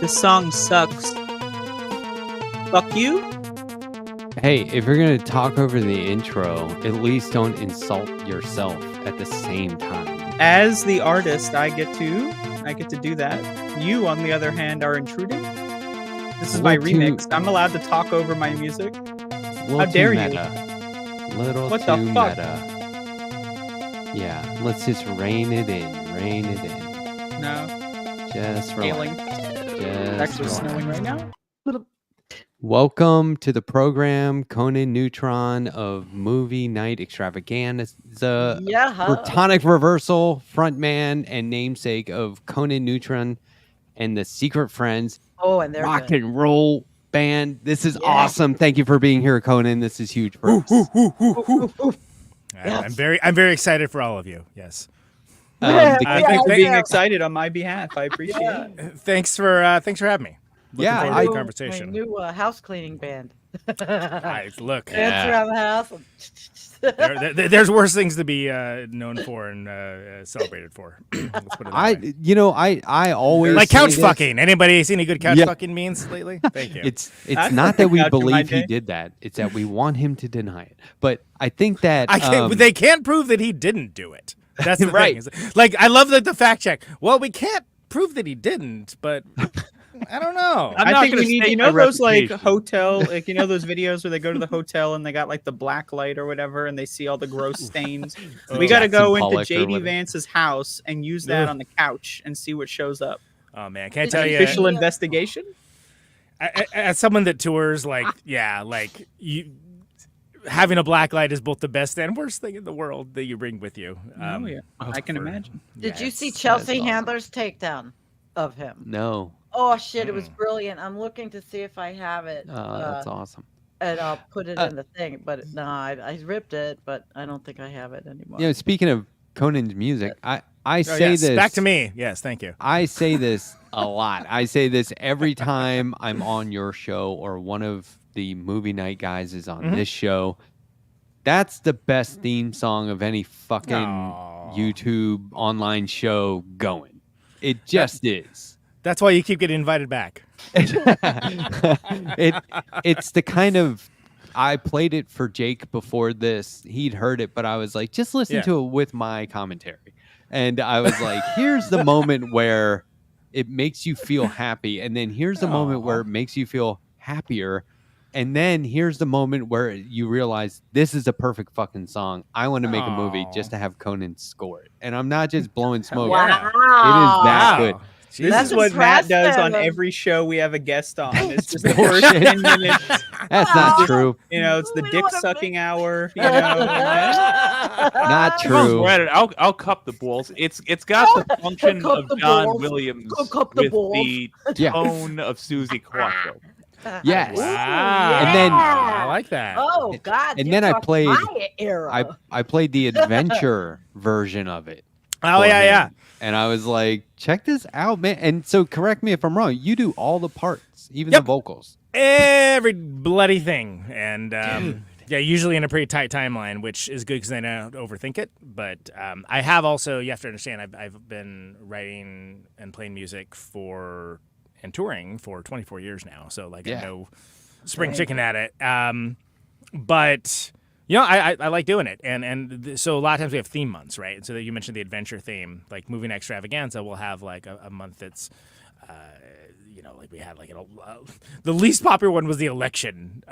This song sucks. Fuck you. Hey, if you're gonna talk over the intro, at least don't insult yourself at the same time. As the artist, I get to do that. You, on the other hand, are intruding. This is my remix. I'm allowed to talk over my music. How dare you? Little What too the fuck? meta. Yeah, let's just rein it in. Rein it in. No, Just hailing. relax. It's actually snowing right now. Welcome to the program, Conan Neutron of Movie Night Extravaganza. Platonic reversal, frontman and namesake of Conan Neutron and the Secret Friends. Oh, and they're rock good. and roll band. This is awesome. Thank you for being here, Conan. This is huge for us. I'm very excited for all of you. Yes. Thanks for being excited on my behalf. I appreciate it. Thanks for having me. Looking forward to the My conversation. new house cleaning band. Look, Dance around the house. there's worse things to be known for and celebrated for. Let's put it that way. I always like say couch this. fucking. Anybody seen any good couch fucking memes lately? Thank you. It's I've not fucked that we couch in my believe he day. did that. It's that we want him to deny it. But I think that they can't prove that he didn't do it. That's the Right. thing. Like I love the fact check. Well, we can't prove that he didn't, but I don't know. I think we need, those like reputation. hotel, like those videos where they go to the hotel and they got like the black light or whatever, and they see all the gross stains. We got to go Jackson into Pollock or JD whatever. Vance's house and use that on the couch and see what shows up. Oh man, can I It's tell you? Official investigation. As someone that tours, like you having a black light is both the best and worst thing in the world that you bring with you. Oh yeah, I can imagine. Did you see that's Chelsea awesome. Handler's takedown of him? No. Oh shit, it was brilliant. I'm looking to see if I have it. That's awesome. And I'll put it in the thing. But no, I ripped it, but I don't think I have it anymore. You know, speaking of Conan's music, I Oh, say yes. this Back to me. Yes, thank you. I say this a lot. I say this every time I'm on your show or one of the movie night guys is on this show. That's the best theme song of any fucking YouTube online show going. It just is. That's why you keep getting invited back. It's the kind of I played it for Jake before this. He'd heard it, but I was like, just listen to it with my commentary. And I was like, here's the moment where it makes you feel happy. And then here's the moment where it makes you feel happier. And then here's the moment where you realize this is a perfect fucking song. I want to make a movie just to have Conan score it. And I'm not just blowing smoke. Wow. It is that good. This That's is what Matt does on impressive. every show we have a guest on. It's just the bullshit. first 10 minutes. That's not true. It's the We dick wanna sucking hour. Not Well, true. granted, I'll cup the balls. It's got the function cup of the John balls. Williams Cup the with balls. the Yeah. tone of Susie Quattro. Yes. Wow. And then- I like that. Oh God! And you're then I talking played- my era. I played the adventure version of it. Oh for yeah. him. And I was like, check this out, man. And so correct me if I'm wrong. You do all the parts, even the Yep. vocals. Every bloody thing, and yeah, usually in a pretty tight timeline, which is good because I don't overthink it. But I have also, you have to understand, I've been writing and playing music and touring for 24 years now, so like Yeah. I know spring chicken at it. But I like doing it, and so a lot of times we have theme months, right? And so that you mentioned the adventure theme, like Movie Night Extravaganza, we'll have like a month that's. Like we had like the least popular one was the election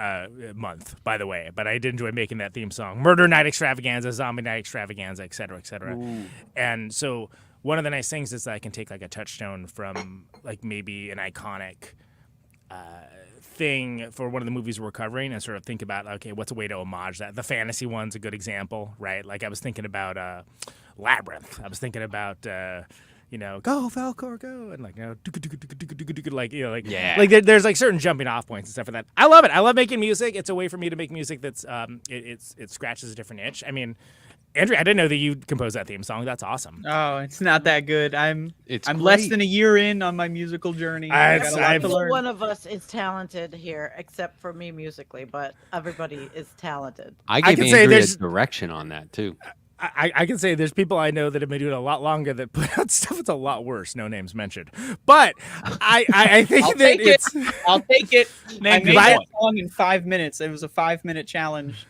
month, by the way. But I did enjoy making that theme song. Murder Night Extravaganza, Zombie Night Extravaganza, et cetera, et cetera. Ooh. And so one of the nice things is that I can take like a touchstone from like maybe an iconic thing for one of the movies we're covering and sort of think about, okay, what's a way to homage that? The fantasy one's a good example, right? Like I was thinking about Labyrinth. I was thinking about... go Falcor, go, and like, Yeah. like there's like certain jumping off points and stuff for that. I love it. I love making music. It's a way for me to make music that's it scratches a different itch. I mean, Andrea, I didn't know that you composed that theme song. That's awesome. Oh, it's not that good. I'm It's less great. than a year in on my musical journey. I got a lot to Well, learn. one of us is talented here, except for me musically, but everybody is talented. I I gave can say Andrea there's- direction on that too. I can say there's people I know that have been doing it a lot longer that put out stuff that's a lot worse. No names mentioned. But I think I'll that take it. it's I'll take it. I Name made one. that song in 5 minutes. It was a 5-minute challenge.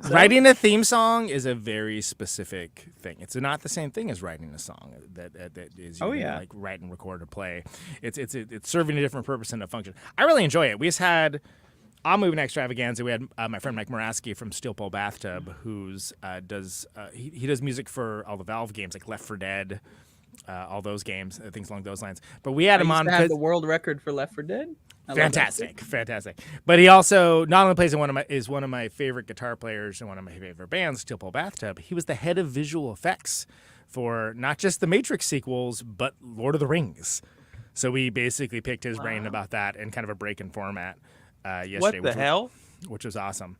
So- writing a theme song is a very specific thing. It's not the same thing as writing a song that is Oh, yeah. like write and record or play. It's serving a different purpose and a function. I really enjoy it. We just had on Moving Extravaganza. We had my friend Mike Moraski from Steel Pole Bathtub, who's does music for all the Valve games like Left 4 Dead, all those games, things along those lines. But we had I him used on to have because the world record for Left 4 Dead. I love that shit. fantastic. But he also not only plays in one of my favorite guitar players and one of my favorite bands, Steel Pole Bathtub. He was the head of visual effects for not just the Matrix sequels, but Lord of the Rings. So we basically picked his brain about that in kind of a break in format yesterday. What the hell? Which was awesome.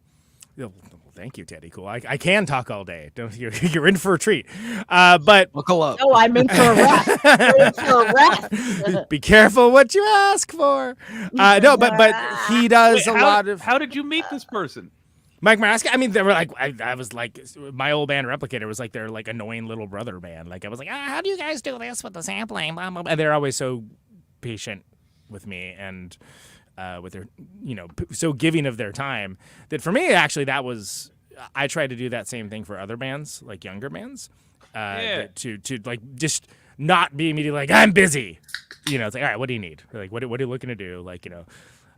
Well, thank you, Teddy. Cool. I can talk all day. You're in for a treat. But Buckle up. No, I'm in for a rest. I'm in for a rest. be careful what you ask for. No, but he does Wait, a lot of. How did you meet this person? Mike Maraska, I mean, they were like, I was like, my old band Replicator was like their like annoying little brother band. Like I was like, how do you guys do this with the sampling? Blah, blah, blah. And they're always so patient with me and with their, so giving of their time that for me, actually, that was, I tried to do that same thing for other bands, like younger bands, to like just not be immediately like, I'm busy. It's like, all right, what do you need? Like, what are you looking to do? Like,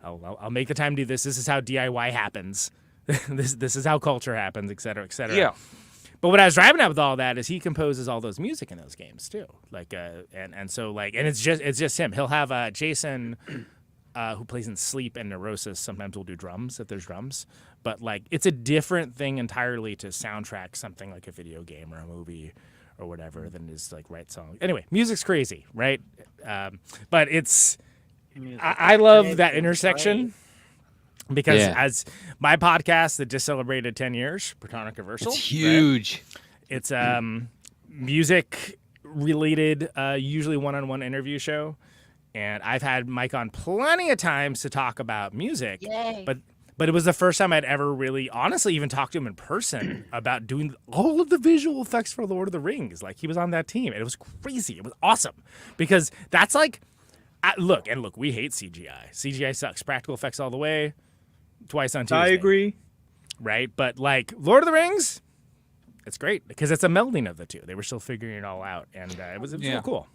I'll make the time to do this. This is how DIY happens. this is how culture happens, et cetera, et cetera. Yeah. But what I was driving at with all that is he composes all those music in those games too. Like, and so like, and it's just him. He'll have Jason, who plays in Sleep and Neurosis. Sometimes we'll do drums if there's drums, but like, it's a different thing entirely to soundtrack something like a video game or a movie or whatever than is like write songs. Anyway, music's crazy, right? But it's, I love that intersection. Because as my podcast that just celebrated 10 years, Platonic Reversal. It's huge. Right? It's music related, usually one-on-one interview show. And I've had Mike on plenty of times to talk about music. Yay. But it was the first time I'd ever really honestly even talked to him in person about doing all of the visual effects for Lord of the Rings. Like he was on that team. And it was crazy. It was awesome. Because that's like, look, we hate CGI. CGI sucks. Practical effects all the way. Twice on Tuesday. I agree. Right? But like Lord of the Rings, it's great because it's a melding of the two. They were still figuring it all out. And it was real cool.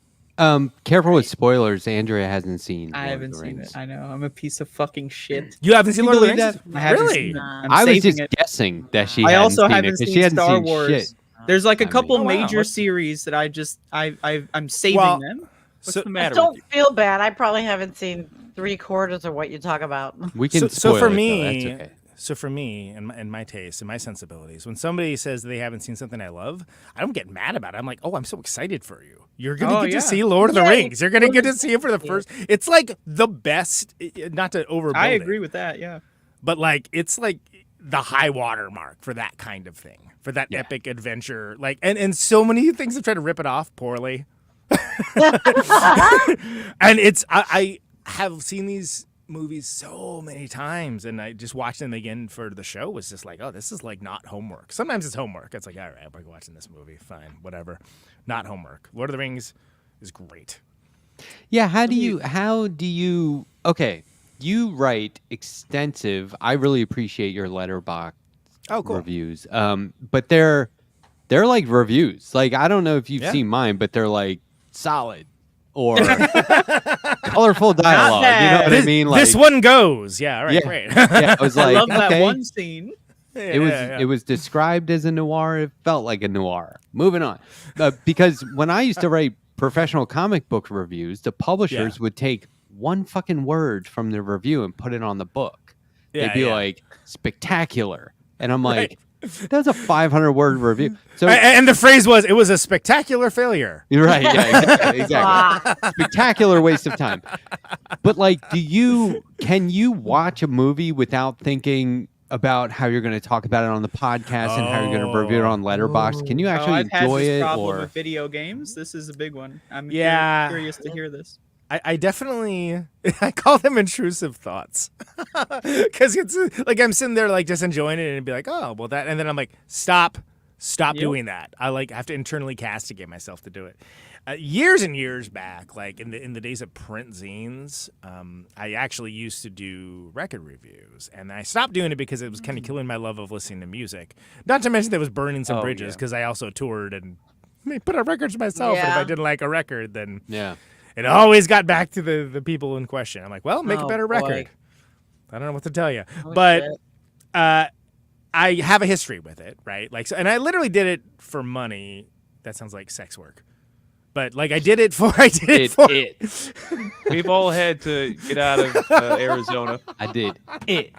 Careful with spoilers. Andrea hasn't seen. I haven't seen it. I know. I'm a piece of fucking shit. You haven't seen Lord of the believe Rings? that? I haven't Really? seen it. I'm I was saving just it. guessing that she. I also hadn't haven't seen it, 'cause seen she hadn't Star seen Wars. shit. There's like a I mean- couple Oh, wow. major series that I'm saving Well, them. What's So- the matter Don't with you? feel bad. I probably haven't seen 3/4 of what you talk about. We can. So spoil for it, though. me, That's okay. So for me and my taste and my sensibilities, when somebody says they haven't seen something I love, I don't get mad about it. I'm like, oh, I'm so excited for you. You're gonna Oh, get yeah. to see Lord of the Yay. Rings. You're gonna get to see it for the first. It's like the best. Not to overbuild I it, agree with that. Yeah. but like it's like the high water mark for that kind of thing, for that epic adventure. Like and so many things have tried to rip it off poorly. And it's I have seen these movies so many times, and I just watched them again for the show. Was just like, oh, this is like not homework. Sometimes it's homework. It's like, all right, I'm watching this movie. Fine, whatever. Not homework. Lord of the Rings is great. Yeah. How do you? Okay. You write extensive. I really appreciate your letterbox reviews. But they're like reviews. Like I don't know if you've seen mine, but they're like solid or colorful dialogue. You know what I mean? Like This one goes. Yeah. All right. Great. Yeah, I was I like, love that okay. one scene. It was described as a noir. It felt like a noir. Moving on, because when I used to write professional comic book reviews, the publishers would take one fucking word from the review and put it on the book. They'd be like spectacular, and I'm like, that's a 500-word review. So and the phrase was, it was a spectacular failure. you're right. Yeah, exactly. Spectacular waste of time. But like, can you watch a movie without thinking, about how you're going to talk about it on the podcast and how you're going to review it on Letterboxd. Can you actually I've had enjoy this it? problem Or with video games. This is a big one. I'm curious to hear this. I definitely I call them intrusive thoughts because it's like I'm sitting there like just enjoying it and be like, oh well that, and then I'm like, stop doing that. I like have to internally castigate myself to do it. Years and years back, like in the days of print zines, I actually used to do record reviews, and I stopped doing it because it was kind of killing my love of listening to music. Not to mention that it was burning some bridges because I also toured and put out records myself. And if I didn't like a record, then it always got back to the people in question. I'm like, well, make a better record. I don't know what to tell you, but I have a history with it, right? Like, so, and I literally did it for money. That sounds like sex work. But like I did it for. We've all had to get out of Arizona. I did it.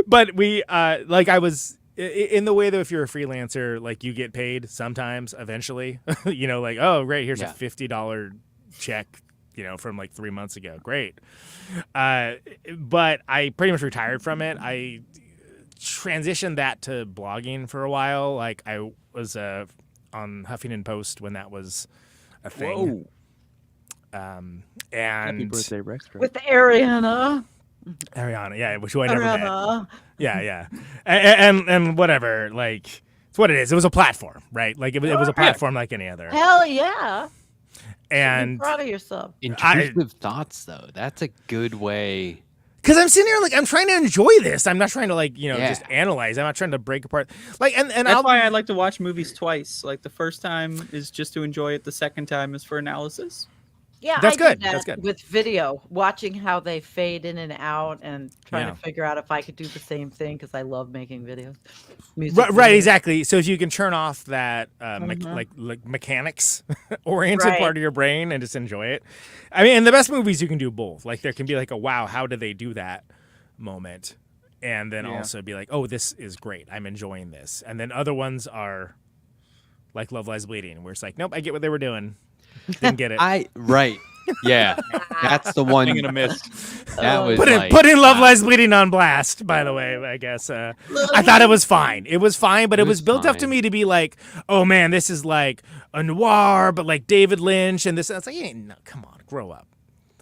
But we like I was in the way that if you're a freelancer, like you get paid sometimes eventually. You know, like, oh great, here's a $50 check, you know, from like 3 months ago. Great. But I pretty much retired from it. I transitioned that to blogging for a while. Like I was on Huffington Post when that was a thing. Whoa. And Happy birthday, Rex. With Ariana, yeah, which I never met. Yeah. And whatever, like it's what it is. It was a platform, right? Like it was a platform like any other. Hell yeah. And be proud of yourself. Intrusive thoughts, though. That's a good way. Because I'm sitting here like I'm trying to enjoy this. I'm not trying to like just analyze. I'm not trying to break apart. Like and that's why I like to watch movies twice. Like the first time is just to enjoy it. The second time is for analysis. Yeah, that's good. That's good. With video, watching how they fade in and out, and trying to figure out if I could do the same thing because I love making videos. Right, exactly. So if you can turn off that like mechanics oriented part of your brain and just enjoy it. I mean, in the best movies you can do both. Like there can be like a wow, how did they do that moment, and then also be like, oh, this is great. I'm enjoying this. And then other ones are like Love Lies Bleeding, where it's like, nope, I get what they were doing. Didn't get it. Yeah, that's the one. I'm gonna miss. That was putting Love Lies Bleeding on blast. By the way, I guess I thought it was fine. It was fine, but it was built up to me to be like, oh man, this is like a noir, but like David Lynch and this. I was like, no, come on, grow up.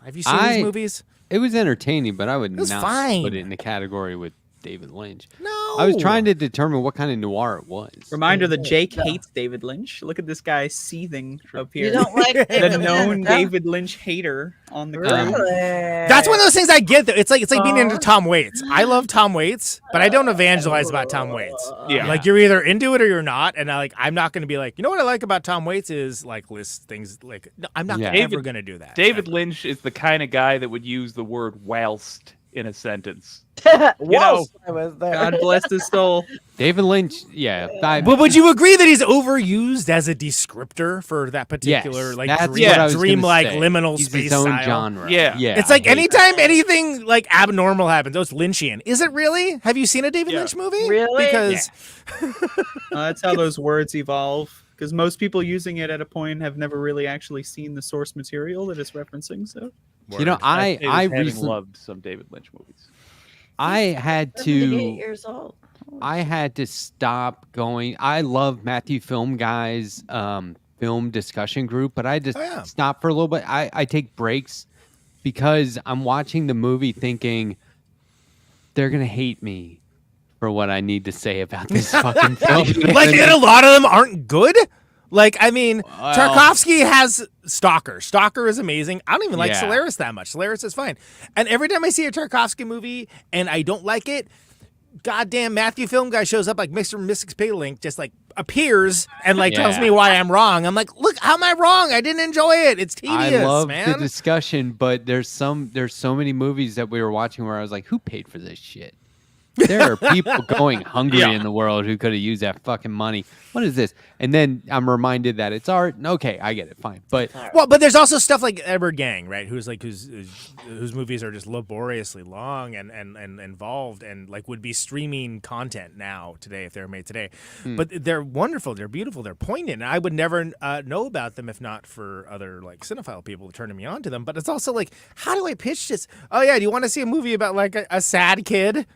Have you seen these movies? It was entertaining, but I would not put it in the category with David Lynch. No. I was trying to determine what kind of noir it was. Reminder that Jake hates David Lynch. Look at this guy seething up here. You don't like the known David Lynch hater on the ground. That's one of those things I get though. It's like being into Tom Waits. I love Tom Waits, but I don't evangelize about Tom Waits. Yeah. Like you're either into it or you're not, and I'm not going to be like, you know what I like about Tom Waits is like list things like no, I'm not ever going to do that. David Lynch is the kind of guy that would use the word whilst in a sentence. Whilst I was there. God bless his soul. David Lynch, but would you agree that he's overused as a descriptor for that particular dreamlike liminal space his own style? genre. Yeah. It's like anytime anything like abnormal happens, it's Lynchian. Is it really? Have you seen a David Lynch movie? Really? Because that's how those words evolve. Because most people using it at a point have never really actually seen the source material that it's referencing. So, you know, I recently loved some David Lynch movies. I had to 78 years old. I had to stop going. I love Matthew Film Guy's film discussion group, but I just stop for a little bit. I take breaks because I'm watching the movie thinking they're going to hate me for what I need to say about this fucking film. Like, and a lot of them aren't good. Like, I mean, Tarkovsky has Stalker. Stalker is amazing. I don't even like Solaris that much. Solaris is fine. And every time I see a Tarkovsky movie and I don't like it, goddamn Matthew Film Guy shows up like Mr. Mystic's Link, just like appears and like tells me why I'm wrong. I'm like, look, how am I wrong? I didn't enjoy it. It's tedious, I love man. the discussion, but there's so many movies that we were watching where I was like, who paid for this shit? There are people going hungry in the world who could have used that fucking money. What is this? And then I'm reminded that it's art. Okay, I get it. Fine. But there's also stuff like Edward Gang, right? Whose movies are just laboriously long and involved and like would be streaming content now today if they were made today. But they're wonderful. They're beautiful. They're poignant. And I would never know about them if not for other like cinephile people turning me on to them. But it's also like, how do I pitch this? Oh yeah, do you want to see a movie about like a sad kid?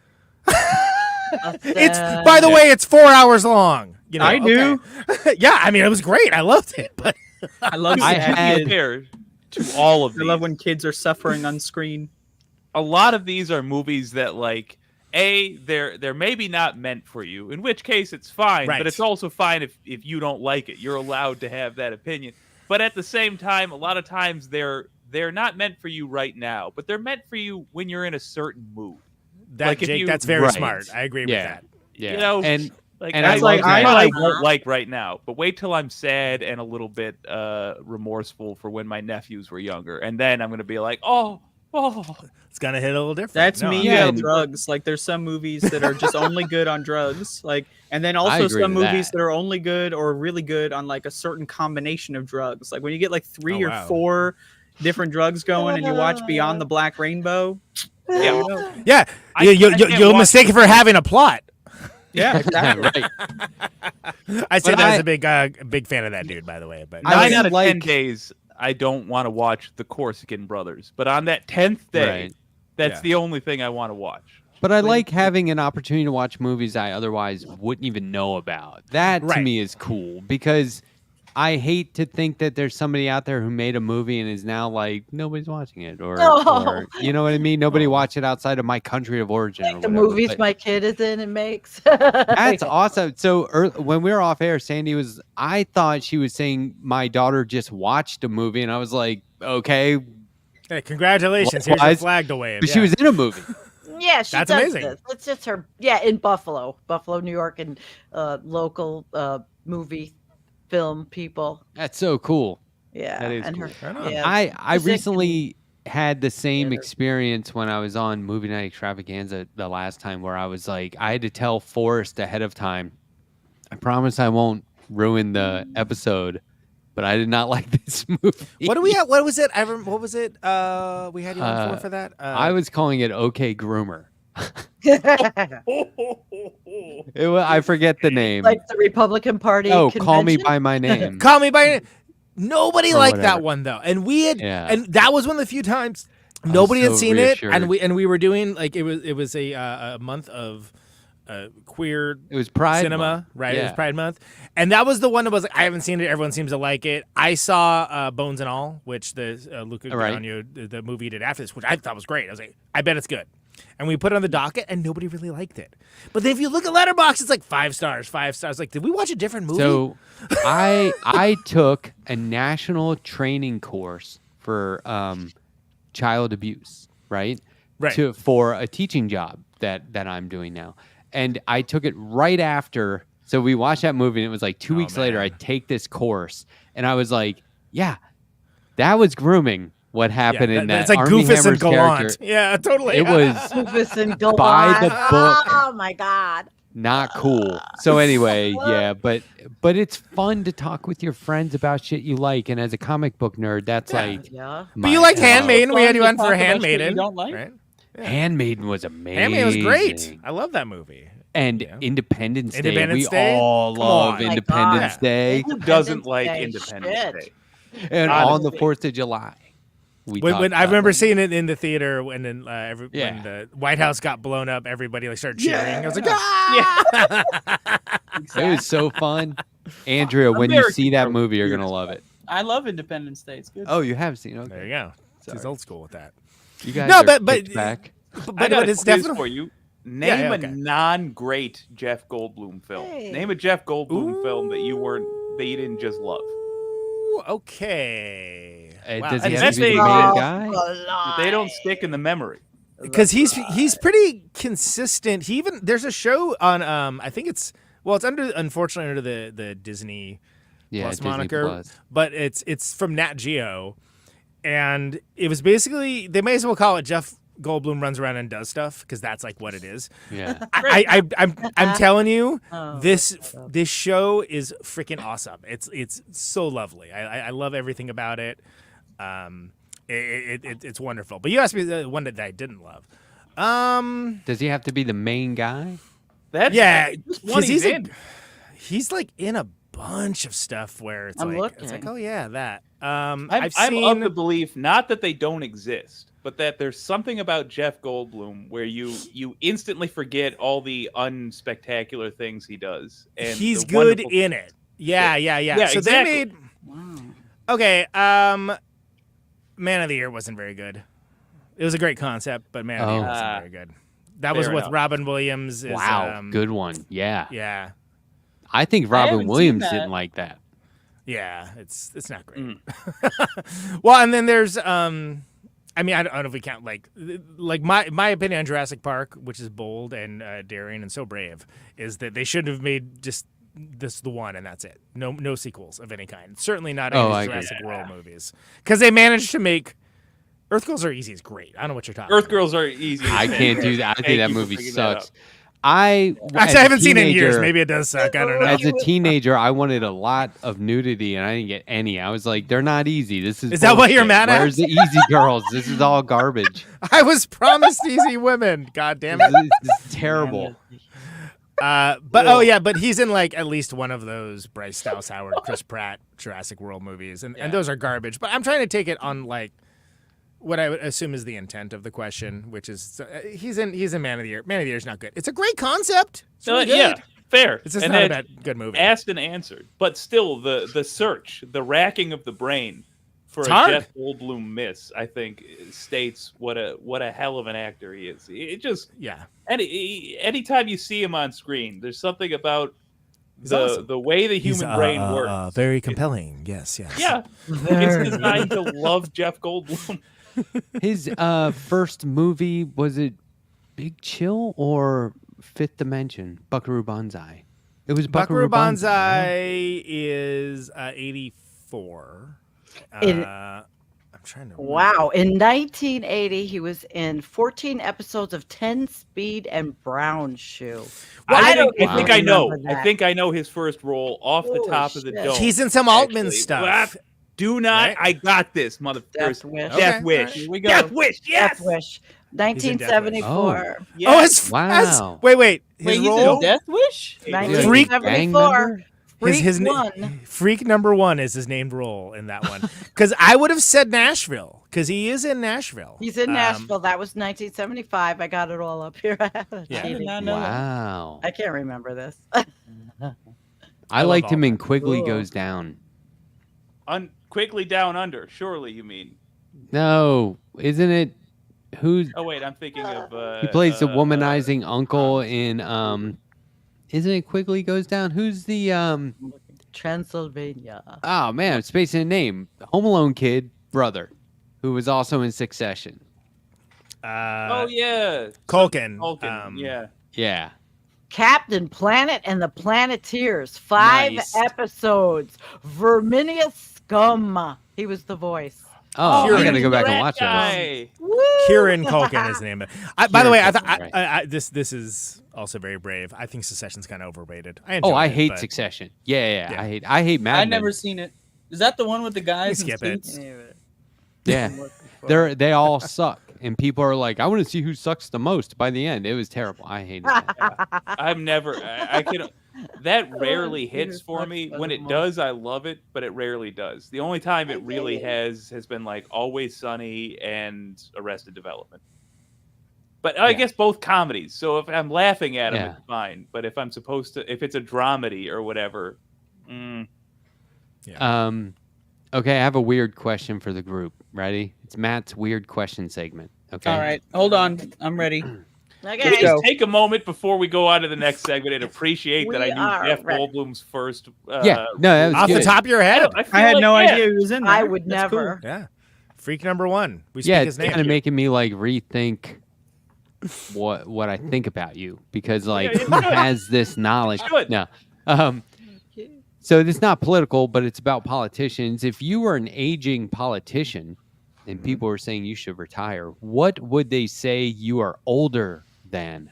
It's by the way, it's 4 hours long. You know, I do. Okay. Yeah, I mean, it was great. I loved it, but I love. I had- Compared to all of I these. love when kids are suffering on screen. A lot of these are movies that, like, they're maybe not meant for you, in which case it's fine, Right. but it's also fine if you don't like it. You're allowed to have that opinion. But at the same time, a lot of times they're not meant for you right now, but they're meant for you when you're in a certain mood. that Like, if Jake, you- that's very Right. smart. I agree with that. Yeah. You know, and like, and I, I love I that. won't like right now, but wait till I'm sad and a little bit remorseful for when my nephews were younger, and then I'm gonna be like, oh. It's gonna hit a little different. That's No, me yeah, on and- drugs. Like there's some movies that are just only good on drugs. Like, and then I also agree some with movies that. that are only good or really good on like a certain combination of drugs. Like when you get like 3 Oh, or wow. 4 different drugs going and you watch Beyond the Black Rainbow. Yeah. Yeah, I can't you'll watch- mistake it for having a plot. Yeah, exactly. right. I say But that as a big fan of that dude, by the way. But I 9 was out of 10 like- days, I don't want to watch the Corsican Brothers, but on that 10th day, Right. that's Yeah. the only thing I want to watch. But I like having an opportunity to watch movies I otherwise wouldn't even know about. That to Right. me is cool because I hate to think that there's somebody out there who made a movie and is now like nobody's watching it, or you know what I mean? Nobody watched it outside of my country of origin. Like or the whatever. movies But my kid is in and makes. that's awesome. So when we were off air, Sandy I thought she was saying my daughter just watched a movie, and I was like, okay, hey, congratulations, here's your Likewise. flag to wave. but she was in a movie. Yeah, she That's does amazing. this. It's just her. Yeah, in Buffalo, New York, and local movie film people. That's so cool. Yeah, That is and cool. her. Right on. Yeah, I music recently had the same theater. experience when I was on Movie Night Extravaganza the last time, where I was like, I had to tell Forrest ahead of time, I promise I won't ruin the episode, but I did not like this movie. What do we have? What was it? What was it? We had you on for that. I was calling it OK Groomer. I forget the name. like the Republican Party. Oh, Call Me convention? by My Name. Call Me by. Nobody Or liked whatever. that one though, and we had, Yeah. and that was one of the few times was nobody had so seen reassured. it, and we were doing like it was a month of queer It was Pride cinema, Month. right? It was Yeah. Pride Month, and that was the one that was like, I haven't seen it. Everyone seems to like it. I saw Bones and All, which the Luca Right. Guadagnino, the movie did after this, which I thought was great. I was like, I bet it's good. And we put it on the docket, and nobody really liked it. But then if you look at Letterboxd, it's like 5 stars, 5 stars. Like, did we watch a different movie? So I took a national training course for child abuse, right? Right. For a teaching job that I'm doing now. And I took it right after. So we watched that movie, and it was like 2 weeks later, I man. take this course, and I was like, yeah, that was grooming. What happened in that? It's like Armie Goofus and Hammer's Gallant. character. Yeah, totally. It was Goofus and Gallant. by the book. Oh my God. not cool. So anyway, yeah, but it's fun to talk with your friends about shit you like, and as a comic book nerd, that's like. Yeah. But you liked MO. Handmaiden. We had you Fun on to for talk about shit Handmaiden. you don't like? Right? Handmaiden was amazing. Handmaiden was great. I love that movie. And Yeah. Independence Day. Independence We Day? all Come love on. My Independence God. Day. Who doesn't like Day, Independence shit. Day? And on the Honestly. 4th of July. We When talked I about remember that. seeing it in the theater when when Yeah. the White House got blown up, everybody like started cheering. I was like, Yeah. It was so fun. Andrea, when you see that movie, you're going to love it. I love Independence Day. It's good. Oh, you have seen it. there Okay. you go. He's Sorry. old school with that. You guys No, are but- kicked back. I got a it's quiz definitely for you. Name yeah, a okay. non-great Jeff Goldblum film. Hey. Name a Jeff Goldblum film that you didn't just love. Ooh, okay. Does he And have to be the that's main guy? They don't stick in the memory. Because he's pretty consistent. He even there's a show on I think it's unfortunately under the Disney Yeah, Plus Disney moniker, Plus. but it's from Nat Geo, and it was basically they may as well call it Jeff Goldblum runs around and does stuff because that's like what it is. Yeah. I'm telling you, Oh, this show is freaking awesome. It's so lovely. I love everything about it. It's wonderful. But you asked me the one that I didn't love. Does he have to be the main guy? That's Yeah, just one because he's he's like in a bunch of stuff where it's I'm like looking. it's like, oh yeah, that. I'm I've of seen the belief not that they don't exist, but that there's something about Jeff Goldblum where you instantly forget all the unspectacular things he does. And he's good in it. Yeah. So exactly. they made. Wow. Okay. Man of the Year wasn't very good. It was a great concept, but Man of the Year wasn't very good. That was fair with enough. Robin Williams. Good one. Yeah. Yeah. I think Robin Williams didn't like that. Yeah, it's not great. Well, and then there's I mean, I don't know if we count like my opinion on Jurassic Park, which is bold and daring and so brave, is that they should have made just the one and that's it. No sequels of any kind. Certainly not any Jurassic World movies, because they managed to make Earth Girls Are Easy is great. I don't know what you're talking. Earth Girls Are Easy. I can't do that. I think that movie sucks. Actually, I haven't seen it in years. Maybe it does suck. I don't know. As a teenager, I wanted a lot of nudity, and I didn't get any. I was like, "They're not easy. This is that what you're mad at? Where's the easy girls? This is all garbage. I was promised easy women. God damn it! This is terrible." But he's in like at least one of those Bryce Dallas Howard, Chris Pratt Jurassic World movies, and those are garbage. But I'm trying to take it on like what I would assume is the intent of the question, which is he's in Man of the Year. Man of the Year is not good. It's a great concept. It's really good. Yeah, fair. It's just not a good movie. Asked and answered, but still, the search, the racking of the brain for it's a hard. Jeff Goldblum miss, I think, states what a hell of an actor he is. It just anytime you see him on screen, there's something about the way the human brain works. Very compelling. Yes. Yeah, it's designed to love Jeff Goldblum. His first movie, was it Big Chill or Fifth Dimension? Buckaroo Banzai. It was Buckaroo Banzai is 84. I'm trying to remember. Wow. In 1980, he was in 14 episodes of 10 Speed and Brown Shoe. Well, I think I know. remember that. I think I know his first role off the top of the dome. He's in some Altman stuff. Do not. Right? I got this, motherfucker. Death Wish. Death Okay. Wish. Here we go. Death Wish. Yes. Death Wish. 1974. Yes. Wow. Wait. Wait, His he's role? in Death Wish? Gang 1974. member? His One. Freak number 1 is his named role in that one. Because I would have said Nashville, because he is in Nashville. He's in Nashville. That was 1975. I got it all up here. Wow. I can't remember this. I liked him in Altman. Quigley Cool. Goes Down. Quickly Down Under. Surely you mean? No, isn't it? Who's Oh wait, I'm thinking of. he plays the womanizing uncle in Isn't it Quigley Goes Down? Who's the Transylvania. Oh man, I'm spacing a name. Home Alone kid brother, who was also in Succession. Oh yeah, Culkin. yeah. Yeah. Captain Planet and the Planeteers. 5 Nice. episodes. Verminius Scum. He was the voice. Oh, Kieran. I gotta go back and That watch that. guy. Woo! Kieran Culkin is the name of it. By the way, I Kieran thought Culkin, right. this is also very brave. I think Succession's kind of overrated. I I enjoy it, hate but- Succession. Yeah. Yeah. I hate Mad I've Men. never seen it. Is that the one with the guys in skip it. suits? Yeah. They all suck. And people are like, I want to see who sucks the most by the end. It was terrible. I hated it. I've never. I can. That rarely hits for me. When it does, I love it, but it rarely does. The only time it really has been like Always Sunny and Arrested Development. But I guess both comedies. So if I'm laughing at them, it's fine. But if I'm supposed to, if it's a dramedy or whatever, Okay, I have a weird question for the group. Ready? It's Matt's weird question segment. Okay. All right, hold on. I'm ready. Okay. Please go. take a moment before we go on to the next segment and appreciate that I We knew are Jeff ready. Goldblum's first. Yeah, no, that was Off good. the top of your head. feel I had like, no yeah. idea he was in there. I would That's cool. never. Yeah. Freak number 1. We speak Yeah, his it's name. kind of making me like rethink what I think about you because like you who should. has this knowledge? You should. No. So it's not political, but it's about politicians. If you were an aging politician and people were saying you should retire, what would they say you are older than?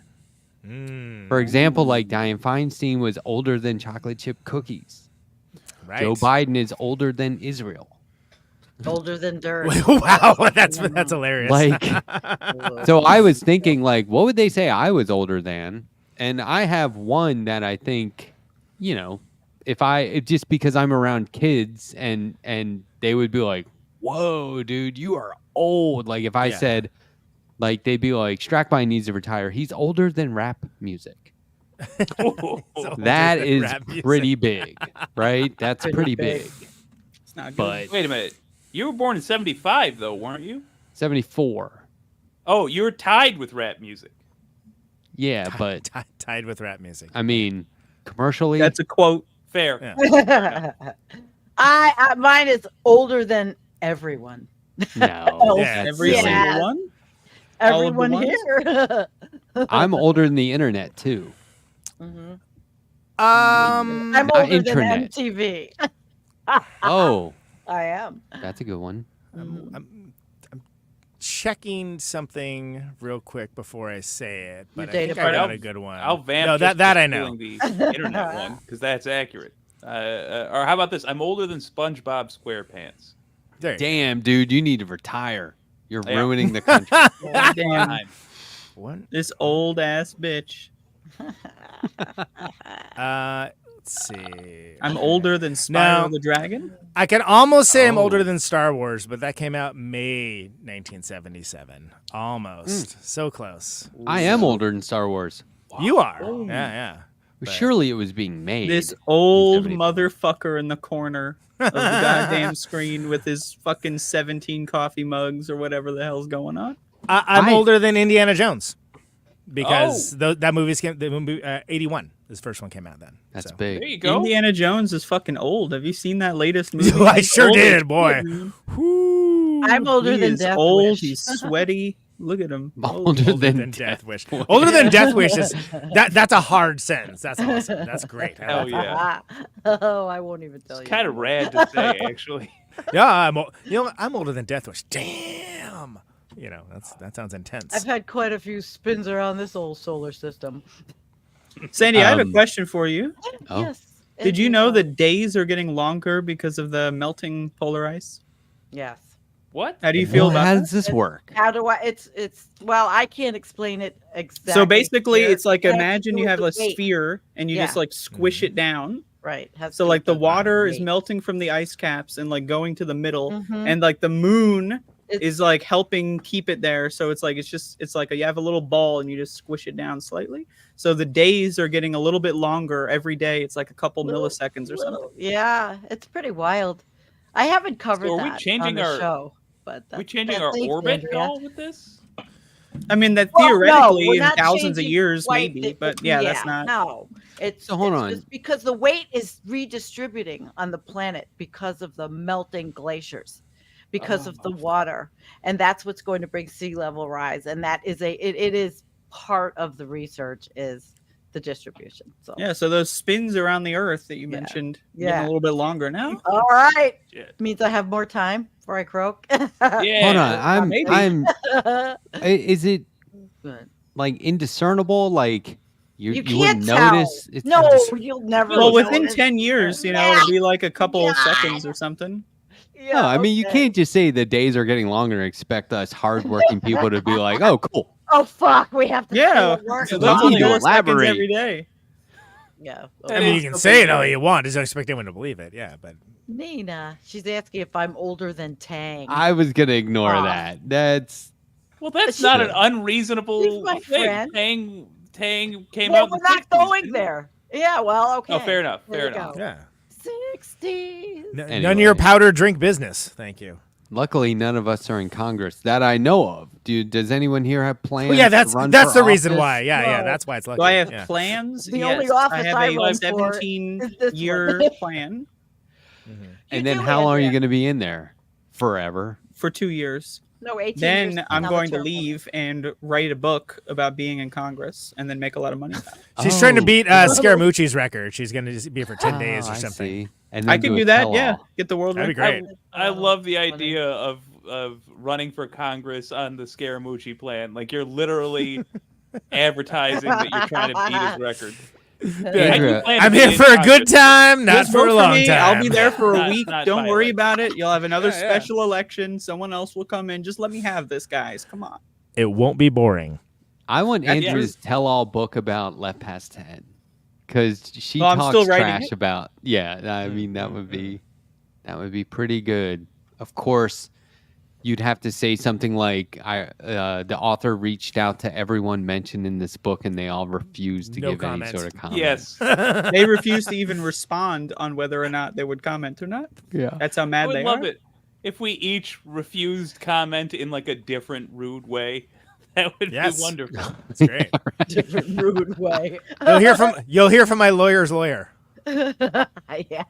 For example, like Dianne Feinstein was older than chocolate chip cookies. Right. Joe Biden is older than Israel. Older than dirt. Wow, that's hilarious. Like, so I was thinking, like, what would they say I was older than? And I have one that I think, if just because I'm around kids and they would be like, whoa, dude, you are old. Like if I said, like they'd be like, Strackbine needs to retire. He's older than rap music. That is pretty big, right? That's pretty big. It's not good. But wait a minute. You were born in 75, though, weren't you? 74. Oh, you were tied with rap music. Yeah, but tied with rap music. I mean, commercially, that's a quote. Fair. Yeah. I mine is older than everyone. No, every single one. Everyone here. I'm older than the internet too. Mm-hmm. I'm older internet. than MTV. Oh, I am. That's a good one. I'm checking something real quick before I say it, but I think I got a good one. I'll vamp. No, that I know. The internet one because that's accurate. Or how about this? I'm older than SpongeBob SquarePants. Damn, dude, you need to retire. You're ruining the country. Damn. What? This old ass bitch. Let's see. I'm older than Spyro the Dragon. I can almost say I'm older than Star Wars, but that came out May 1977. Almost. So close. I am older than Star Wars. Wow. You are. Yeah. But surely it was being made. This old motherfucker in the corner of the goddamn screen with his fucking 17 coffee mugs or whatever the hell's going on. I'm older than Indiana Jones because that movie came. The movie 81. This first one came out then. That's big. There you go. Indiana Jones is fucking old. Have you seen that latest movie? I sure did, boy. I'm older than Death old. Wish. He's sweaty. Look at him. Older than Death Wish. Older than Death Wish is that's a hard sentence. That's awesome. That's great. Hell yeah. Oh, I won't even tell you. It's kind of rad to say, actually. Yeah, I'm older than Death Wish. Damn. That sounds intense. I've had quite a few spins around this old solar system. Sandy, I have a question for you. Yes. Did you know that days are getting longer because of the melting polar ice? Yes. What? How do you feel about How that? does this work? How do I? It's well, I can't explain it exactly. So basically, here. it's like It has to imagine do you with have the a weight. sphere and you just like squish it down. Right. Has So to like do the with water is weight. melting from the ice caps and like going to the middle, Mhm. and like the moon It's- is like helping keep it there. So it's like you have a little ball and you just squish it down slightly. So the days are getting a little bit longer every day. It's like a couple milliseconds or something. Yeah, it's pretty wild. I haven't covered So are we that changing on the our- show, but we changing our thanks, orbit at Andrea. all with this? I mean, that Well, no, theoretically we're in not thousands of changing years, quite maybe, the- but yeah, that's not. No, it's So hold it's on. just because the weight is redistributing on the planet because of the melting glaciers, because of the water, and that's what's going to bring sea level rise. And that is it is part of the research is the distribution. So Yeah, so those spins around the Earth that you mentioned getting Yeah. a little bit longer now. all right, Shit. means I have more time before I croak. Yeah. Hold on. maybe. Is it Good. like indiscernible? Like you You wouldn't can't tell. notice? It's No, indis- you'll never. Well, know within it. 10 years, it'll be like a couple of seconds or something. Yeah, No, I mean you okay. can't just say the days are getting longer and expect us hardworking people to be like, "Oh, cool." Oh fuck, we have to. Yeah, stay at work. so that's that's only only to elaborate. every day. Yeah. I mean, you can say it all you want. Just don't expect anyone to believe it. Yeah, but Nina, she's asking if I'm older than Tang. I was gonna ignore Aw. that. That's Well, that's She's- not an unreasonable she's my thing. friend. Tang came Well, out. we're in the not 60s, going didn't it? there. Yeah, well, okay. Oh, fair enough. There Fair you enough. go. yeah. 60s. None Anyway. of your powder drink business. Thank you. luckily none of us are in Congress that I know of. Dude, does anyone here have plans? Well, yeah, to run that's for the reason office? why. Yeah, yeah, No. that's why it's lucky. Do I have yeah. plans? The Yes. only office I have I a run for is 17-year this one. plan And You then do, how long are you Andrea. going to be in there? Forever. for 2 years. No, 18 years. Then I'm another going to term. leave and write a book about being in Congress and then make a lot of money. She's trying to Oh. beat Scaramucci's record. She's going to be for 10 days or I something. see. And I then can a do that. tell-all. Yeah, get the world That'd be record. great. I love the Funny. idea of running for Congress on the Scaramucci plan. Like you're literally advertising that you're trying to beat his record. Andrea, plan to I'm be here in for a good Congress. time, not Just for vote a long me. time. I'll be there for a Not- week. not Don't worry violent. about it. You'll have another Yeah, yeah. special election. Someone else will come in. Just let me have this, guys. Come on. It won't be boring. I want Yeah. Andrew's tell-all book about Left Past 10 because she Well, I'm talks still writing trash it. about. Yeah, I mean that would be pretty good. of course, you'd have to say something like, the author reached out to everyone mentioned in this book, and they all refused to No give comment. any sort of comment. Yes. They refuse to even respond on whether or not they would comment or not. Yeah. That's how I mad would they love are. it if we each refused comment in like a different rude way. That would Yes. be wonderful. That's great. Different rude way. You'll hear from my lawyer's lawyer. Yeah.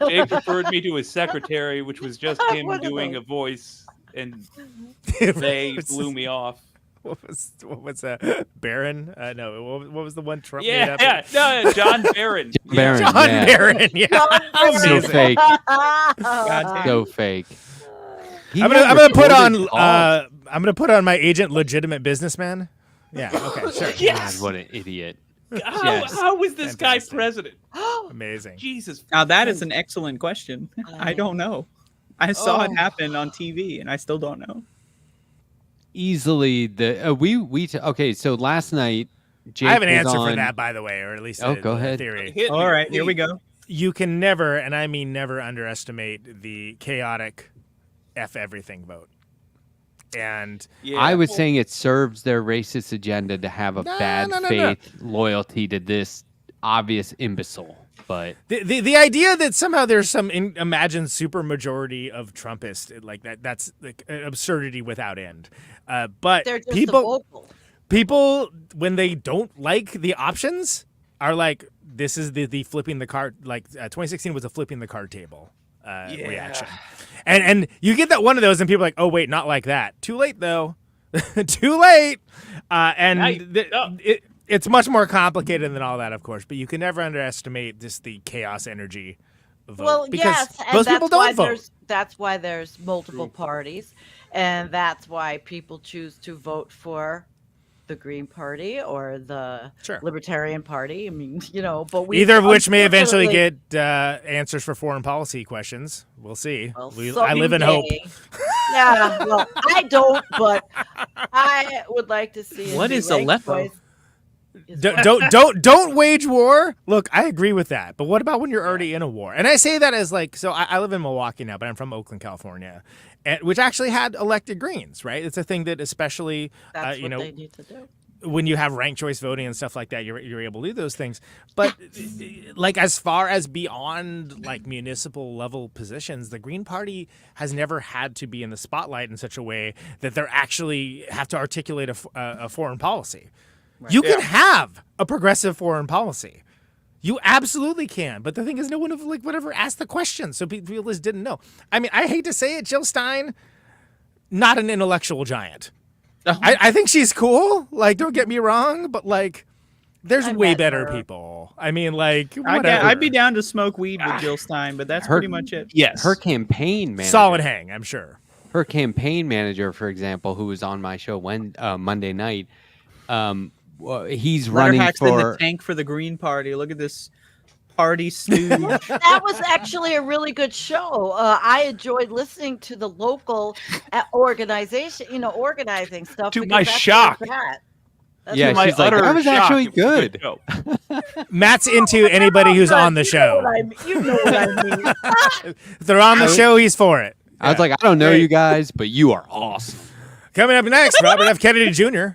Jake referred me to his secretary, which was just him What are doing a those? voice, and they blew me off. What was Barron? No, what was the one Trump made Yeah, up? no, John Barron. Barron, John yeah. Barron. Yeah. So Amazing. fake. damn. So fake. He I'm gonna had put on recorded calls. I'm gonna put on my agent legitimate businessman. Yeah. Okay. Sure. Yes. God, what an idiot. How was this guy Fantastic. president? Amazing. Jesus. Now that is an excellent question. I don't know. I saw it happen on TV, and I still don't know. Easily the okay. So last night, Jake I have an was answer for on- that, by the way, or at least go a ahead. theory. Hit me, All right, here we please. go. You can never, and I mean never, underestimate the chaotic F everything vote. And Yeah. I was saying it serves their racist agenda to have a bad no. faith loyalty to this obvious imbecile. But the idea that somehow there's some imagined super majority of Trumpists like that's like an absurdity without end. But They're just people when they don't like the options are like, this is the flipping the card. Like 2016 was a flipping the card table reaction, and you get that one of those, and people are like, oh wait, not like that. Too late though, too late. It's much more complicated than all that, of course. But you can never underestimate just the chaos energy vote. Well, because yes, and most that's people don't vote. That's why there's multiple parties, and that's why people choose to vote for the Green Party or the Sure. Libertarian Party. I mean, but Either of which may eventually unfortunately- get answers for foreign policy questions. We'll see. Well, I live in hope. someday. Yeah, well, I don't, but I would like to see. What is Aleppo? Don't wage war. Look, I agree with that. But what about when you're already in a war? And I say that as like, so I live in Milwaukee now, but I'm from Oakland, California, which actually had elected Greens, right? It's a thing that especially, That's what they need to do. when you have ranked choice voting and stuff like that, you're able to do those things. But like as far as beyond like municipal level positions, the Green Party has never had to be in the spotlight in such a way that they're actually have to articulate a foreign policy. Right. You can have a progressive foreign policy. You absolutely can. But the thing is, no one would ever ask the question, so people just didn't know. I mean, I hate to say it, Jill Stein, not an intellectual giant. I think she's cool. Like, don't get me wrong, but like, there's way better people. I mean, like, whatever. I'd be down to smoke weed with Jill Stein, but that's pretty much it. Yes. Her campaign manager. Solid hang, I'm sure. Her campaign manager, for example, who was on my show Monday night, he's running Letterhack's in for the tank for the Green Party. Look at this party stooge. That was actually a really good show. I enjoyed listening to the local organization, organizing stuff. To because my that's shock. where it's at. That's Yeah, my she's like, utter that was shock, actually it was a good. show. Matt's into anybody who's on the show. You know what I mean. If they're on the show, he's for it. I was like, I don't know you guys, but you are awesome. Coming up next, Robert F. Kennedy Jr.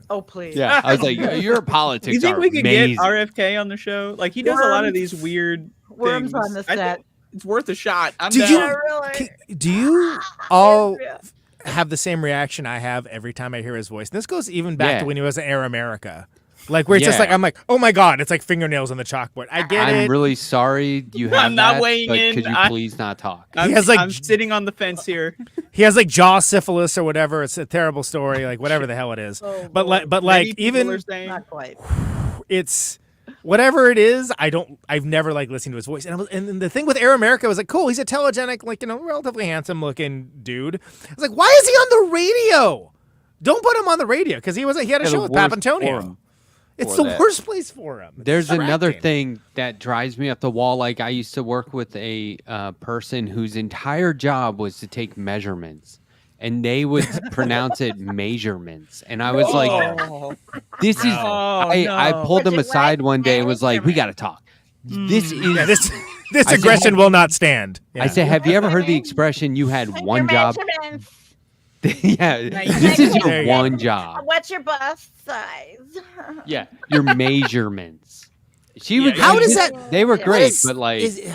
Oh, please. Yeah, I was like, your politics You think are we could amazing. get RFK on the show? Like, he does a lot of these weird Worms things. on the I set. think it's worth a shot. I'm Did down. Do you all have the same reaction I have every time I hear his voice? And this goes even back to when he was in Air America. Like, where it's just like, I'm like, oh my God, it's like fingernails on the chalkboard. I get it. I'm really sorry you have I'm not that, weighing but in. could you please not talk? I'm sitting on the fence here. He has like jaw syphilis or whatever. It's a terrible story, like whatever the hell it is. But like Many people even are saying- Not quite. it's whatever it is. I've never like listened to his voice. And the thing with Air America was like, cool. He's a telegenic, like, relatively handsome looking dude. I was like, why is he on the radio? Don't put him on the radio because he had a show with Papantonio. It's the worst place for him. There's another thing that drives me up the wall. Like, I used to work with a person whose entire job was to take measurements, and they would pronounce it measurements. And I was like, this is... I pulled them aside one day and was like, we got to talk. This is... This aggression will not stand. Yeah. I say, have you ever heard the expression "you had one job"? Yeah, this is your one job. What's your bust size? Yeah, your measurements. She would. How does that? They were great, but like, if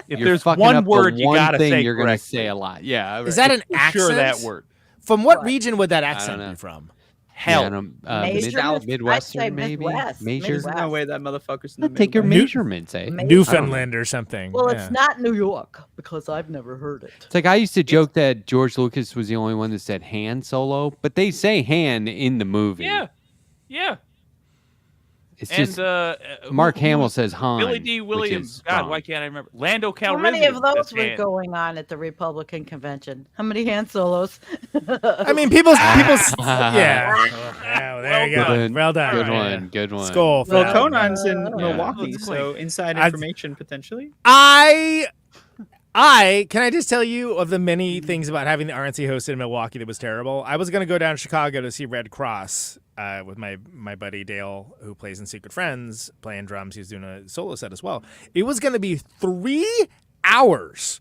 you're there's fucking one up the word you one gotta thing say you're gonna correctly. say a lot. Yeah, Is that an For accent? sure that word. From what What? region would that know. accent be from? Hell. Measurements? Midwestern, I'd say maybe. Midwest. Major. There's no way that motherfucker's in the Take your Midwest. measurements, eh? Newfoundland or something. Well, yeah. it's not New York because I've never heard it. It's like I used to joke that George Lucas was the only one that said Han Solo, but they say Han in the movie. Yeah. It's And just Mark Hamill says Han. Billy D. which Williams. is God, wrong. why can't I remember? Lando Calrissian. How many of those says were Han. going on at the Republican convention? How many Han Solos? I mean, people's. Yeah. Well, there you go. Good. Well done. Good Yeah. one. Good one. Skull. for Well, that. Conan's in Milwaukee, That's so inside I've- information potentially. Can I just tell you of the many things about having the RNC hosted in Milwaukee that was terrible? I was going to go down to Chicago to see Red Cross with my buddy Dale, who plays in Secret Friends, playing drums. He's doing a solo set as well. It was going to be 3 hours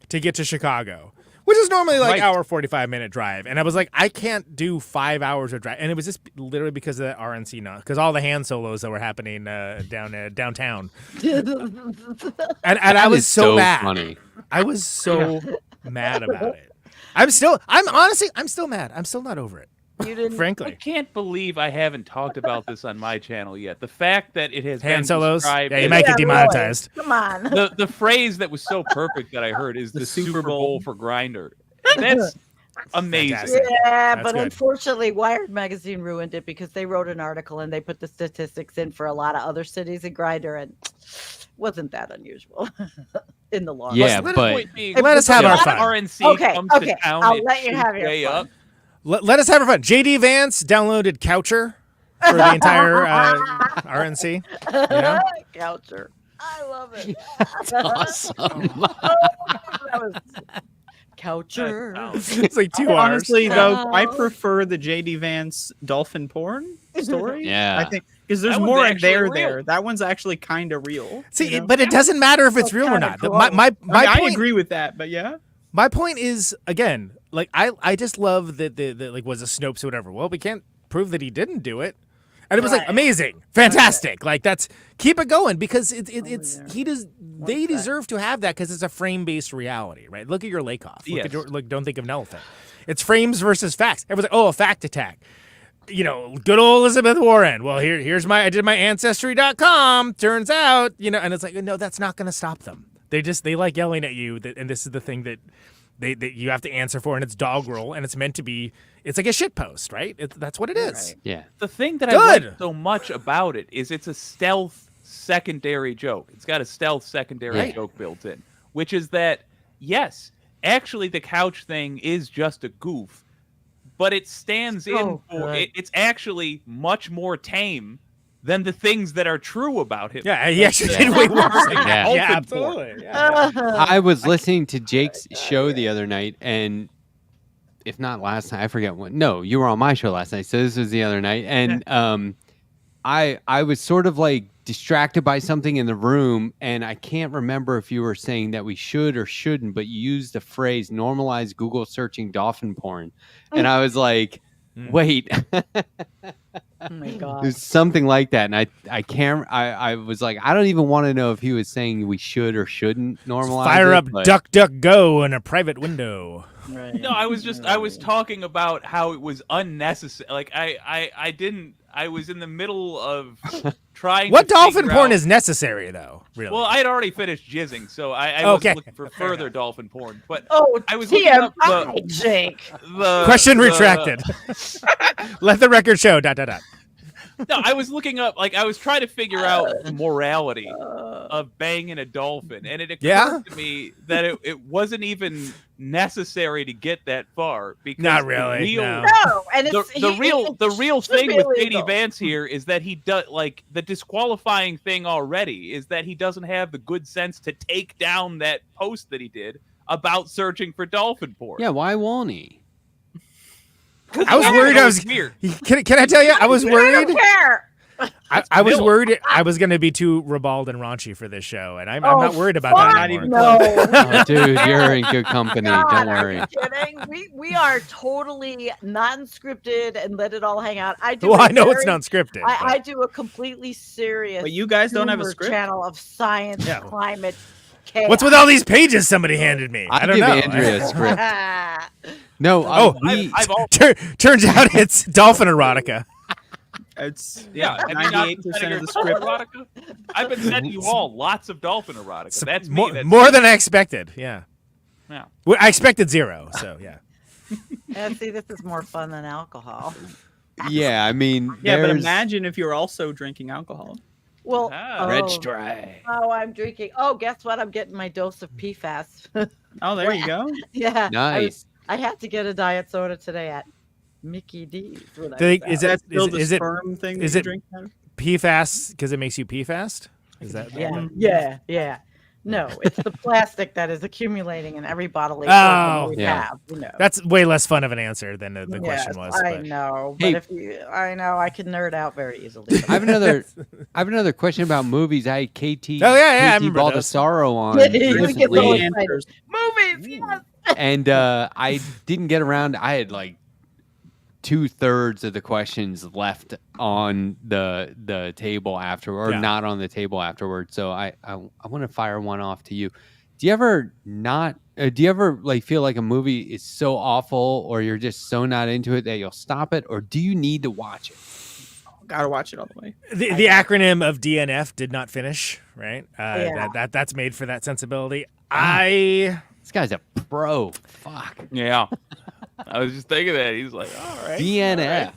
to get to Chicago, which is normally like hour 45-minute drive. And I was like, I can't do 5 hours of drive. And it was just literally because of the RNC, because all the hand solos that were happening downtown. And I was so mad. Funny. I was so mad about it. I'm still mad. I'm still not over it. You didn't. I Frankly. can't believe I haven't talked about this on my channel yet. The fact that it has Hand been solos. described Yeah, you as- might get Yeah, demonetized. Roy, come on. the phrase that was so perfect that I heard is the Super Bowl for Grinder. That's amazing. Fantastic. Yeah, That's but good. unfortunately, Wired magazine ruined it because they wrote an article and they put the statistics in for a lot of other cities in Grinder, and wasn't that unusual in the long Yeah, run. The but- point being, Let us have our if fun. RNC Okay, comes okay, to town, I'll it let you shoots have your way fun. up. Let us have our fun. JD Vance downloaded Coucher for the entire RNC. You know? Coucher. I love it. That's awesome. That was Coucher. It's like 2 hours. Honestly, though, I Oh. prefer the JD Vance dolphin porn story. Yeah. I think because there's That one's more actually there. real. There, that one's actually kind of real. See, you know? but it doesn't matter if it's Well, real or kinda not. gross. My I point, agree with that, but yeah. my point is, again, like I just love that the like was a Snopes or whatever. Well, we can't prove that he didn't do it. And it was like Right. amazing, fantastic. Like that's keep it going because it's yeah. he does they deserve to have that because it's a frame based reality, right? Look at your Lakoff. Look at Yes. your, look, don't think of an elephant. It's frames versus facts. Everyone's like, oh, a fact attack. You know, good old Elizabeth Warren. Well, here's I did my ancestry.com. Turns out, you know, and it's like, no, that's not going to stop them. They like yelling at you, and this is the thing that that you have to answer for, and it's doggerel, and it's meant to be. It's like a shit post, right? That's what it is. Yeah. The thing that I Good. like so much about it is it's a stealth secondary joke. It's got a stealth secondary Right. joke built in, which is that, yes, actually the couch thing is just a goof, but it stands in So for good. it's actually much more tame than the things that are true about him. Yeah, he actually Yeah. did way worse. than Yeah. that. Dolphin Yeah, porn. absolutely. Yeah. I was listening to Jake's show the other night, and if not last night, I forget when. No, you were on my show last night, so this was the other night, and I was sort of like distracted by something in the room, and I can't remember if you were saying that we should or shouldn't, but you used the phrase "normalize Google searching dolphin porn," and I was like, wait. Oh my god. There's something like that, and I was like, I don't even want to know if he was saying we should or shouldn't normalize. Fire it, up but- DuckDuckGo in a private window. Right. No, I was talking about how it was unnecessary. Like I was in the middle of trying What to dolphin figure porn out- is necessary, though? Really? Well, I had already finished jizzing, so I Okay. wasn't looking for further dolphin porn. But Oh, I was looking up TMI, Jake. the Question the- retracted. Let the record show. ... No, I was looking up, like I was trying to figure out the morality of banging a dolphin, and it occurred Yeah? to me that it wasn't even necessary to get that far because Not the really, real- no. No, and the, it's the real should thing be with illegal. JD Vance here is that he does like the disqualifying thing already is that he doesn't have the good sense to take down that post that he did about searching for dolphin porn. Yeah, why won't he? I was worried. I was weird. Can I tell you? I was I worried. don't care. I was worried I was going to be too ribald and raunchy for this show, and I'm not worried about that Not anymore. even No. Oh, dude, you're in good company. God, Don't are worry. you kidding? We are totally non-scripted and let it all hang out. I do. Well, a I know it's very- non-scripted. I do a completely serious. But you guys don't have a humor script? channel of science, Yeah. climate, chaos. What's with all these pages somebody handed me? I don't give know. Andrea a script. No, Oh, I've all, turns out it's dolphin erotica. It's yeah, have you not 98% been sending of the her script. dolphin erotica? I've been sending you all lots of dolphin erotica. That's me. That's More than I expected. Yeah. Yeah. Well, I expected 0. So yeah. Yeah, see, this is more fun than alcohol. yeah, I mean, Yeah, but there's- imagine if you're also drinking alcohol. Well, Ah. Red oh, Stripe. oh, I'm drinking. Oh, guess what? I'm getting my dose of PFAS. Oh, there you go. Yeah. Nice. I had to get a diet soda today at Mickey D's. when I Think- was is out. it- That's still the is it- sperm thing that is you it- drink out of? Pee fast because it makes you pee fast? Is that? Yeah. No, it's the plastic that is accumulating in every bottle of Oh. we Yeah. have. You know. That's way less fun of an answer than the question Yes, was. I but- know, Hey. but I know I can nerd out very easily. I have another question about movies. I had KT. Oh, yeah, I KT remember those. Baldessaro on Yeah, he gets recently, all Three excited. answers. Movies, yes. and I didn't get around. I had like 2/3 of the questions left on the table after, or Yeah. not on the table afterwards. So I want to fire one off to you. Do you ever like feel like a movie is so awful, or you're just so not into it that you'll stop it, or do you need to watch it? Gotta watch it all the way. The acronym of DNF did not finish, right? Yeah. That's made for that sensibility. This This guy's a pro. Fuck. Yeah. I was just thinking that. He's like, all right. DNF.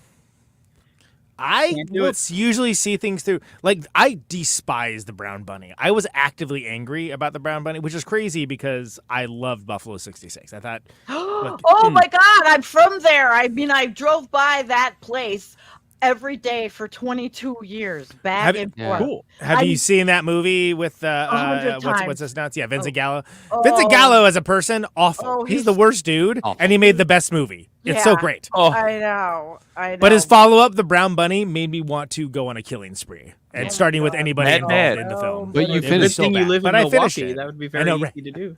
I Can't do will it. usually see things through. Like, I despise the brown bunny. I was actively angry about the brown bunny, which is crazy because I loved Buffalo 66. I thought, Oh my God, I'm from there. I mean, I drove by that place every day for 22 years, back Have- and Yeah. forth. cool. Have I'm- you seen that movie with 100 what's times. his nuts? Yeah, Vincent Oh. Gallo. Oh. Vincent Gallo as a person, awful. Oh, he's he's- the worst dude, Awful. and he made the best movie. It's so Yeah. great. Oh, I know. But his follow-up, The Brown Bunny, made me want to go on a killing spree, and Oh starting with God. anybody Mad involved Mad. in the Oh, film. But you It Good finished. so thing you bad. live But in I finished Milwaukee. it. That would be I very know, easy right. to do.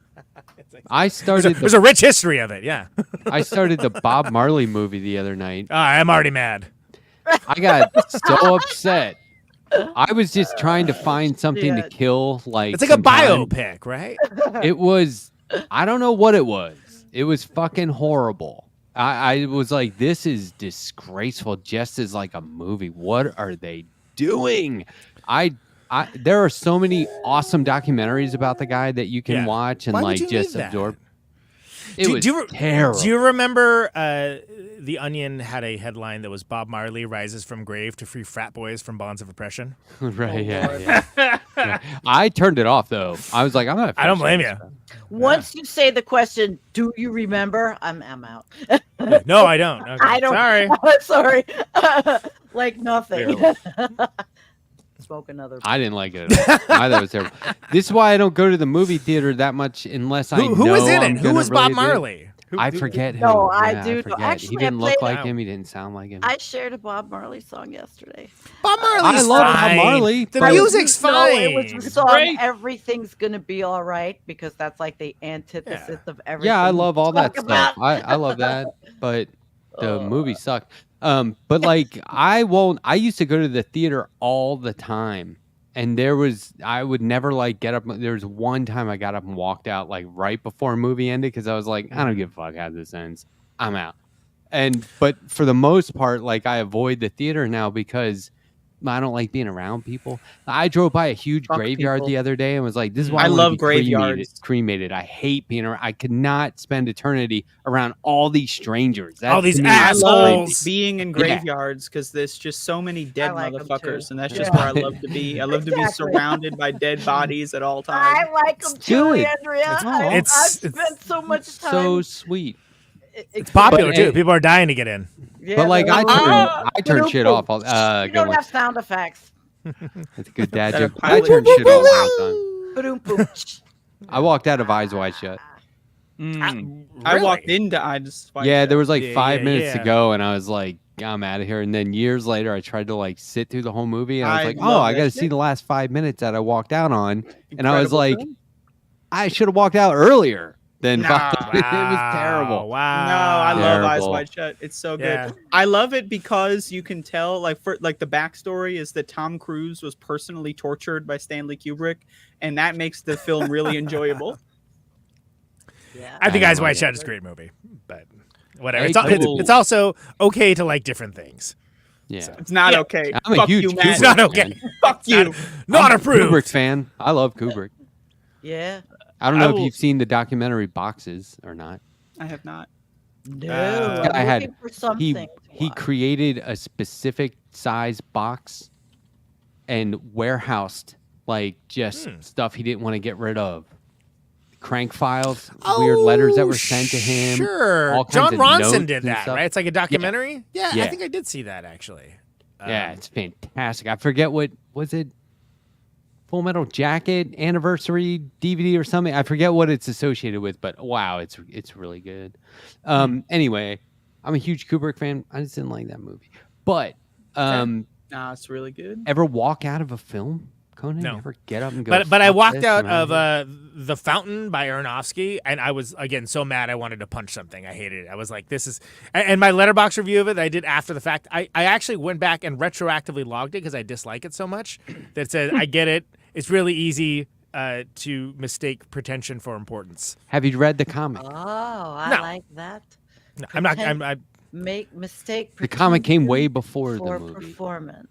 I started There's a rich history of it. Yeah, I started the Bob Marley movie the other night. I'm already mad. I got so upset. I was just trying to find something to Yeah. kill. Like It's like a some time. biopic, right? It was. I don't know what it was. It was fucking horrible. I was like, this is disgraceful. Just as like a movie. What are they doing? There are so many awesome documentaries about the guy that you can Yeah. watch and Why would like you just need that? absorb. It was you terrible. Do you remember The Onion had a headline that was Bob Marley rises from grave to free frat boys from bonds of oppression? Right? Yeah. I turned it off though. I was like, I'm not. I don't blame finishing you. this. Once you say the question, do you remember? I'm out. No, I don't. Okay. I don't. Sorry. Sorry. Like nothing. Barely. Smoke another. I didn't like it at all. I thought it was terrible. This is why I don't go to the movie theater that much unless I know Who was in I'm it? Who gonna was Bob really do it. Marley? I forget who. No, I Yeah, do know. forget. Actually, he didn't I look played- like him. He didn't sound like him. I shared a Bob Marley song yesterday. Bob I Marley's love Bob fine. Marley, The but- music's No, fine. it was the song Great. "Everything's Gonna Be All Right" because that's like the antithesis of everything. Yeah, I love all that talk stuff. about. I love that, but the Oh. movie sucked. But like I won't. I used to go to the theater all the time, and I would never like get up. There was one time I got up and walked out like right before a movie ended because I was like, I don't give a fuck how this ends. I'm out. But for the most part, like I avoid the theater now because I don't like being around people. I drove by a huge Fuck graveyard people. the other day and was like, this is why I I wanna love be graveyards. Cremated. I hate being around. I could not spend eternity around all these strangers. All these to me, I is love crazy. being in Yeah. graveyards because there's just so many dead like 'em motherfuckers, too. and that's just Yeah. where I love to be. I love to be Exactly. surrounded by dead bodies at all times. I like them It's too, good. Andrea. It's- I've it's- spent so much time. So sweet. It's popular But, too. hey, People are dying to get in. Yeah, But like I but- turn shit off. All, You good don't one. have sound effects. That's a good dad Gotta joke. I pilot turn your shit off all the time. Ba-doom-boom. I walked out of Eyes Wide Shut. Mm. I Really? walked into I just Yeah, there was like Yeah, 5 yeah, minutes yeah. to go, and I was like, I'm out of here. And then years later, I tried to like sit through the whole movie, and I was like, love I that got to shit. see the last 5 minutes that I walked out on, and I was Incredible like, film. I should have walked out earlier than Nah. 5 minutes. It was terrible. Wow. No, I love Eyes Terrible. Wide Shut. It's so good. Yeah. I love it because you can tell, like, for like the backstory is that Tom Cruise was personally tortured by Stanley Kubrick, and that makes the film really enjoyable. Yeah. I think I Eyes don't Wide like Shut it. is a great movie, but whatever. Hey, It's also okay to like different things. Yeah, It's not Yeah. okay. I'm a Fuck huge you, Kubrick man. It's not okay. fan. Fuck you. Not I'm a approved. Kubrick fan. I love Kubrick. Yeah. I don't know I if will- you've seen the documentary Boxes or not. I have not. No. Uh, I'm I had- looking for something. to He watch. created a specific size box and warehoused like just stuff he didn't want to get rid of. Crank files, weird letters that were sent to him. Sure. all kinds John of Ronson notes did and that, stuff. right? It's like a documentary. Yeah, I Yeah. think I did see that actually. Yeah, it's fantastic. I forget what was it. Full Metal Jacket anniversary DVD or something. I forget what it's associated with, but wow, it's really good. Anyway, I'm a huge Kubrick fan. I just didn't like that movie. But Nah, it's really good. ever walk out of a film, Conan? No. Ever get up and go? But I "Fuck walked this, out I'm outta of here"? The Fountain by Aronofsky, and I was again so mad I wanted to punch something. I hated it. I was like, "This is." And my Letterboxd review of it that I did after the fact, I actually went back and retroactively logged it because I dislike it so much. That said, I get it. It's really easy to mistake pretension for importance. Have you read the comic? Oh, I No. like that. No, I'm not. I Make mistake. The comic came pretending way before for the movie. performance.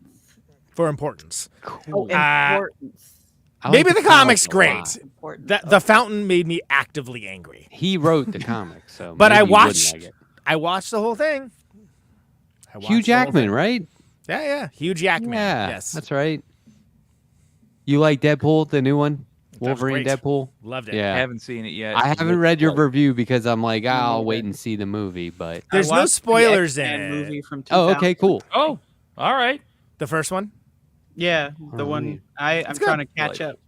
for importance. Oh, Cool. importance. I Maybe like the comic's comic a great. lot. Importance. The Fountain made me actively angry. He wrote the comic, so. But maybe I you wouldn't watched. like it. I watched the whole thing. I watched Hugh the whole Jackman, thing. right? Yeah. Hugh Jackman. Yeah, Yes. that's right. You like Deadpool, the new one? That was Wolverine great. Deadpool? Loved it. Yeah. I haven't seen it yet. I haven't read your Like, review because I'm like, I'll neither. wait and see the movie. But There's I no watched the spoilers in X-Men it. movie from oh, 2000. okay, cool. Oh, all right. The first one. Yeah, the Oh, one I'm It's trying to good. catch Like- up.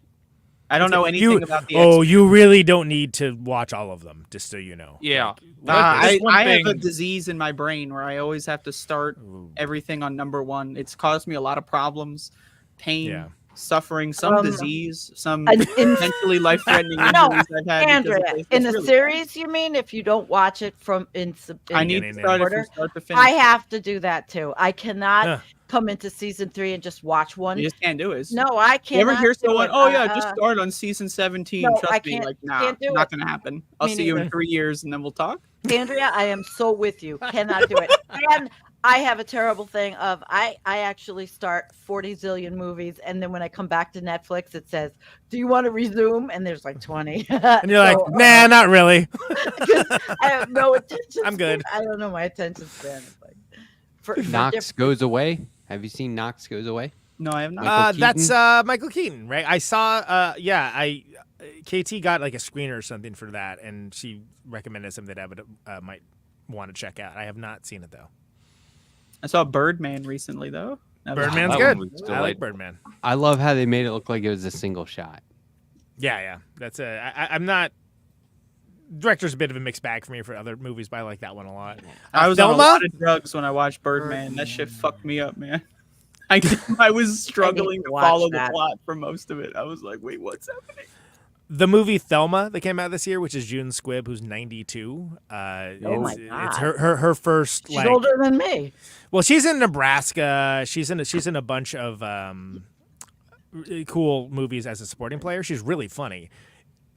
I don't know anything You, about the oh, X-Men. you really don't need to watch all of them, just so you know. Yeah. I One have a thing- disease in my brain where I always have to start Ooh. everything on number one. It's caused me a lot of problems, pain, Yeah. suffering, some Um, disease, some an in- potentially life-threatening No, injuries I've had. because Andrea, of this. in It's the really- series, you mean? If you don't watch it from in I need to beginning start it order? from start to finish. I have to do that too. I cannot Huh. come into season 3 and just watch one. You just can't do it. No, I You can't. ever hear someone? Oh yeah, just start on season 17. no, Trust I me, can't- like nah, can't do not it. gonna happen. I'll Me see you in neither. 3 years and then we'll talk. Andrea, I am so with you. Cannot do it. And I have a terrible thing of I actually start 40 zillion movies, and then when I come back to Netflix, it says, "Do you want to resume?" And there's like 20. And you're like, So, nah, not really. I have no attention. I'm good. I don't know my attention span. Is like for Knox different- Goes Away. Have you seen Knox Goes Away? No, I have not. Michael That's Keaton? Michael Keaton, right? I saw. KT got like a screener or something for that, and she recommended something that I would might want to check out. I have not seen it though. I saw Birdman recently though. That was- Birdman's that good. one was I like delightful. Birdman. I love how they made it look like it was a single shot. Yeah. That's I'm not. Director's a bit of a mixed bag for me for other movies, but I like that one a lot. I was on a Thelma? lot of drugs when I watched Birdman. That shit fucked me up, man. I was struggling to watch follow that. the plot for most of it. I was like, wait, what's happening? The movie Thelma that came out this year, which is June Squibb, who's 92. Oh my It's God. her first She's like. older than me. Well, she's in Nebraska. She's in a bunch of really cool movies as a supporting player. She's really funny.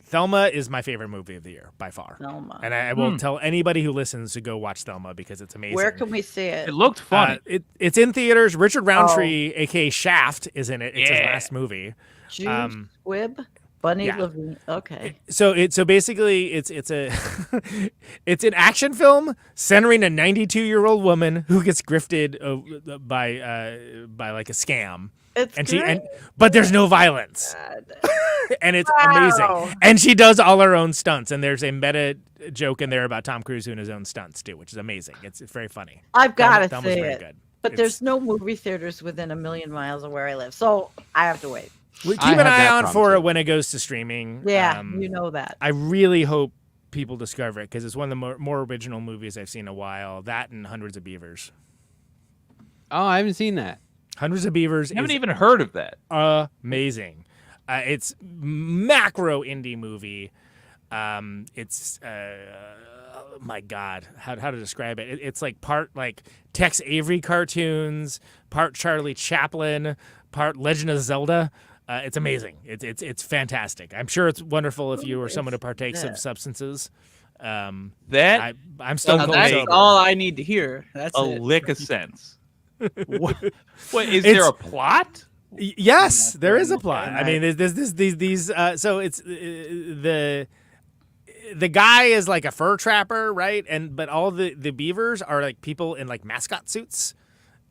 Thelma is my favorite movie of the year by far, Thelma. and I will tell anybody who listens to go watch Thelma because it's amazing. Where can we see it? It looked funny. It's in theaters. Richard Roundtree, aka Shaft, is in it. It's his Yeah. last movie. June Squibb, Bunny yeah. Levine. Okay. So basically it's a it's an action film centering a 92-year-old woman who gets grifted by like a scam, It's and good. but there's no violence, and it's amazing. Wow. And she does all her own stunts, and there's a meta joke in there about Tom Cruise doing his own stunts too, which is amazing. It's very funny. I've got to Thelma's see very it. good. But It's- there's no movie theaters within a million miles of where I live, so I have to wait. Keep I an have eye that on problem, for too. it when it goes to streaming. Yeah, you know that. I really hope people discover it because it's one of the more original movies I've seen in a while. That and Hundreds of Beavers. Oh, I haven't seen that. Hundreds of Beavers. I haven't even heard of that. Amazing. It's macro indie movie. It's my God, how to describe it? It's like part like Tex Avery cartoons, part Charlie Chaplin, part Legend of Zelda. It's amazing. It's fantastic. I'm sure it's wonderful if you are someone who partakes of substances. I'm still that's sober. all I need to hear. That's a it. lick of sense. What is there a plot? Yes, there is a plot. I mean, there's these. So it's the guy is like a fur trapper, right? But all the beavers are like people in like mascot suits,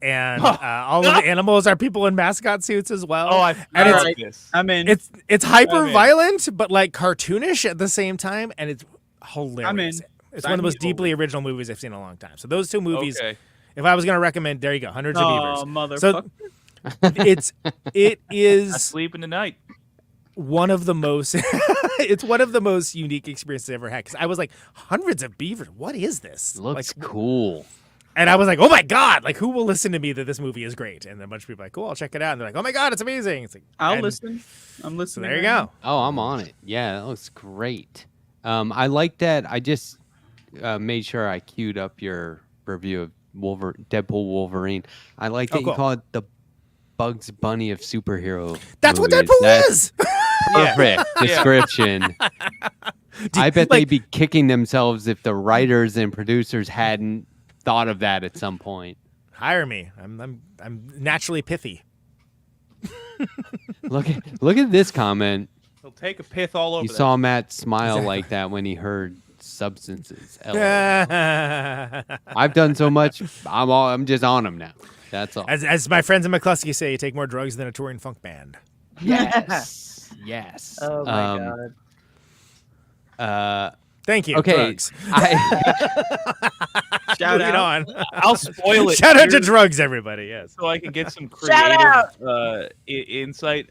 and all of the animals are people in mascot suits as well. Oh, I'm in. It's hyper violent, but like cartoonish at the same time, and it's hilarious. I'm in. It's one of the most deeply original movies I've seen in a long time. So those two movies. Okay. If I was going to recommend, there you go, Hundreds of Beavers. Oh, motherfucker. So it is not sleeping tonight. One of the most it's one of the most unique experiences I've ever had, because I was like, Hundreds of Beavers, what is this? Looks cool. And I was like, oh my God, like who will listen to me that this movie is great? And then a bunch of people are like, cool, I'll check it out. And they're like, oh my God, it's amazing. It's like, I'll listen. I'm listening. So there you go. Oh, I'm on it. Yeah, that looks great. I like that. I just made sure I queued up your review of Deadpool Wolverine. I like that you call it the Bugs Bunny of superhero. That's movies. what Deadpool is. Perfect description. I bet they'd be kicking themselves if the writers and producers hadn't thought of that at some point. Hire me. I'm naturally pithy. Look at this comment. He'll take a pith all over. You saw Matt smile like that when he heard substances. I've done so much. I'm just on them now. That's all. As my friends in McCluskey say, you take more drugs than a touring funk band. Yes. Yes. Oh my God. Thank you. Okay. Shout out. I'll spoil it. Shout out to drugs, everybody. Yes. So I can get some creative insight.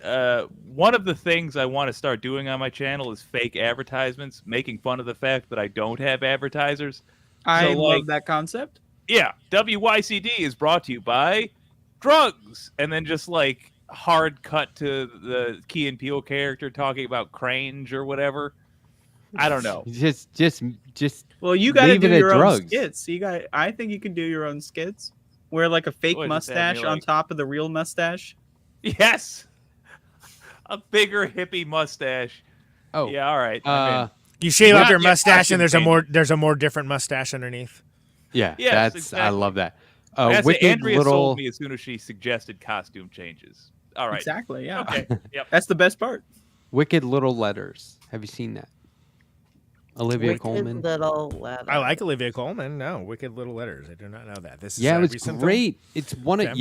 One of the things I want to start doing on my channel is fake advertisements, making fun of the fact that I don't have advertisers. I love that concept. Yeah. WYCD is brought to you by drugs. And then just like hard cut to the Key and Peele character talking about Crange or whatever. I don't know. Just. Well, you got to do your own drugs. skits. I think you can do your own skits. Wear like a fake mustache on top of the real mustache. Yes, a bigger hippie mustache. Oh, yeah. All right. You shave off your mustache, and there's a more different mustache underneath. Yeah, yes, that's exactly. I love that. Andrea sold me as soon as she suggested costume changes. All right. Exactly. Yeah. Okay. Yep. That's the best part. Wicked Little Letters. Have you seen that? Olivia Wicked Colman. Little Letters. I like Olivia Colman. No, Wicked Little Letters. I do not know that. This is it was great. Film? It's one of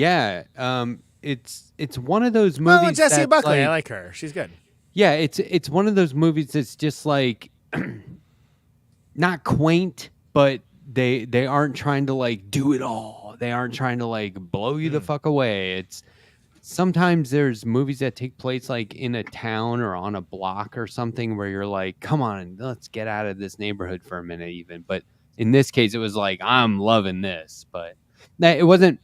it's one of those movies. Oh, Jessie Buckley. Like, I like her. She's good. Yeah, it's one of those movies that's just like not quaint, but they aren't trying to like do it all. They aren't trying to like blow you the fuck away. It's sometimes there's movies that take place like in a town or on a block or something where you're like, come on, let's get out of this neighborhood for a minute even. But in this case, it was like, I'm loving this. But it wasn't,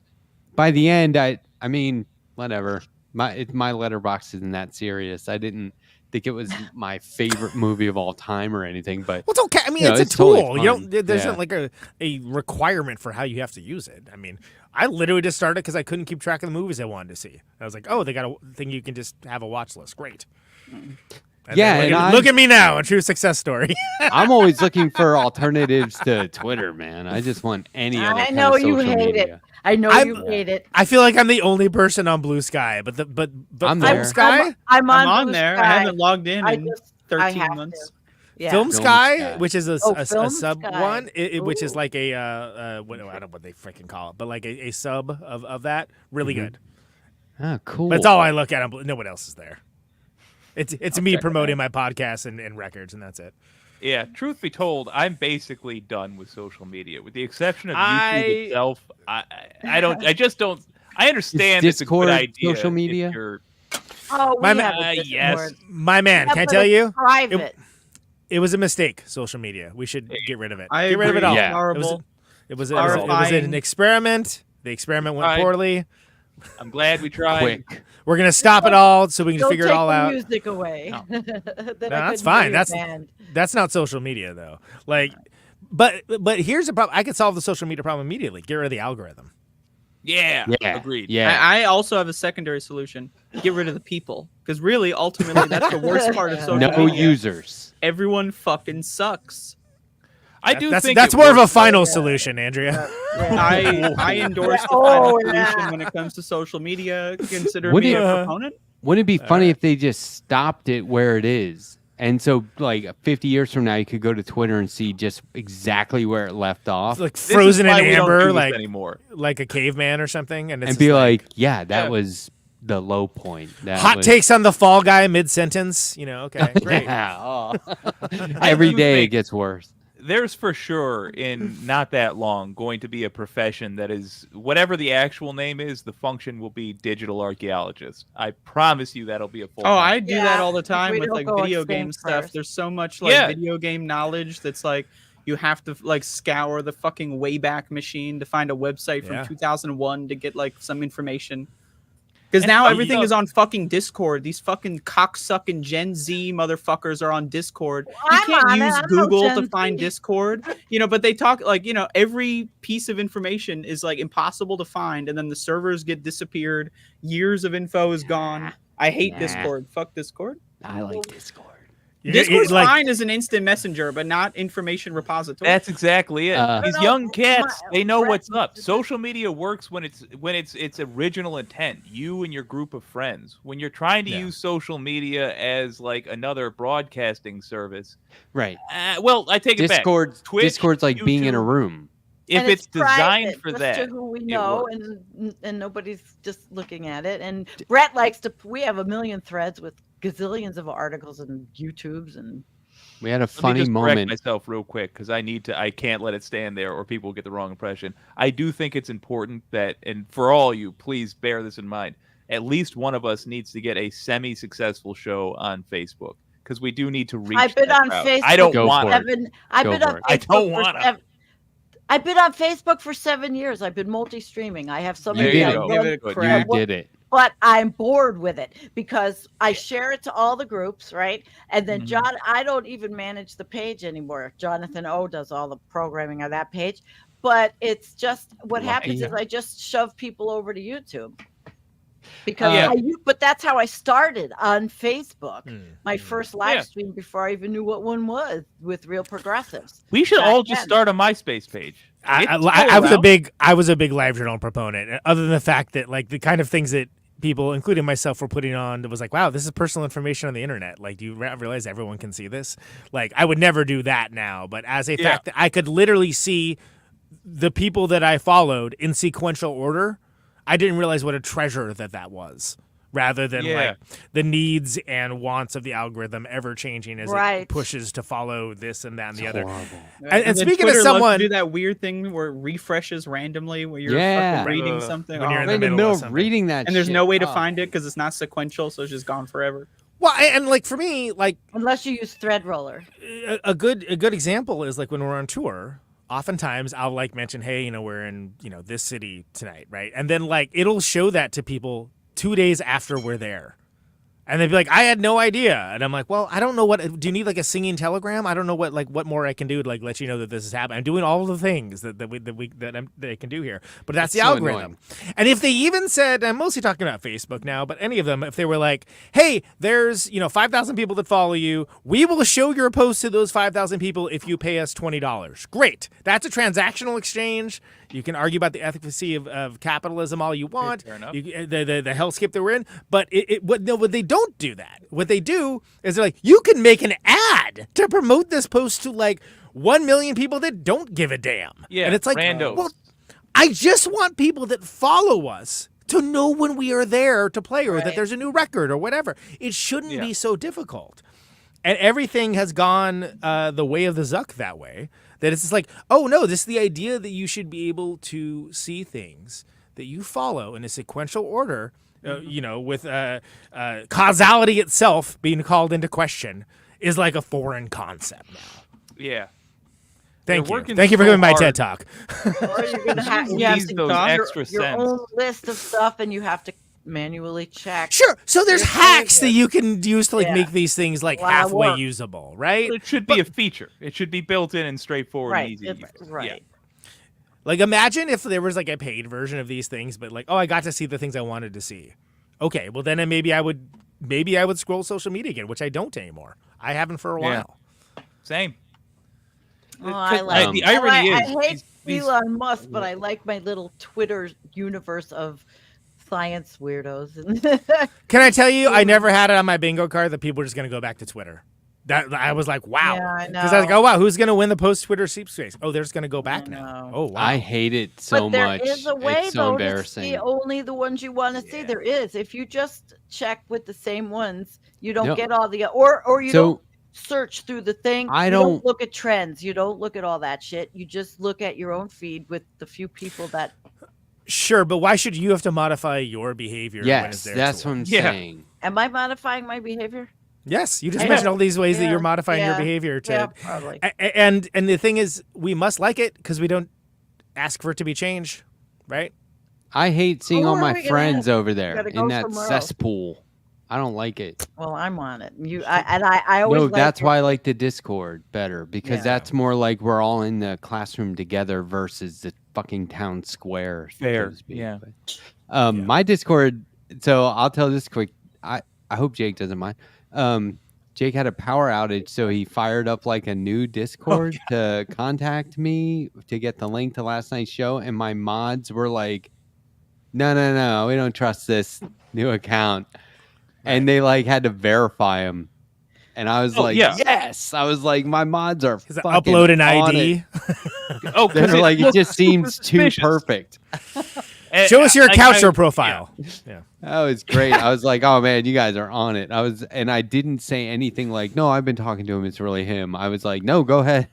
by the end, I mean, whatever. My letterbox isn't that serious. I didn't think it was my favorite movie of all time or anything, but well, it's okay. I mean, it's a tool. Totally there's not like a requirement for how you have to use it. I mean, I literally just started because I couldn't keep track of the movies I wanted to see. I was like, oh, they got a thing you can just have a watch list. Great. And look at me now, a true success story. I'm always looking for alternatives to Twitter, man. I just want any other I know kind of you social hate media. it. I know you hate it. I feel like I'm the only person on Blue Sky, but I'm there. Film Sky. I'm on there. Sky. I haven't logged in 13 months. Yeah. Film Sky, which is a sub Sky. one, which is like a I don't know what they freaking call it, but like a sub of that. Really good. Oh, cool. But it's all I look at. No one else is there. It's me promoting my podcast and records, and that's it. Yeah, truth be told, I'm basically done with social media, with the exception of YouTube itself. I just don't. I understand it's a good idea. Social media. Oh, yes, my man. Can I tell you? Private. It was a mistake. Social media. We should get rid of it. Get rid of it all. Yeah. It was an experiment. The experiment went poorly. I'm glad we tried. Quick. We're gonna stop it all so we can just figure it all out. Don't take the music away. No. Then No, I that's couldn't fine. hear your band. That's not social media though. Like, but here's the problem. I could solve the social media problem immediately. Get rid of the algorithm. Yeah. Yeah. Agreed. Yeah. I also have a secondary solution. Get rid of the people. Because really, ultimately, that's the worst part of social No media. users. Everyone fucking sucks. I do think that's more of a final solution, Andrea. I endorse the final solution when it comes to social media. Consider me a proponent. Wouldn't it be funny if they just stopped it where it is? And so, like 50 years from now, you could go to Twitter and see just exactly where it left off, It's like frozen in amber, anymore. like a caveman or something, and be like, "Yeah, that was the low point." Hot takes on the Fall Guy mid-sentence. Okay, great. Yeah. Every day it gets worse. There's for sure in not that long going to be a profession that is whatever the actual name is, the function will be digital archaeologist. I promise you that'll be a full. Oh, I do that all the if time we with don't like go video game extinct stuff. first. There's so much like video game knowledge that's like you have to like scour the fucking Wayback Machine to find a website from 2001 to get like some information. Because now everything is on fucking Discord. These fucking cocksucking Gen Z motherfuckers are on Discord. You can't use Google to find Discord, but they talk like, every piece of information is like impossible to find. And then the servers get disappeared. Years of info is gone. I hate Discord. Fuck Discord. I like Discord. Discord's fine as an instant messenger, but not information repository. That's exactly it. These young cats, they know what's up. Social media works when it's original intent. You and your group of friends. When you're trying to use social media as like another broadcasting service, right? Well, I take it back. Twitch, Discord's like YouTube, being in a room. If it's designed for just that, to who we know, and nobody's just looking at it. And Brett likes to. We have a million threads with gazillions of articles and YouTubes, and we had a Let funny me just moment. correct myself real quick because I can't let it stand there or people will get the wrong impression. I do think it's important that, and for all you, please bear this in mind. At least one of us needs to get a semi-successful show on Facebook because we do need to reach. I've been on crowd. Facebook. I don't want. I've been on Facebook. I don't want. I've been on Facebook for 7 years. I've been multi-streaming. I have so many. You did it. But I'm bored with it because I share it to all the groups, right? And then I don't even manage the page anymore. Jonathan O does all the programming on that page. But it's just what happens is I just shove people over to YouTube. Because but that's how I started on Facebook. My first live stream before I even knew what one was with Real Progressives. We should all just start a MySpace page. I was a big LiveJournal proponent. Other than the fact that like the kind of things that people, including myself, were putting on that was like, wow, this is personal information on the internet. Like, do you realize everyone can see this? Like, I would never do that now. But as a fact that I could literally see the people that I followed in sequential order, I didn't realize what a treasure that was, rather than like the needs and wants of the algorithm ever changing as it pushes to follow this and that and the other. And speaking Twitter of someone, loves to do that weird thing where it refreshes randomly when you're fucking reading something. When you're in the middle of reading that, and there's no way to find it because it's not sequential, so it's just gone forever. Well, and like for me, like unless you use Threadroller, a good example is like when we're on tour. Oftentimes I'll like mention, hey, we're in, this city tonight, right? And then like it'll show that to people 2 days after we're there. And they'd be like, I had no idea. And I'm like, well, I don't know do you need like a singing telegram? I don't know what more I can do to like let you know that this is happening. I'm doing all of the things that I can do here. But that's the algorithm. And if they even said, I'm mostly talking about Facebook now, but any of them, if they were like, hey, there's 5,000 people that follow you, we will show your post to those 5,000 people if you pay us $20. Great. That's a transactional exchange. You can argue about the efficacy of capitalism all you want, the hellscape that we're in, but what they don't do that. What they do is they're like, you can make an ad to promote this post to like 1 million people that don't give a damn. Yeah, and it's like, randos. Well, I just want people that follow us to know when we are there to play or that there's a new record or whatever. It shouldn't be so difficult. And everything has gone the way of the Zuck that way. That it's just like, oh no, this is the idea that you should be able to see things that you follow in a sequential order, with causality itself being called into question is like a foreign concept now. Yeah. Thank They're you. working Thank you for so giving my hard. TED talk. Or you're gonna have Jeez, you have these to those your, extra your cents. own list of stuff, and you have to manually check. Sure. So there's Here's hacks that this. you can use to like Yeah. make these things like A lot of halfway work. usable, right? But it should be a feature. It should be built in and straightforward and Right, easy to use. right. Like imagine if there was like a paid version of these things, but like, oh, I got to see the things I wanted to see. Okay, well then maybe I would scroll social media again, which I don't anymore. I haven't for a Yeah. while. Same. Oh, I like. The irony I is, hate these- Elon Musk, but I like my little Twitter universe of science weirdos. Can I tell you, I never had it on my bingo card that people were just going to go back to Twitter. That I was like, wow. Yeah, I Because I was like, know. oh, wow, who's going to win the post-Twitter sweepstakes? Oh, they're just going to go back now. know. Oh, wow. I hate it so but there much. is a way, it's so though, to embarrassing. see only the ones you want to see. There is. If you just check with the same ones, you don't No. get all the or you So- don't search through the thing. I You don't- look at trends. You don't look at all that shit. You just look at your own feed with the few people that. Sure, but why should you have to modify your behavior when it's Yes, there? that's what I'm Yeah. saying. Am I modifying my behavior? Yes, you just I mentioned know. all these ways that Yeah, you're modifying your yeah, behavior to Yeah, probably. and the thing is we must like it because we don't ask for it to be changed, right? I hate seeing Who all are my we gonna friends have? over there gotta in go that somewhere else. cesspool. I don't like it. Well, I'm on it. I always. No, like that's it. why I like the Discord better because Yeah. that's more like we're all in the classroom together versus the fucking town square. so Fair, to speak. yeah. But, my Discord. So I'll tell this quick. I hope Jake doesn't mind. Jake had a power outage, so he fired up like a new Discord to contact me to get the link to last night's show, and my mods were like, "No, we don't trust this new account," and they like had to verify him, and I was like, yeah. "Yes!" I was like, "My mods are Is it fucking upload an on ID? it." Oh, They're 'cause like, it looks just seems too suspicious. perfect. Show us your couch I- profile. Yeah. That was great. I was like, "Oh man, you guys are on it." And I didn't say anything like, "No, I've been talking to him. It's really him." I was like, "No, go ahead."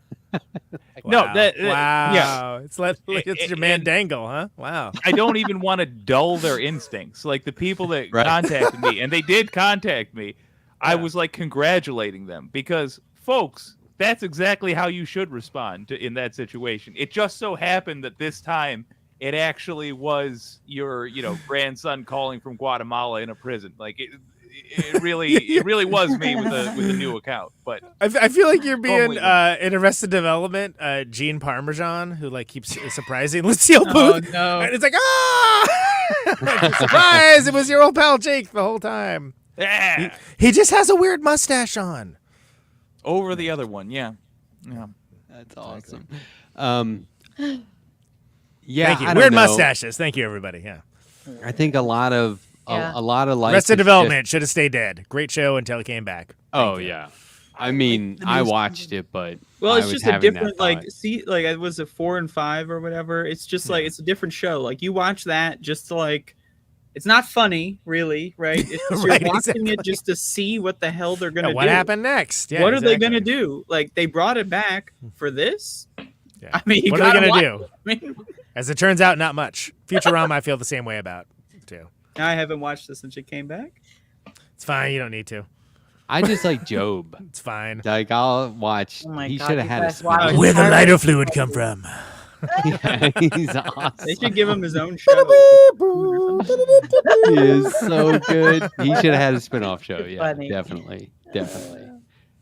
No, Wow. that- wow. yeah. It's it's your And- man Dangle, huh? Wow. I don't even want to dull their instincts. Like the people that Right. contacted me, and they did contact me, I Yeah. was like congratulating them because, folks, that's exactly how you should respond in that situation. It just so happened that this time it actually was your, grandson calling from Guatemala in a prison. Like it really was me with a new account. But I feel like you're being Totally. in Arrested Development, Gene Parmesan, who like keeps surprising Lucille Oh Booth. no! And it's like, ah! Surprise! It was your old pal Jake the whole time. yeah, He just has a weird mustache on. over the other one, yeah. That's awesome. Yeah, Thank you. I don't Weird know. mustaches. Thank you, everybody. Yeah. I think a lot of Yeah. a lot of life. Arrested is Development should have stayed dead. Great show until it came back. just- oh Thank you. yeah. I mean, I watched it, but Well, I it's was just a having that different thought. see like it was a 4 and 5 or whatever. It's just like it's a different show. Like you watch that just to like, it's not funny really, right? It's just Right, you're watching exactly. it just to see what the hell they're gonna do. What happened next? Yeah, what are they exactly. gonna do? Like they brought it back for this. Yeah. I mean, you What are they gotta gonna watch do? it. I mean, As it turns out, not much. Futurama, I feel the same way about too. I haven't watched this since it came back. It's fine. You don't need to. I just like Job. It's fine. Like I'll watch. Oh my He God, should have you had a guys watch spin-off. Where the Pirate lighter fluid come from? Yeah, he's awesome. They should give him his own show. He is so good. He should have had a spin-off show. Yeah, Funny. definitely.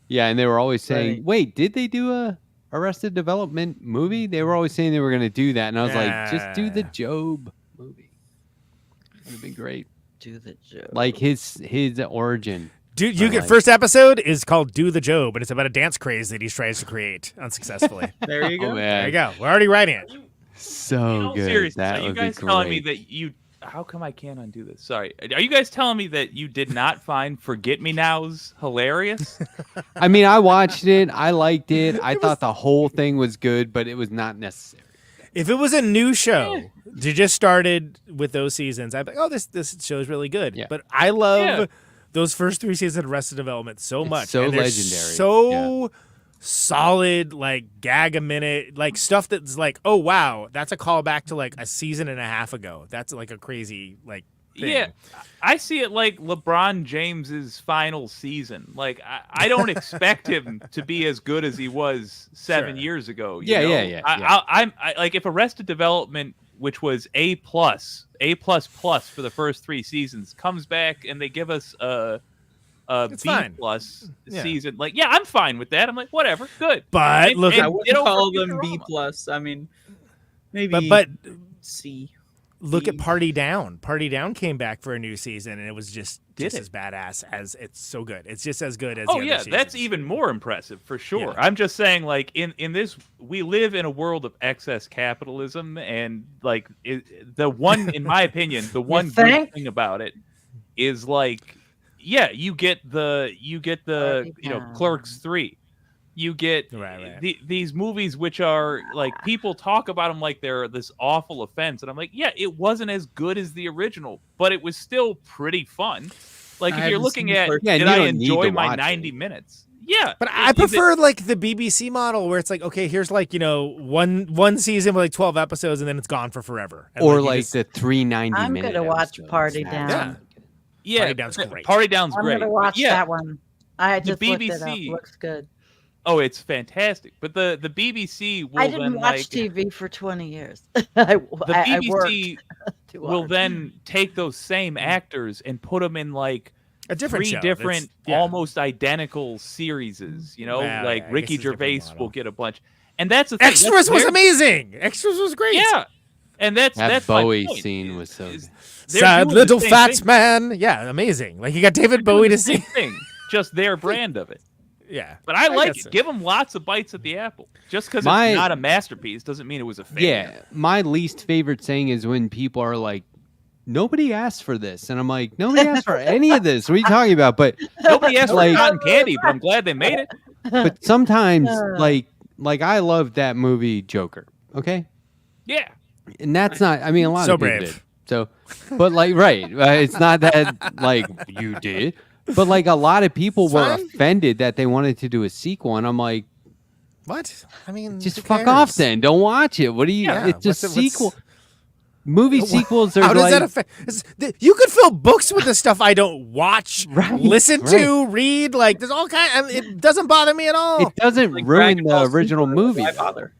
Yeah, and they were always saying, Funny. "Wait, did they do a Arrested Development movie?" They were always saying they were going to do that, and I was like, "Just do the Yeah. Job movie. Would have been great. Do the joke. Like his origin." Dude, you I get like- first episode is called "Do the Job," and it's about a dance craze that he tries to create unsuccessfully. There you go. Oh There you man, go. We're already writing it. so good. Seriously, That are you would guys be telling me great. that you? How come I can't undo this? Sorry, are you guys telling me that you did not find Forget Me Nows hilarious? I mean, I watched it. I liked it. I thought the whole thing was good, but it was not necessary. If it was a new show, you just started with those seasons, I'd be like, oh, this show is really good. Yeah. But I love Yeah. those first 3 seasons of Arrested Development so It's much. so and they're legendary. So solid, like gag a minute, like stuff that's like, oh wow, that's a callback to like a season and a half ago. That's like a crazy like thing. Yeah, I see it like LeBron James's final season. Like I don't expect him to be as good as he was 7 years ago. You know? Yeah. I like if Arrested Development, which was A plus for the first 3 seasons, comes back and they give us a It's B fine. plus Yeah. season. Like, yeah, I'm fine with that. I'm like, whatever, good. But look, I and wouldn't ditto call for them B Futurama. plus. I mean, maybe but C. look B. at Party Down. Party Down came back for a new season, and it was just Did as it? badass as it's so good. It's just as good as Oh the other yeah, that's seasons. even more impressive for sure. Yeah. I'm just saying, like in this, we live in a world of excess capitalism, and like the one, in my opinion, the one good think? thing about it is like, yeah, you get the Down. Clerks 3. You get Right. these movies which are like people talk about them like they're this awful offense, and I'm like, yeah, it wasn't as good as the original, but it was still pretty fun. Like I if you're haven't looking seen at, Clerks. Yeah, did you I don't need enjoy to my watch 90 it. minutes? Yeah, But I prefer like the BBC model where it's like, okay, here's like, one season with like 12 episodes and then it's gone for forever. And Or you like just- the 390 I'm minute gonna watch episodes. Party That's Down. good. Yeah, Party Down's great. Party Down's I'm great. gonna watch yeah. that one. I just looked it up. BBC Looks good. Oh, it's fantastic. But the BBC will I didn't then watch like TV for 20 years. the I BBC worked too will hard. then take those same actors and put them in like a different 3 show. different, That's- yeah. almost identical series. Yeah, Like yeah, I Ricky guess it's a different Gervais model. will get a bunch, and that's the thing. Extras That's was their- amazing. Extras was great. Yeah, and that's That my Bowie point, scene was so is good. they're Sad doing the little same fat thing. man. Yeah, amazing. Like you got David They're doing Bowie the to same sing. thing, just their brand of it. Yeah, But I like guess it. so. Give them lots of bites at the apple. Just because My- it's not a masterpiece doesn't mean it was a failure. Yeah, my least favorite saying is when people are like, nobody asked for this. And I'm like, nobody asked for any of this. What are you talking about? But Nobody asked Like- for cotton candy, but I'm glad they made it. but sometimes like I love that movie Joker. Okay? Yeah. And that's not I mean a lot So of people brave. did. So but like right, it's not that like you did. But like a lot of people It's were fine. offended that they wanted to do a sequel and I'm like, What? I mean, just who fuck cares? off then. Don't watch it. What do you Yeah, it's a what's- sequel. Movie sequels are How does like that affect? You could fill books with the stuff I don't watch, Right, listen right. to, read. Like there's all kind. I mean, it doesn't bother me at all. it doesn't Like ruin Dragon the Ball original Super, movie. why though. bother?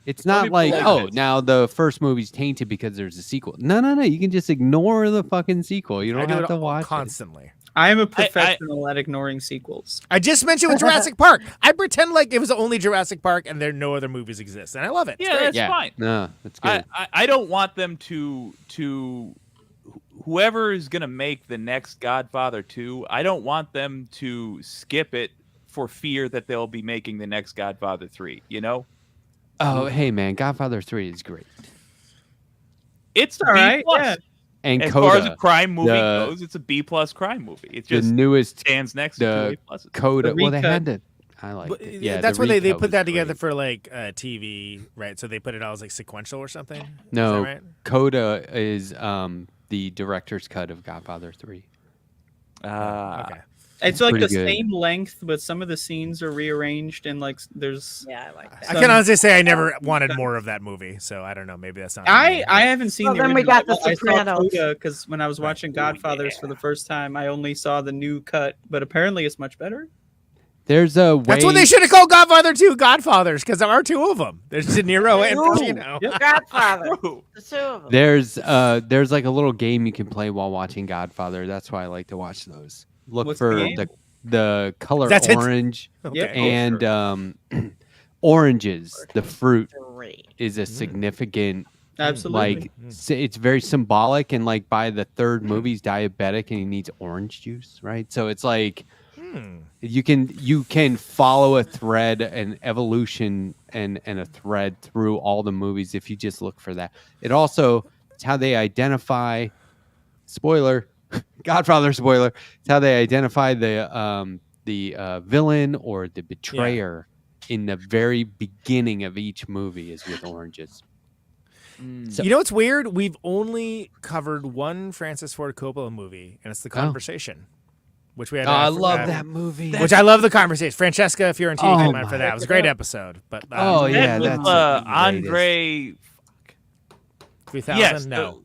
It's not people like, like oh, this. now the first movie's tainted because there's a sequel. No. You can just ignore the fucking sequel. You I don't do have it to all watch it. constantly. I am a professional at ignoring sequels. I just mentioned with Jurassic Park. I pretend like it was only Jurassic Park and there no other movies exist, and I love it. It's Yeah, great. that's fine. No, that's good. I don't want them to whoever is gonna make the next Godfather 2, I don't want them to skip it for fear that they'll be making the next Godfather 3, you know? Oh, hey, man. Godfather 3 is great. It's a All B right, plus. yeah. And As far as a Coda, crime movie the- goes, it's a B plus crime movie. It the just newest stands next to the two A pluses. Coda. Well, they recut. had to. I like But, it. Yeah, that's the what they recut put was that together great. for like TV, right? So they put it all as like sequential or something. Is No, that right? Coda is the director's cut of Godfather 3. Okay. It's like pretty the good. same length, but some of the scenes are rearranged and like there's. Yeah, I like that. I can honestly say I never wanted more of that movie, so I don't know. Maybe that's not. I haven't seen Well, the then we original. got The I saw Sopranos. Coda because when I was watching Godfathers for the first time, I only saw the new cut, but apparently it's much better. There's a way. That's what they should have called Godfather 2 Godfathers, because there are 2 of them. There's De Niro and Pacino. Godfather. True. The 2 of them. There's like a little game you can play while watching Godfather. That's why I like to watch those. Look What's the for game? the color That's it. orange Okay. Yeah. and oranges. The fruit 3. is a significant Absolutely. like it's very symbolic, and like by the third movie he's diabetic and he needs orange juice, right? So it's like you can follow a thread, an evolution and a thread through all the movies if you just look for that. It also, it's how they identify, spoiler, Godfather spoiler, it's how they identify the villain or the betrayer in the very beginning of each movie is with oranges. So- You know what's weird? We've only covered one Francis Ford Coppola movie, and it's The Conversation, which we had. I love that movie. Which I love The Conversation. Francesca Fiorentini Oh came out for my that. It was a great episode. But Oh, yeah, And with that's the Andre. 3000? Yes, No.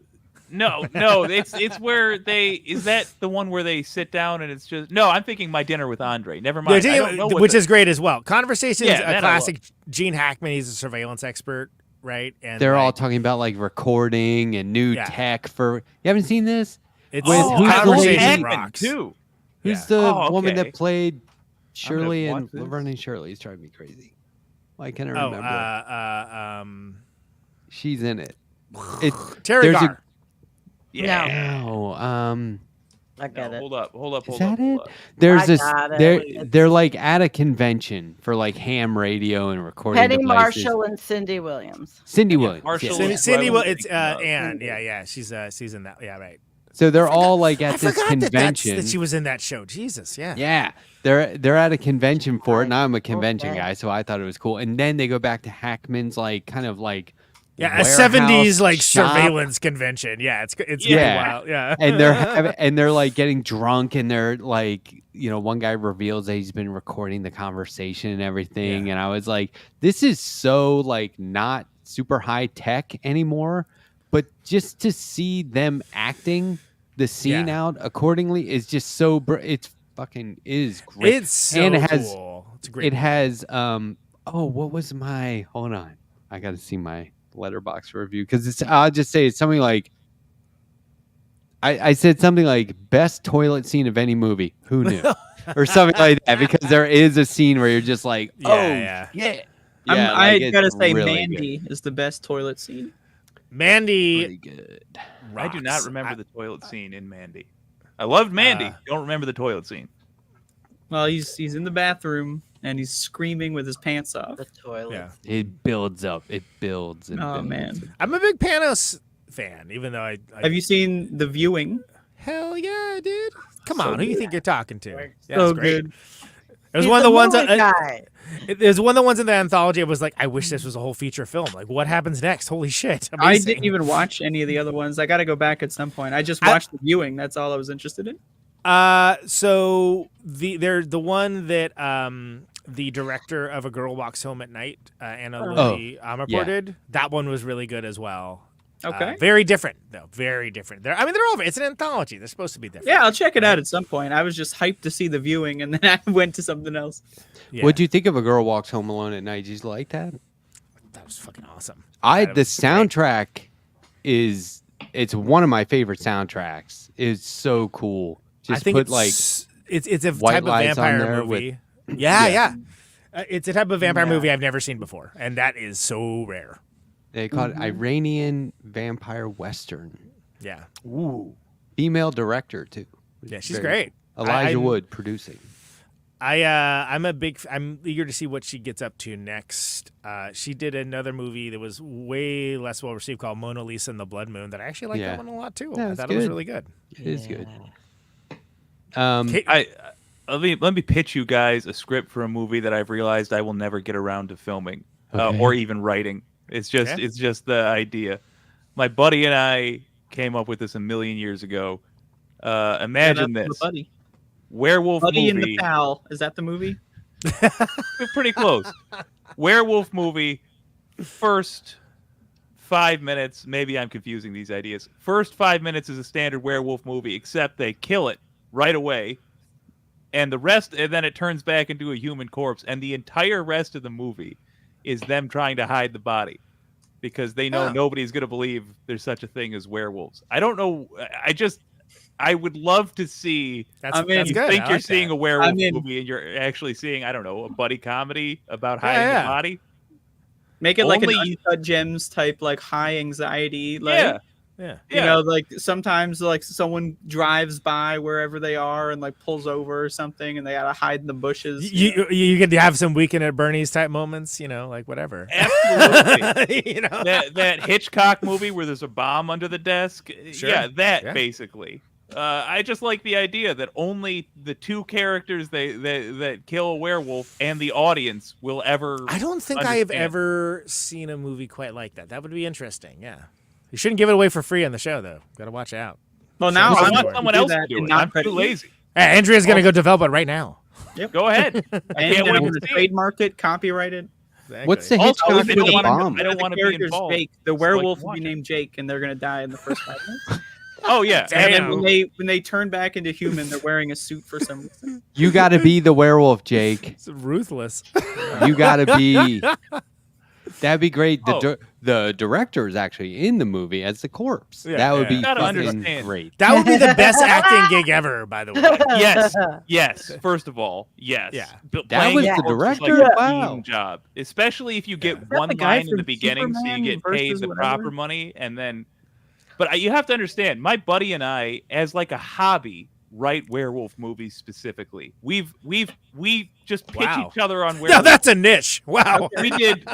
No, it's where they is that the one where they sit down and it's just no. I'm thinking My Dinner with Andre. Never mind. I don't know which is great as well. Conversations, Yeah, a classic. Gene Hackman, he's a surveillance expert, right? And they're all talking about like recording and new tech for. You haven't seen this? It's With who's the Conversation lady- rocks. too. Who's the woman okay. that played Shirley watch and this. Laverne and Shirley? It's driving me crazy. Why can't I Oh, remember? She's in it. It's Terry there's a- Garr. Yeah. no. I get it. Hold up. Is that it? There's I this. got it. They're like at a convention for like ham radio and recording Penny devices. Marshall and Cindy Williams. Cindy Williams. Marshall. yeah. That's Cindy, what I was it's thinking of. Anne. Yeah. She's in that. Yeah, right. So they're all like I at this forgot convention. that she was in that show. Jesus, yeah. Yeah, they're at a convention for it. Now I'm a convention Okay. guy, so I thought it was cool. And then they go back to Hackman's like kind of like Yeah, a warehouse 70s like shop. surveillance convention. Yeah, it's pretty Yeah. wild. Yeah. and they're like getting drunk and they're like, you know, one guy reveals that he's been recording the conversation and everything. And I was like, this is so like not super high tech anymore, but just to see them acting the scene out accordingly is just so it's fucking is great. It's so and it has cool. It's a great. it has what was my hold on, I gotta see my letterbox review because it's I'll just say it's something like I said something like best toilet scene of any movie. Who knew? Or something like that, because there is a scene where you're just like, Yeah. I gotta say, really Mandy is the best toilet scene. Mandy. pretty good. I do not rocks. remember the toilet scene in Mandy. I loved Mandy. Don't remember the toilet scene. Well, he's in the bathroom and he's screaming with his pants off. The toilet. Yeah. It builds up. It builds. And Oh builds. man, I'm a big Panos fan, even though I have you seen The Viewing? Hell yeah, dude. Come So on, who you good. think you're talking to? Yeah, So it's great. good. It was He's one of the the ones movie that guy. it was one of the ones in the anthology. I was like, I wish this was a whole feature film. Like, what happens next? Holy shit! I Amazing. didn't even watch any of the other ones. I got to go back at some point. I just watched The Viewing. That's all I was interested in. So they're the one that the director of A Girl Walks Home at Night, Anna Lily Amirpour did. That one was really good as well. Okay. Very different though. Very different. They're all. It's an anthology. They're supposed to be different. Yeah, I'll check it out at some point. I was just hyped to see The Viewing, and then I went to something else. Yeah. What'd you think of A Girl Walks Home Alone at Night? Did you like that? That was fucking awesome. The soundtrack it's one of my favorite soundtracks. It's so cool. Just I think put like it's a white type of lights on vampire there movie. with- Yeah. It's a type of vampire Yeah. movie I've never seen before, and that is so rare. they call it Iranian vampire western. Yeah. Ooh. Female director too. Yeah, she's Very- great. Elijah I'm- Wood producing. I'm eager to see what she gets up to next. She did another movie that was way less well received called Mona Lisa and the Blood Moon. That I actually liked that one a lot too. Yeah, I it's thought it was good. really good. It is good. Kate- Let me pitch you guys a script for a movie that I've realized I will never get around to filming Okay. or even writing. It's just the idea. My buddy and I came up with this a million years ago. Imagine Yeah, that's this: the Buddy. werewolf Buddy and movie. the Pal. Is that the movie? We're pretty close. Werewolf movie. First 5 minutes. Maybe I'm confusing these ideas. First 5 minutes is a standard werewolf movie, except they kill it right away, and then it turns back into a human corpse, and the entire rest of the movie is them trying to hide the body because they know nobody's going to believe there's such a thing as werewolves. I don't know. I would love to see. That's, I mean, that's You good. think I you're like seeing that. a werewolf I mean- movie, and you're actually seeing, I don't know, a buddy comedy about hiding yeah. the body. Make it like an Only- Uncut Gems type, like high anxiety. Like, Yeah. Yeah. You know, like sometimes like someone drives by wherever they are and like pulls over or something, and they gotta hide in the bushes. You get to have some Weekend at Bernie's type moments, like whatever. Absolutely. you know? that Hitchcock movie where there's a bomb under the desk. Sure. Yeah, that Yeah. basically. I just like the idea that only the two characters that kill a werewolf and the audience will ever. I don't think I have understand. ever seen a movie quite like that. That would be interesting. Yeah. You shouldn't give it away for free on the show, though. Got to watch out. Well, now I I'm want going someone do else that to do and it. not I'm credit too you. lazy. Hey, Andrea's going to go develop it right now. Go ahead. And can't wait I'm to going to see it. trademark it, copyright it. What's the Also, Hitchcock they with don't a want him- bomb? I don't The want to be character's involved. Jake. The So I can werewolf will watch be it. named Jake, and they're gonna die in the first 5 minutes. Oh yeah, And then Damn. when they turn back into human, they're wearing a suit for some reason. You got to be the werewolf, Jake. It's ruthless. You got to be. That'd be great. Oh. The director is actually in the movie as the corpse. Yeah, that would yeah. be You gotta fucking understand. great. That would be the best acting gig ever, by the way. Yes. First of all, yes. Yeah. But That playing was the the corpse is director? like a Wow. team job, especially if you get that one the guy line in from the beginning, so you Superman get paid versus the whatever? proper money, and then. But you have to understand, my buddy and I, as like a hobby, write werewolf movies specifically. We just pitch Wow. each other on Now werewolf. that's a niche. Wow.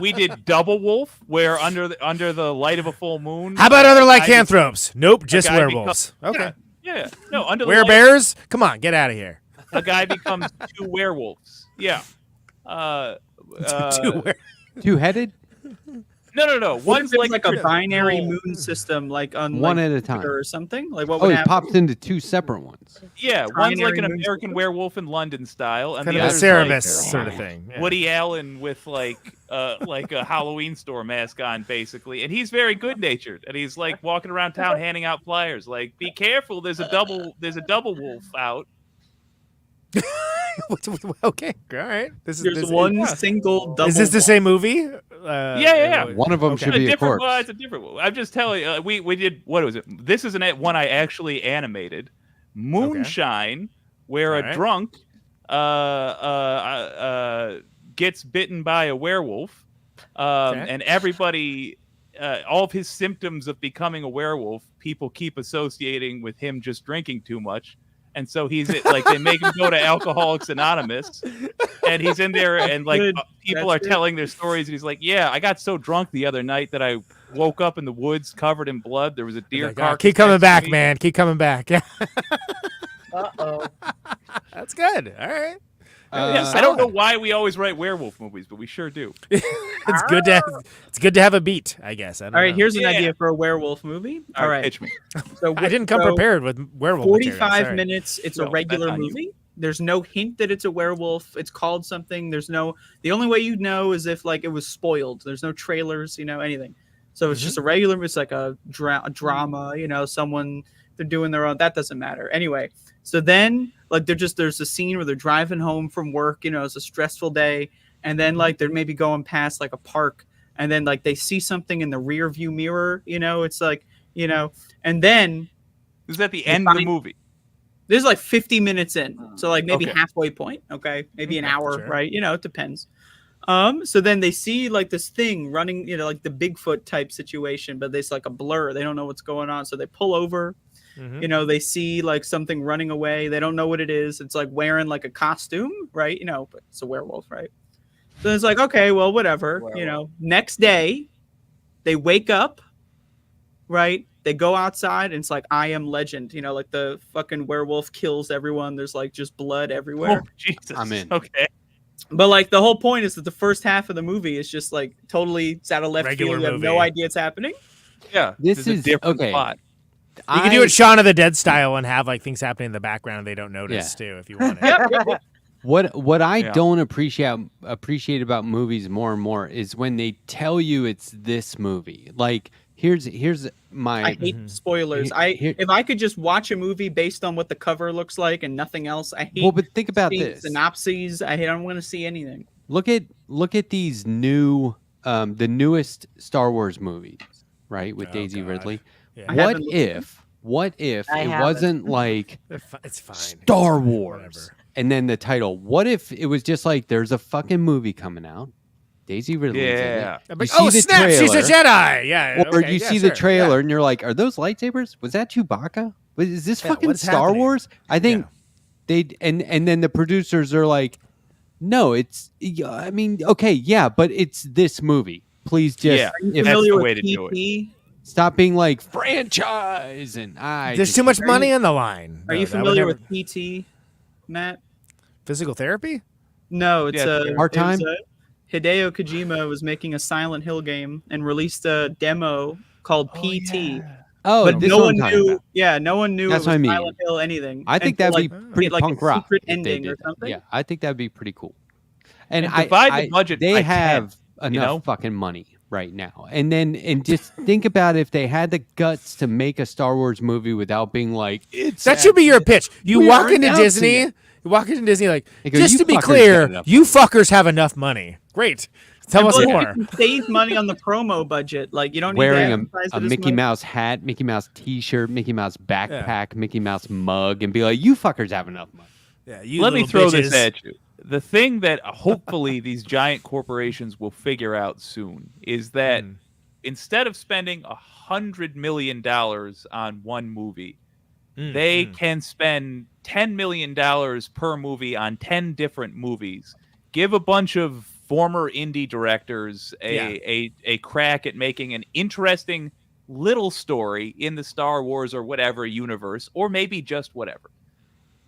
we did Double Wolf, where under the light of a full moon. How about other a guy lycanthropes? Nope, just guy werewolves. becomes- Okay. Yeah, no, under the light, Werebears? Come on, get out of here. a guy becomes 2 werewolves. Yeah. Two-headed? No. What One's if it's like a traditional- binary moon system, like on One like at a time. Jupiter or something? Like what Oh, would he happen? pops into 2 separate ones. Yeah, one's like Binary an moon American system? Werewolf in London style, and Kind the of a other's Cerebus like sort of thing. Yeah. Woody Allen with like a Halloween store mask on, basically, and he's very good natured, and he's like walking around town handing out flyers, like, "Be careful, there's a double wolf out." Okay, all right. There's one single double. Is this the wolf. same movie? Yeah. One of them Okay. should be a corpse. Well, it's a different one. I'm just telling you, we did, what was it? This is one I actually animated, Moonshine, where All right. a drunk gets bitten by a werewolf, and everybody, all of his symptoms of becoming a werewolf, people keep associating with him just drinking too much. And so he's like, they make him go to Alcoholics Anonymous, and he's in there, and like Good. people That's are telling their stories, and he's like, "Yeah, I got so drunk the other night that I woke up in the woods covered in blood. There was a deer Like, carcass keep coming next to back, me." man. Keep coming back. Yeah, Uh-oh. that's good. All right. I don't know why we always write werewolf movies, but we sure do. It's good to have a beat, I guess. I don't All right, know. here's an Yeah. idea for a werewolf movie. All right, pitch me. so I didn't come so prepared with werewolf. material, 45 sorry. minutes. It's No, a that's regular on you. movie. There's no hint that it's a werewolf. It's called something. The only way you'd know is if like it was spoiled. There's no trailers, anything. So it's just a regular. It's like a drama. They're doing their own. That doesn't matter anyway. So then like there's a scene where they're driving home from work. It's a stressful day, and then like they're maybe going past like a park, and then like they see something in the rear view mirror. It's like and then This is at the end of the movie. this is like 50 minutes in, so like maybe Okay. halfway point. Okay, maybe an Okay, hour, sure. right? It depends. So then they see like this thing running, like the Bigfoot type situation, but it's like a blur. They don't know what's going on, so they pull over. Mhm. They see like something running away. They don't know what it is. It's like wearing like a costume, right? But it's a werewolf, right? So it's like, okay, well, whatever. Next day, they wake up, right? They go outside, and it's like I Am Legend. Like the fucking werewolf kills everyone. There's like just blood everywhere. Oh, Jesus. I'm in. Okay. But like the whole point is that the first half of the movie is just like totally it's out of left Regular field. You have no movie. idea it's happening. Yeah. This is a is- different okay. plot. You can do it Shaun of the Dead style and have like things happening in the background and they don't notice too, if you want to. What I Yeah. don't appreciate about movies more and more is when they tell you it's this movie. Like here's my I hate spoilers. If I could just watch a movie based on what the cover looks like and nothing else, I hate. well, but think about seeing this. synopses. I don't want to see anything. Look at these new the newest Star Wars movies, right? With Oh, Daisy God. Ridley. Yeah. I What haven't looked what if I it haven't. wasn't like It's fine. Star It's fine, Wars whatever. and then the title? What if it was just like there's a fucking movie coming out? Daisy Ridley's in Yeah. it. I'm You like, see oh the snap! She's a trailer. Jedi. Yeah. Or okay, you yeah, see the sure, trailer yeah. and you're like, are those lightsabers? Was that Chewbacca? Is this Yeah, fucking what's Star happening? Wars? I think they and then the producers are like, no, it's I mean, okay, yeah, but it's this movie. Please just Yeah. Are you if- familiar the with way to do it. PT? stop being like franchise and There's just too much hate money on the line. Are No, you that would familiar never- with PT, Matt? physical therapy? No, it's Yeah, a Part-time? Hideo Kojima was making a Silent Hill game and released a demo called PT. Oh, But this no is what one I'm talking knew. about. Yeah, no one knew That's it what I was mean. Silent Hill anything. I think until, that'd be like, pretty like punk a rock. secret if they ending did or that. something. Yeah, I think that'd be pretty cool. And And I divide the budget They by have enough fucking money right now. And just think about if they had the guts to make a Star Wars movie without being like, that should be your pitch. You We walk are into announcing Disney. it. You walk into Disney like, They go, just "You to be fuckers clear, got enough you money." fuckers have enough money. Great. Tell us Plus, more. you can save money on the promo budget. Like you don't need wearing to advertise a it as Mickey much. Mouse hat, Mickey Mouse T-shirt, Mickey Mouse backpack, Mickey Mouse mug, and be like, "You fuckers have enough money." Yeah, you Let me little throw this bitches. at you. The thing that hopefully these giant corporations will figure out soon is that instead of spending $100 million on one movie, they can spend $10 million per movie on 10 different movies. Give a bunch of former indie directors a crack at making an interesting little story in the Star Wars or whatever universe, or maybe just whatever.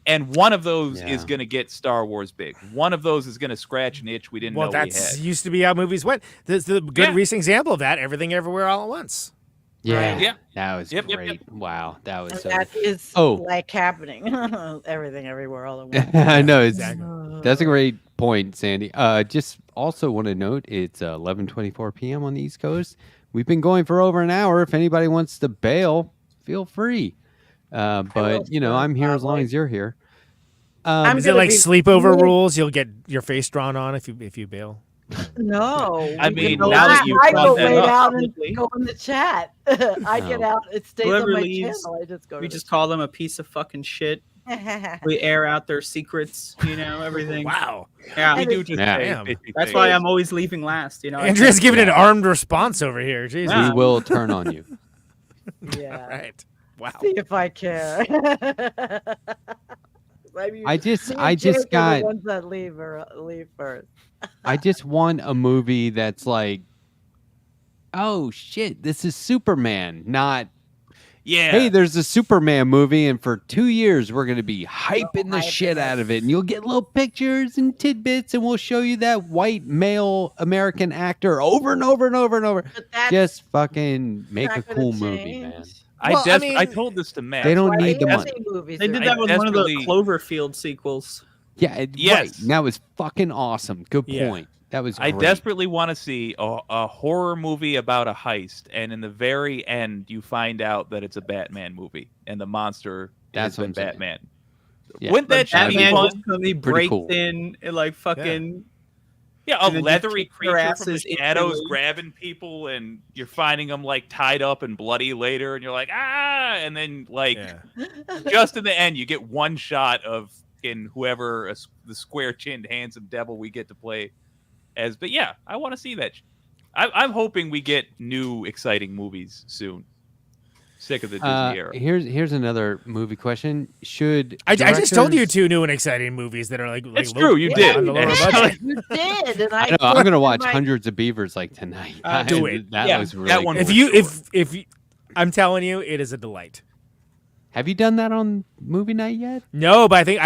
And one of those is going to get Star Wars big. One of those is going to scratch an itch we didn't know we had. That's used to be how movies went. The good recent example of that, Everything Everywhere All at Once. Yeah, Right. Yeah. that was Yep, great. yep, yep. Wow, that was And so. that is like happening. Everything, everywhere, all at once. I know Exactly. that's a great point, Sandy. Just also want to note it's 11:24 p.m. on the East Coast. We've been going for over an hour. If anybody wants to bail, feel free. But you know, I'm here as long as you're here. Is it like sleepover rules? You'll get your face drawn on if you bail. No, I mean, no, now that you've I go brought that lay up down and publicly. go in the chat. I get No. out. It stays Whoever on my leaves, channel. I just go. We to just call them a piece of fucking shit. We air out their secrets, you know, everything. Wow. Yeah, We do just Yeah. say Damn. 50 that's things. why I'm always leaving last. You know, Andrea's giving an armed response over here. Jesus. Yeah. We will turn on you. Yeah. All right. Wow. See if I care. I just Me and Jake are got. the ones that leave first. I just want a movie that's like, oh shit, this is Superman, not. Yeah. Hey, there's a Superman movie, and for 2 years we're gonna be hyping the hyping shit it. out of it, and you'll get little pictures and tidbits, and we'll show you that white male American actor over and over and over and over. But that's Just fucking make a not gonna cool movie, change. man. Well, I I mean, told this to Matt. They don't why need the Disney money. movies They are did I that with one of the desperately- Cloverfield sequels. Yeah, Yes. right. And that was fucking awesome. Good Yeah. point. That was I great. desperately want to see a horror movie about a heist, and in the very end, you find out that it's a Batman movie, and the monster That's has what been I'm saying. Batman. Yeah. Wouldn't that That'd be be Batman fun? just suddenly Pretty breaks cool. in and like fucking. Yeah, a and then just leathery kick their creature from the asses shadows instantly. grabbing people, and you're finding them like tied up and bloody later, and you're like, ah, and then like just in the end, you get one shot of whoever the square-chinned, handsome devil we get to play as. But yeah, I want to see that. I'm hoping we get new, exciting movies soon. Sick of the Disney era. Here's another movie question. Should I just told you directors- 2 new and exciting movies that are like. It's low- true, you did. on the lower Actually. budget. You did, and I know, I'm gonna watch my- Hundreds of Beavers like tonight. Do it. That Yeah, was really that one cool. If you if you, I'm telling you, it is a delight. Have you done that on movie night yet? No, but I think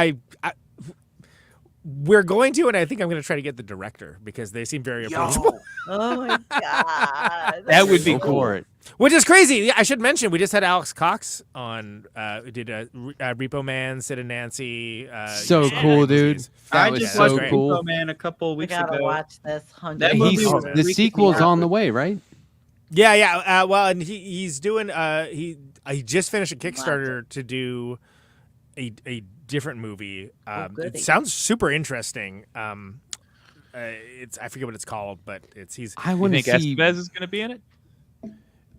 we're going to, and I think I'm going to try to get the director because they seem very approachable. Oh my god, That would be Go cool. for it. Which is crazy. Yeah, I should mention we just had Alex Cox on. Who did Repo Man, Sid and Nancy. So you know, cool, movies. dude. That I was just so watched great. cool. Repo Man a couple We weeks gotta ago. watch this. That movie He's, was the freaking me sequel's out. on the way, right? Yeah, yeah. Well, and he's doing. He just finished a Kickstarter to do a different movie. It goody. sounds super interesting. It's I forget what it's called, but he's I You want to think see. Estevez is going to be in it?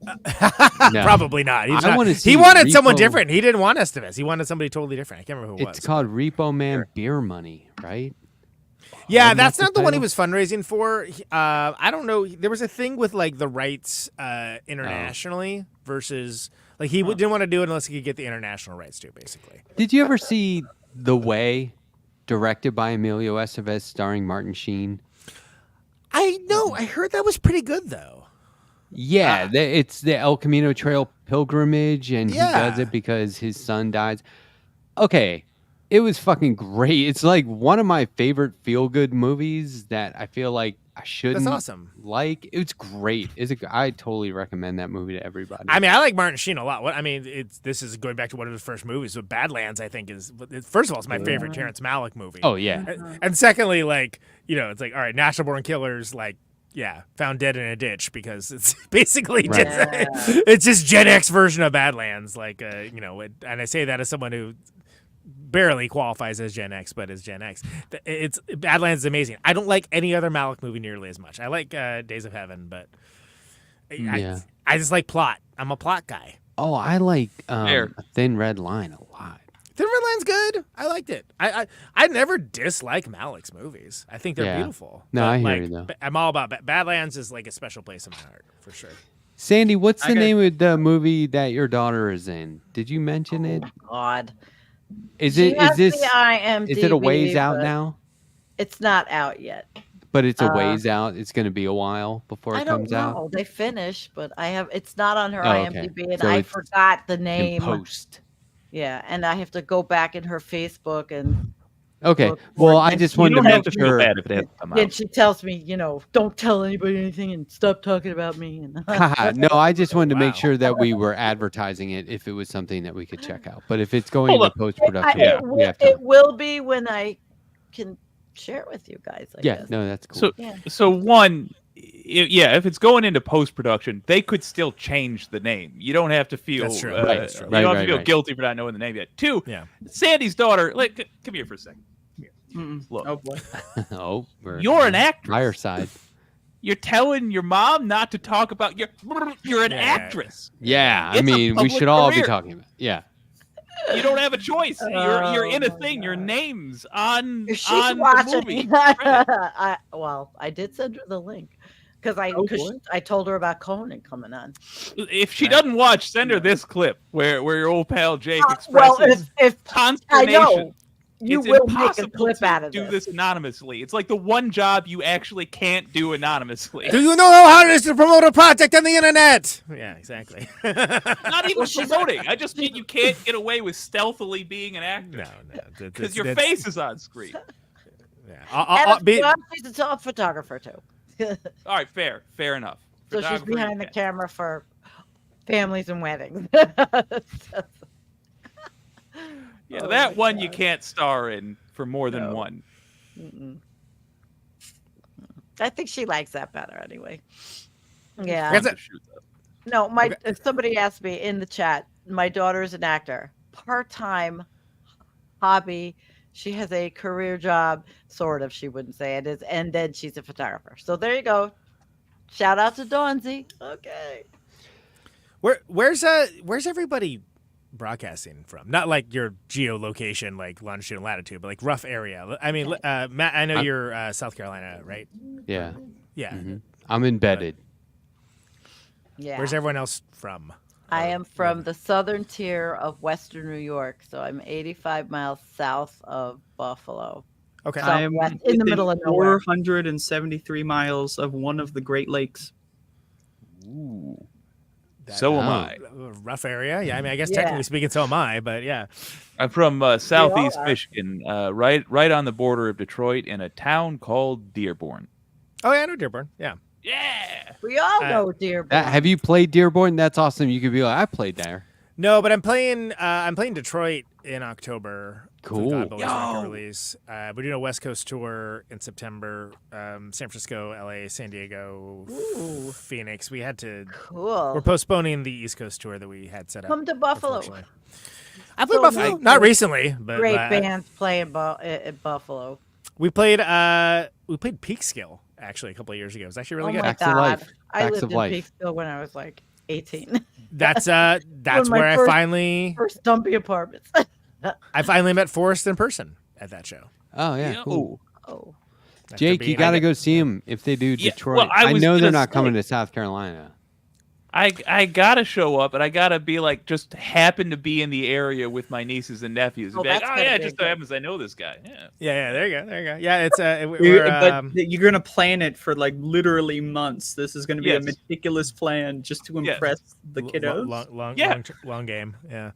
No. probably not. He's I not. wanna He see wanted someone Repo- different. He didn't want Estevez. He wanted somebody totally different. I can't remember who it It's was. called Repo Man Beer Money, right? Yeah, Wasn't that's that not the the one he title? was fundraising for. I don't know. There was a thing with like the rights internationally versus like he didn't want to do it unless he could get the international rights to it, basically. Did you ever see The Way, directed by Emilio Estevez, starring Martin Sheen? I know. I heard that was pretty good though. Yeah, it's the El Camino Trail pilgrimage, and Yeah. he does it because his son dies. Okay, it was fucking great. It's like one of my favorite feel-good movies that I feel like I shouldn't That's awesome. like. It's great. I totally recommend that movie to everybody. I mean, I like Martin Sheen a lot. This is going back to one of his first movies. So Badlands, I think, is first of all, it's my favorite Terrence Malick movie. oh yeah, And secondly, like, you know, it's like, all right, Natural Born Killers, like, found dead in a ditch because it's basically Right. it's just Gen X version of Badlands. Like, and I say that as someone who barely qualifies as Gen X, but is Gen X. Badlands is amazing. I don't like any other Malick movie nearly as much. I like Days of Heaven, but I just like plot. I'm a plot guy. Oh, I like A Thin Red Line a lot. Thin Red Line's good. I liked it. I never dislike Malick's movies. I think they're beautiful. No, but, I hear like, you though. I'm all about Badlands is like a special place in my heart for sure. Sandy, what's the name of the movie that your daughter is in? Did you mention it? God. Is She it has is the this IMDb, is it a ways out but now? It's not out yet. But it's a ways out. It's going to be a while before I it don't comes know. out. They finish, but it's not on her Oh, okay. IMDb, and So I it's forgot the In name. post. Yeah, and I have to go back in her Facebook and Okay. look Well, for it. I And just she- wanted to You don't have make to feel sure. bad if it hasn't come Then out. she tells me, don't tell anybody anything and stop talking about me. And No, I just wanted to make Wow. sure that we were advertising it if it was something that we could check out. But if it's going Hold into on. post production, Yeah. we have to. It will be when I can share it with you guys. I Yeah, guess. no, that's cool. So, Yeah. so one, if it's going into post production, they could still change the name. You don't have to feel That's true. Right, That's true. You don't have right, to feel right. guilty for not knowing the name yet. Two, Yeah. Sandy's daughter. Like, come here for a second. Look, Oh boy. Oh, we're you're an actress. higher side. You're telling your mom not to talk about you're an Yeah. actress. Yeah, I It's a mean, we public should all be career. talking about. Yeah, You don't have a choice. You're in a Oh, my thing. Your God. name's on If she's on the watching, movie. Credit. I did send her the link because Oh, boy. I told her about Conan coming on. If she doesn't watch, send her this clip where your old pal Jake Well, expresses if I consternation. know you It's will make a impossible clip to out of do this. this anonymously. It's like the one job you actually can't do anonymously. Do you know how hard it is to promote a project on the internet? Yeah, exactly. Not even Well, she's- promoting. I just mean you can't get away with stealthily being an actor no. because your face is on screen. Yeah. And she's a photographer too, All right, fair enough. so she's Photographer, behind the yeah. camera for families and weddings. Yeah, Oh that my one you God. can't star in for more than No. one. Mm-mm. I think she likes that better anyway. Fun Yeah. That's to it. shoot, though. No, somebody asked me in the chat. My daughter is an actor, part-time hobby. She has a career job, sort of. She wouldn't say it is, and then she's a photographer. So there you go. Shout out to Dawnsy. Okay. Where's everybody broadcasting from? Not like your geolocation, like longitude and latitude, but like rough area. I mean, Matt, I know you're South Carolina, right? yeah. Yeah. I'm embedded. Yeah. Where's everyone else from? I am from the southern tier of Western New York, so I'm 85 miles south of Buffalo. Okay. I am Southwest, in the within middle of nowhere. 473 miles of one of the Great Lakes. Ooh. That- So am Oh. I. Rough area. Yeah. I mean, I guess Yeah. technically speaking, so am I. But yeah. I'm from southeast are. Michigan, right on the border of Detroit, in a town called Dearborn. Oh yeah, I know Dearborn. Yeah. Yeah. We all Uh, know Dearborn. Have you played Dearborn? That's awesome. You could be like, I played there. No, but I'm playing Detroit in October. for the Cool. God Boys record Yo. release. We're doing a West Coast tour in September. San Francisco, LA, San Diego, Ooh. Phoenix. We had to. Cool. We're postponing the East Coast tour that we had set up. Come to Buffalo. unfortunately. I played So Buffalo. nice. Not recently, but Great uh, bands playing at Buffalo. we played Peekskill actually a couple of years ago. It was actually really Oh good. my Facts of God. life. I Facts lived of in life. Peekskill when I was like 18. That's my where I first- finally First dumpy apartments. met Forrest in person at that show. Oh yeah. Yo. Cool. Oh. After Jake, you being- got to go see him if they do Yeah, Detroit. well, I was know they're gonna not coming say- to South Carolina. I gotta show up, and I gotta be like, just happen to be in the area with my nieces and nephews, and Oh, be like, that's oh gotta yeah, be just good. so happens I know this guy. Yeah. Yeah, there you go. Yeah, it's But you're gonna plan it for like literally months. This is gonna be Yes. a meticulous plan just to Yes. impress the kiddos. long game. Yeah.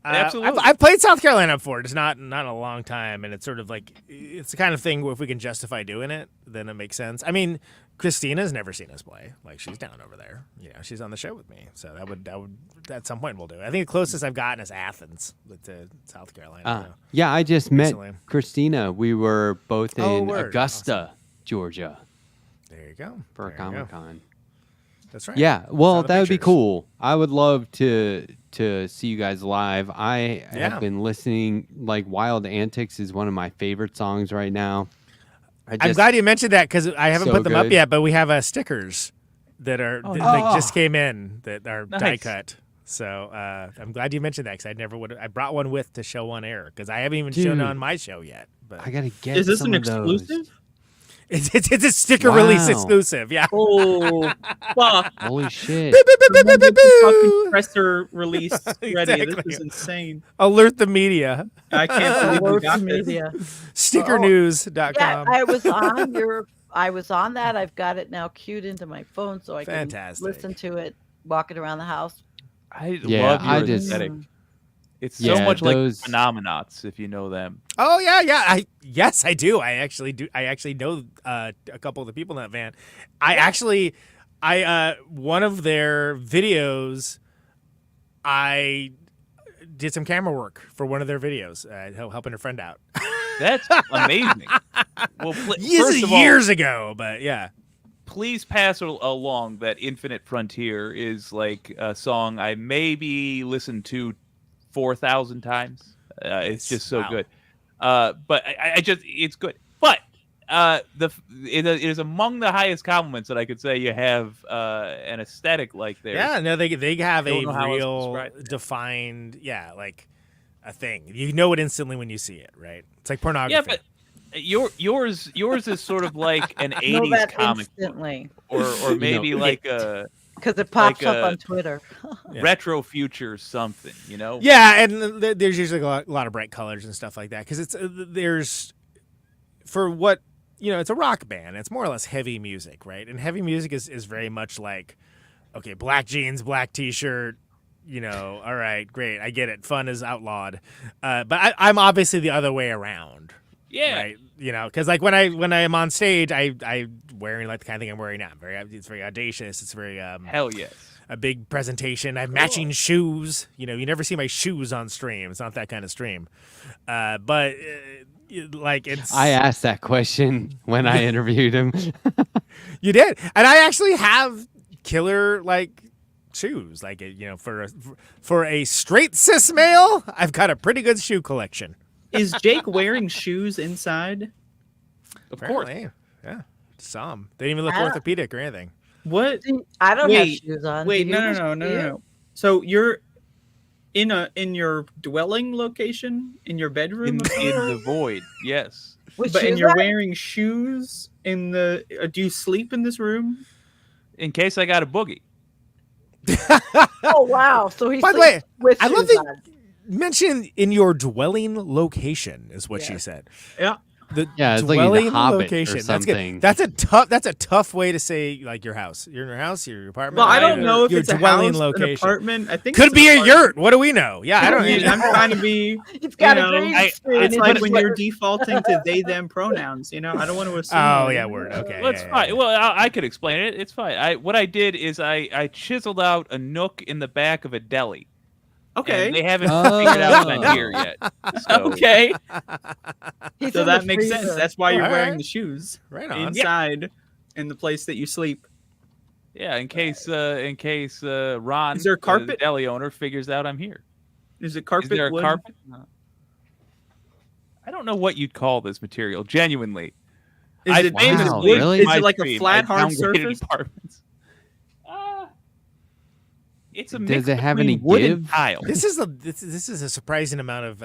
Absolutely. I've played South Carolina before. It's not a long time, and it's sort of like it's the kind of thing where if we can justify doing it, then it makes sense. I mean, Christina's never seen us play. Like she's down over there. You know, she's on the show with me, so that would at some point we'll do it. I think the closest I've gotten is Athens to South Carolina. so. Yeah, I just met Recently. Christina. We were both Oh, in word. Augusta, Georgia. There you go. for a There you go. Comic-Con. That's right. Yeah, well, Saw the that would be pictures. cool. I would love to see you guys live. I Yeah. have been listening. Like Wild Antics is one of my favorite songs right now. I'm glad you mentioned that because I haven't So put them up good. yet, but we have stickers that are like just came in that are die Nice. cut. So I'm glad you mentioned that because I never would. I brought one with to show on air because I haven't even shown it Dude. on my show yet. But I gotta get. Is this some an of those. exclusive? it's a sticker release Wow. exclusive. Yeah. Oh, fuck. Holy shit! Someone get the fucking presser release ready. Exactly. This is insane. Alert the media. I can't believe we Alert got the this. media. Stickernews.com. Yeah, I was on that. I've got it now queued into my phone so I can Fantastic. listen to it walking around the house. I Yeah, love your I just- aesthetic. It's so Yeah, much those- like Phenomenauts, if you know them. Oh yeah. Yes, I do. I actually do. I actually know a couple of the people in that van. I one of their videos, I did some camera work for one of their videos, helping a friend out. That's amazing. Well, first of all, years ago, but yeah. please pass along that Infinite Frontier is like a song I maybe listened to 4,000 times. It's just so Wow. good. But I just, it's good. But it is among the highest compliments that I could say you have an aesthetic like theirs. Yeah, no, they have Don't a know how else to real describe it. defined, like a thing. You know it instantly when you see it, right? It's like pornography. Yeah, but yours is sort of like an Know 80s that comic book, instantly or maybe like a because it pops like up on Twitter. Yeah. retro future something, you know? Yeah, and there's usually a lot of bright colors and stuff like that because it's there's for what it's a rock band. It's more or less heavy music, right? And heavy music is very much like okay, black jeans, black t-shirt. All right, great, I get it. Fun is outlawed, but I'm obviously the other way around. Yeah. Right. Because like when I am on stage, I wearing like the kind of thing I'm wearing now. It's very audacious. It's very Hell yes. a big presentation. I have matching shoes. You never see my shoes on stream. It's not that kind of stream. But like it's. I asked that question when I interviewed him. You did, and I actually have killer like shoes. Like for a straight cis male, I've got a pretty good shoe collection. Is Jake wearing shoes inside? Of course. Apparently, yeah. Some. They didn't even look I don't- orthopedic or anything. What? I don't have Wait, shoes on. Wait, Do you have no. shoes? So you're in your dwelling location, in your bedroom, In the void, yes. With but and shoes you're on? wearing shoes in the. Do you sleep in this room? In case I got a boogie. Oh wow! So he's By the way, with I love shoes that- on. Mention in your dwelling location is what she Yeah. said. Yeah. The Yeah, it's like The dwelling Hobbit or location. That's something. good. That's a tough way to say like your house. You're in your house, your apartment. Well, I Right. don't know if Your it's a dwelling house, location. an apartment. I think Could it's be an a apartment. yurt. What do we know? Yeah, I don't. I'm trying to be. It's got you a know, green screen. It's in like his when you're shirt. defaulting to they them pronouns. I don't want to assume. Oh yeah, word. Okay, Well, it's yeah, fine. yeah. Well, I could explain it. It's fine. What I did is I chiseled out a nook in the back of a deli. Okay. And they haven't figured out if I'm here yet. So, Okay. He's So in that the makes sense. freezer. That's why you're All wearing right. the shoes Right on. inside in the place that you sleep. yeah, in case Ron, Is there the carpet? deli owner, figures out I'm here. Is it Is carpet? there a wood? carpet? No. I don't know what you'd call this material. Genuinely, Is it, Wow, is it wood? really? Is My it like a stream, flat, I hard downgraded surface? Apartments. It's a Does mix it have any between wood and give? tile. This is a surprising amount of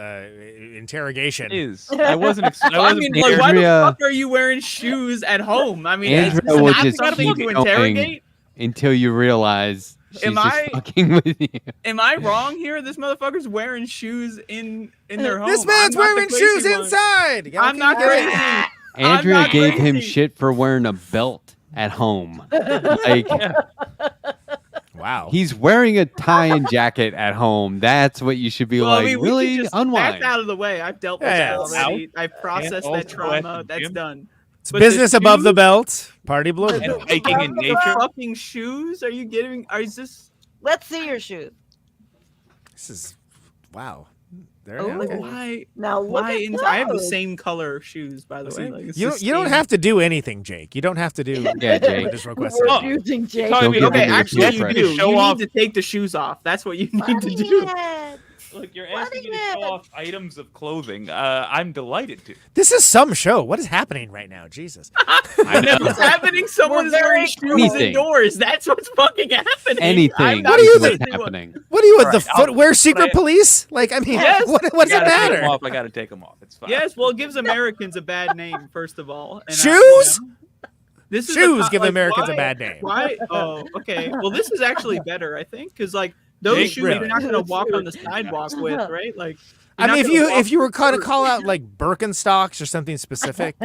interrogation. It is. I wasn't. I I wasn't mean, like, why the Andrea- fuck are you wearing shoes at home? I mean, is Andrea this will not just something keep to going. interrogate? Until you realize she's Am just I- fucking with you. Am I wrong here? This motherfucker's wearing shoes in their home. This man's I'm not the wearing crazy shoes one. inside. You gotta I'm keep not it going. crazy. Andrea not gave him crazy. shit for wearing a belt at home. Like Wow. he's wearing a tie and jacket at home. That's what you should be Well, like. I mean, we really can just, unwind. That's out of the way. I've dealt with Yeah, that it's already. I've processed also that trauma. at the That's gym. done. It's But the business above the shoes- belt. Party below the And belt. hiking in The nature. fucking shoes? Are you getting? Is this? Let's see your shoes. This is wow. There, Oh, okay. Why? Now look Why? at I have the those. same color shoes, by the way. Like, it's You the don't same- have to do anything, Jake. You don't have to do Yeah, Jake. what this request We're is. abusing Jake. telling me Don't Okay, give me the actually, you secret. do. Show You off- need to take the shoes off. That's what you need to Funny do. head. Look, you're What asking me do to you show have? off items of clothing. I'm delighted to. This is some show. What is happening right now? Jesus. I know. What's happening? Someone is We're wearing very shoes Anything. indoors. That's what's fucking happening. Anything I'm is not What do you the what's crazy one. happening. What are you with All the right, I'll- footwear secret but I- police? Like, I mean, Yes. what does I it gotta take 'em matter? off. I gotta take them off. It's fine. Yes, well, it gives Americans a bad name, first of all. And, Shoes? This is Shoes give like, Americans a why- bad name. Why? Oh, okay. Well, this is actually better, I think, because like those Jake, shoes really? you're not gonna walk on the sidewalk with, right? Like, I you're mean, not if gonna walk you were kind of through- call out like Birkenstocks or something specific,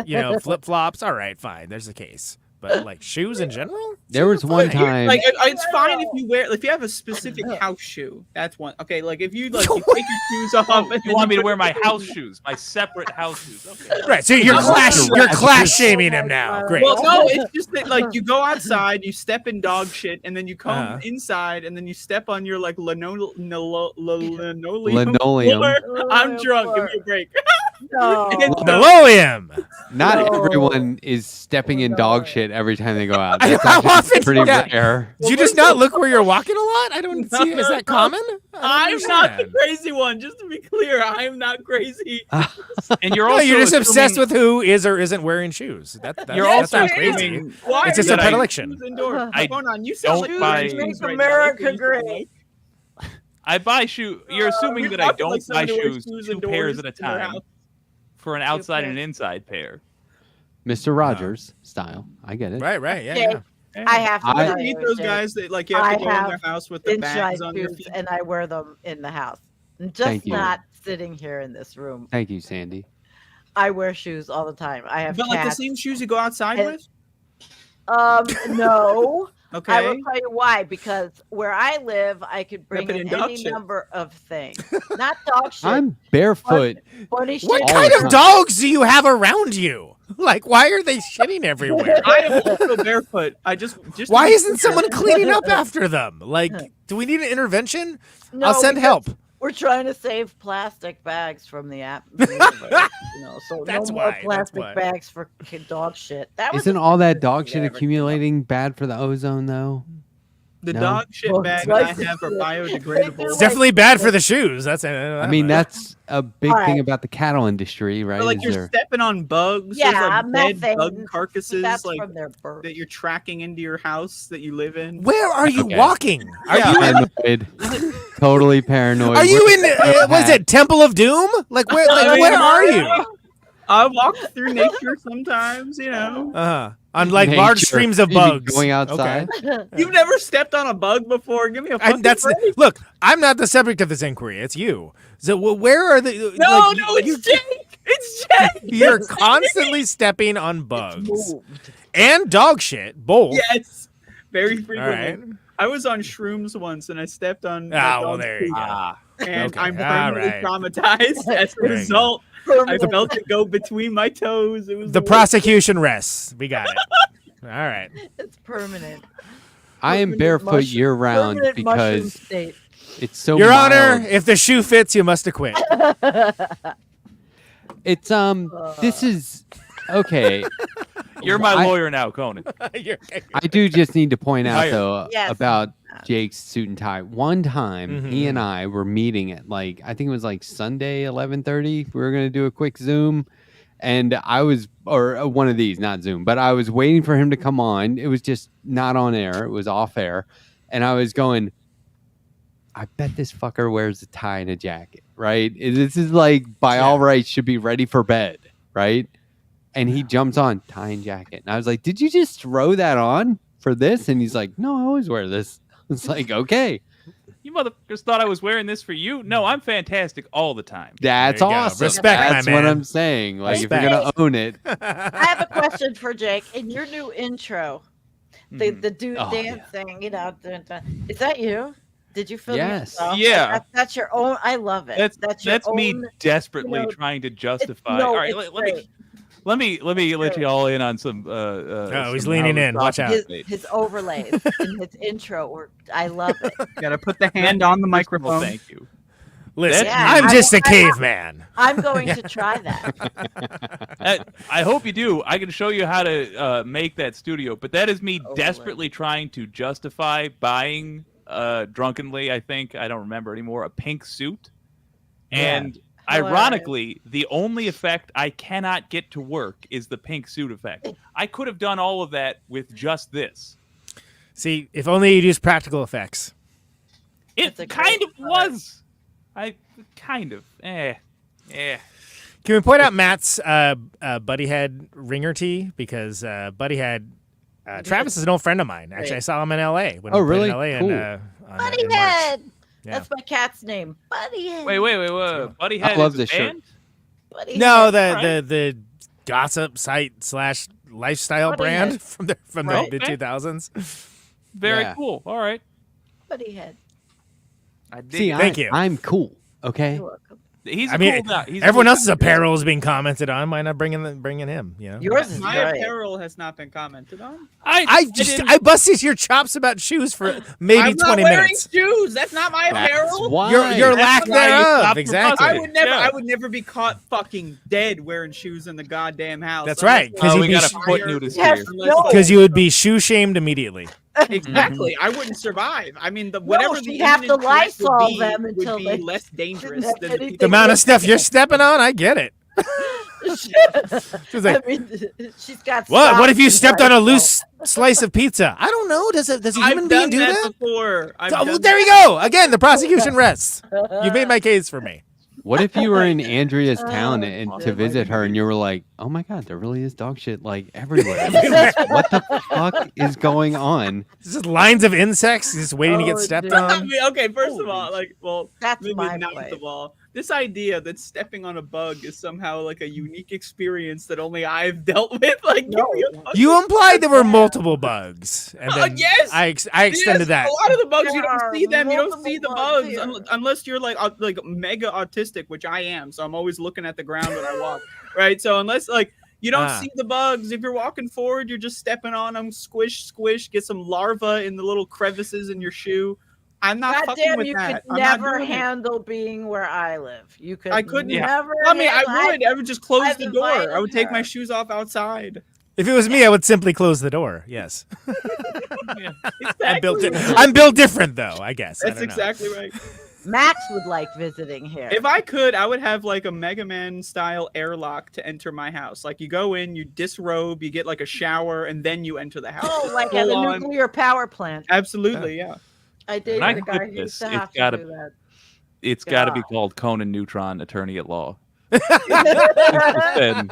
flip flops, all right, fine, there's the case. But like shoes in general, There was one time. Like it's fine if you wear if you have a specific house shoe. That's one. Okay, like if you like you take your shoes off. Oh, and you want me to put- wear my house shoes, my separate house shoes? Okay. right? So you're class shaming him now. Great. Well, no, it's just that like you go outside, you step in dog shit, and then you come Uh-huh. inside, and then you step on your like linoleum. Linoleum. floor. I'm drunk. Give me a break. No. Linoleum. Not No. everyone is stepping in dog shit every time they go out. I- That's how actually often- pretty yeah. rare. Did you just not look where you're walking a lot? I don't see. Is that common? I I'm don't not the understand. crazy one. Just to be clear, I am not crazy. And you're No, also you're just obsessed assuming- with who is or isn't wearing shoes. That's You're that's also not crazy. assuming Why It's are just you a wearing predilection. shoes indoors? I Hold on, you don't sound like buy- you're wearing shoes Make right now. America That's what you great. I buy shoe. You're assuming You're that I talking don't like buy someone who wears shoes shoes two indoors pairs at a in their time house. for an outside pairs. and inside pair. Mr. Rogers style. I get it. Right, yeah, Jake, yeah. I have to I- tell Meet you, those Jake, guys that like you have to I go in their have house with the inside bags on your shoes, feet. and I wear them in the house. Just Thank you. not sitting here in this room. Thank you, Sandy. I wear shoes all the time. I have But like the cats. same shoes you go outside And- with? No. I Okay. will tell you why. Because where I live, I could bring Step it in in dog any shit. number of things. Not dog shit. I'm barefoot. Bunny shit. What All kind the of time. dogs do you have around you? Like, why are they shitting everywhere? I am also barefoot. I just Why to be isn't clear- someone cleaning up after them? Like, do we need an intervention? No, I'll send because help. We're trying to save plastic bags from the app. So That's no more why, that's plastic why. bags for dog shit. That was Isn't the all that stupidest dog thing shit I ever came up accumulating bad for the ozone, though? The No. dog shit Well, bags like I the have are shit. biodegradable. It's It's definitely bad for the shoes. That's. I mean, that's a big All thing right. about the cattle industry, right? But, like Is you're there- stepping on bugs. Yeah, there's, like, dead methane. bug carcasses That's like from their birth. that you're tracking into your house that you live in. Where are you Okay. walking? Are Yeah. you in? Paranoid. Totally paranoid. Are you We're- in? What is it? Temple of Doom? Like where? I Like, mean, where are you? I walk through nature sometimes, you know. On like large Nature. streams of You mean bugs. going outside? You've never stepped on a bug before. Give me a I, fucking that's break. look. I'm not the subject of this inquiry. It's you. So where are the? No, like, no, it's you, Jake. It's Jake. You're constantly stepping on bugs Moved. and dog shit. Both. Yes, very All frequently. right. I was on shrooms once and I stepped on. my Ah, well, dog's there you poop, go. And Okay, I'm all permanently right. traumatized. As a There you go. result, I felt it go between my toes. It was The worst. prosecution rests. We got it. All right. It's permanent. I am Permanent barefoot mushroom- year round permanent mushroom because state. it's so Your mild. Honor, if the shoe fits, you must acquit. It's this is okay. You're my I- lawyer now, Conan. You're- I do just need to point out Hired. though Yes. about Jake's suit and tie. One time he Mhm. and I were meeting at like I think it was like Sunday 11:30. We were gonna do a quick Zoom, and I was or one of these, not Zoom, but I was waiting for him to come on. It was just not on air. It was off air, and I was going. I bet this fucker wears a tie and a jacket, right? This is like by all rights should be ready for bed, right? And he jumps on tie and jacket, and I was like, "Did you just throw that on for this?" And he's like, "No, I always wear this." It's like, okay, You motherfuckers thought I was wearing this for you? No, I'm fantastic all the time. that's There you go. awesome. Respect, my that's what man. I'm saying. Like, if you're gonna own it, I have a question for Jake. In your new intro, Mhm. the dude Oh, yeah. dancing, is that you? Did you film Yes. yourself? Yeah. That's your own. I love it. That's your me own- desperately you know, trying to justify. no, all right, it's let me great. let me let you all in on some. he's some leaning Howard in. Watch Sausage out. bait. His overlays in his intro were. I love it. Gotta put the hand on the Well, microphone. thank you. Listen, Yeah, I'm just a caveman. I'm going to try that. I hope you do. I can show you how to make that studio, but that is me Oh, desperately trying to justify buying drunkenly, I think, I don't remember anymore, a pink suit. And ironically, the only effect I cannot get to work is the pink suit effect. I could have done all of that with just this. See, if only you'd use practical effects. It kind of was. Kind of. Yeah. Can we point out Matt's Buddy Head ringer tee? Because Buddy Head, Travis is an old friend of mine. Actually, I saw him in L.A. when we played in L.A. Cool. Buddy in March. Head. Yeah. That's my cat's name. Buddy Head. Wait. Buddy Head I love is a this shirt. band? Buddy No, Head. the gossip site / lifestyle Buddy brand Head. from the Right. mid 2000s. Very Yeah. cool. All right. Buddy Head. I dig See, it. Thank you. I'm cool. Okay. You're welcome. He's a I mean, cool guy. He's a everyone cool else's guy. apparel is being commented on. Why not bringing him? You know, Yours is My great. apparel has not been commented on. I busted your chops about shoes for maybe I'm not 20 wearing minutes. shoes. That's not my That's apparel. why. Your lack That's why you thereof. stopped Exactly. I would never. Yeah. I would never be caught fucking dead wearing shoes in the goddamn house. That's Unless right, 'cause Oh, you'd we be got a sh- footnote is Yes, here. no. Because you would be shoe shamed immediately. Exactly. I wouldn't survive. I mean, whatever the she'd have to imminent threat Lysol would be, them until would be they less dangerous have than the anything people. The amount of stuff you're stepping on, I get it. She's like, I mean, she's got. what? What if you socks stepped and on a Lysol. loose slice of pizza? I don't know. Does a human I've being done do that that? before. I've Oh, done there you go. Again, the prosecution rests. You made my case for me. What if you were in Andrea's town Oh, and to goodness. visit her, and you were like, "Oh my God, there really is dog shit like everywhere. What the fuck is going on?" It's just lines of insects just waiting to get Oh, stepped dude. I on. mean, okay, first of all, That's maybe my ninth place. of all, this idea that stepping on a bug is somehow like a unique experience that only I've dealt with. Like, give me a fucking- You implied there were multiple bugs, and then yes! I extended Yes, that. A lot of the bugs you There don't are see them. You don't see the multiple bugs bugs here. unless you're like mega autistic, which I am. So I'm always looking at the ground when I walk. Right. So unless you don't see the bugs, if you're walking forward, you're just stepping on them. Squish, squish. Get some larvae in the little crevices in your shoe. I'm not God fucking damn, with you that. could I'm not never doing it. handle being where I live. You could. I couldn't. Never. I mean, I handle- would. I would just close I've the door. I invited would take my her. shoes off outside. If it was me, I would simply close the door. Yes, Exactly. I'm built different, though. I guess. I That's don't know. exactly right. Max would like visiting here. If I could, I would have like a Mega Man style airlock to enter my house. Like you go in, you disrobe, you get like a shower, and then you enter the house. Oh, like at a Full on. nuclear power plant. Absolutely, yeah. I dated When I a guy clip who used this, to have it's gotta- to do that. It's got to be God. called Conan Neutron, Attorney at Law. It's been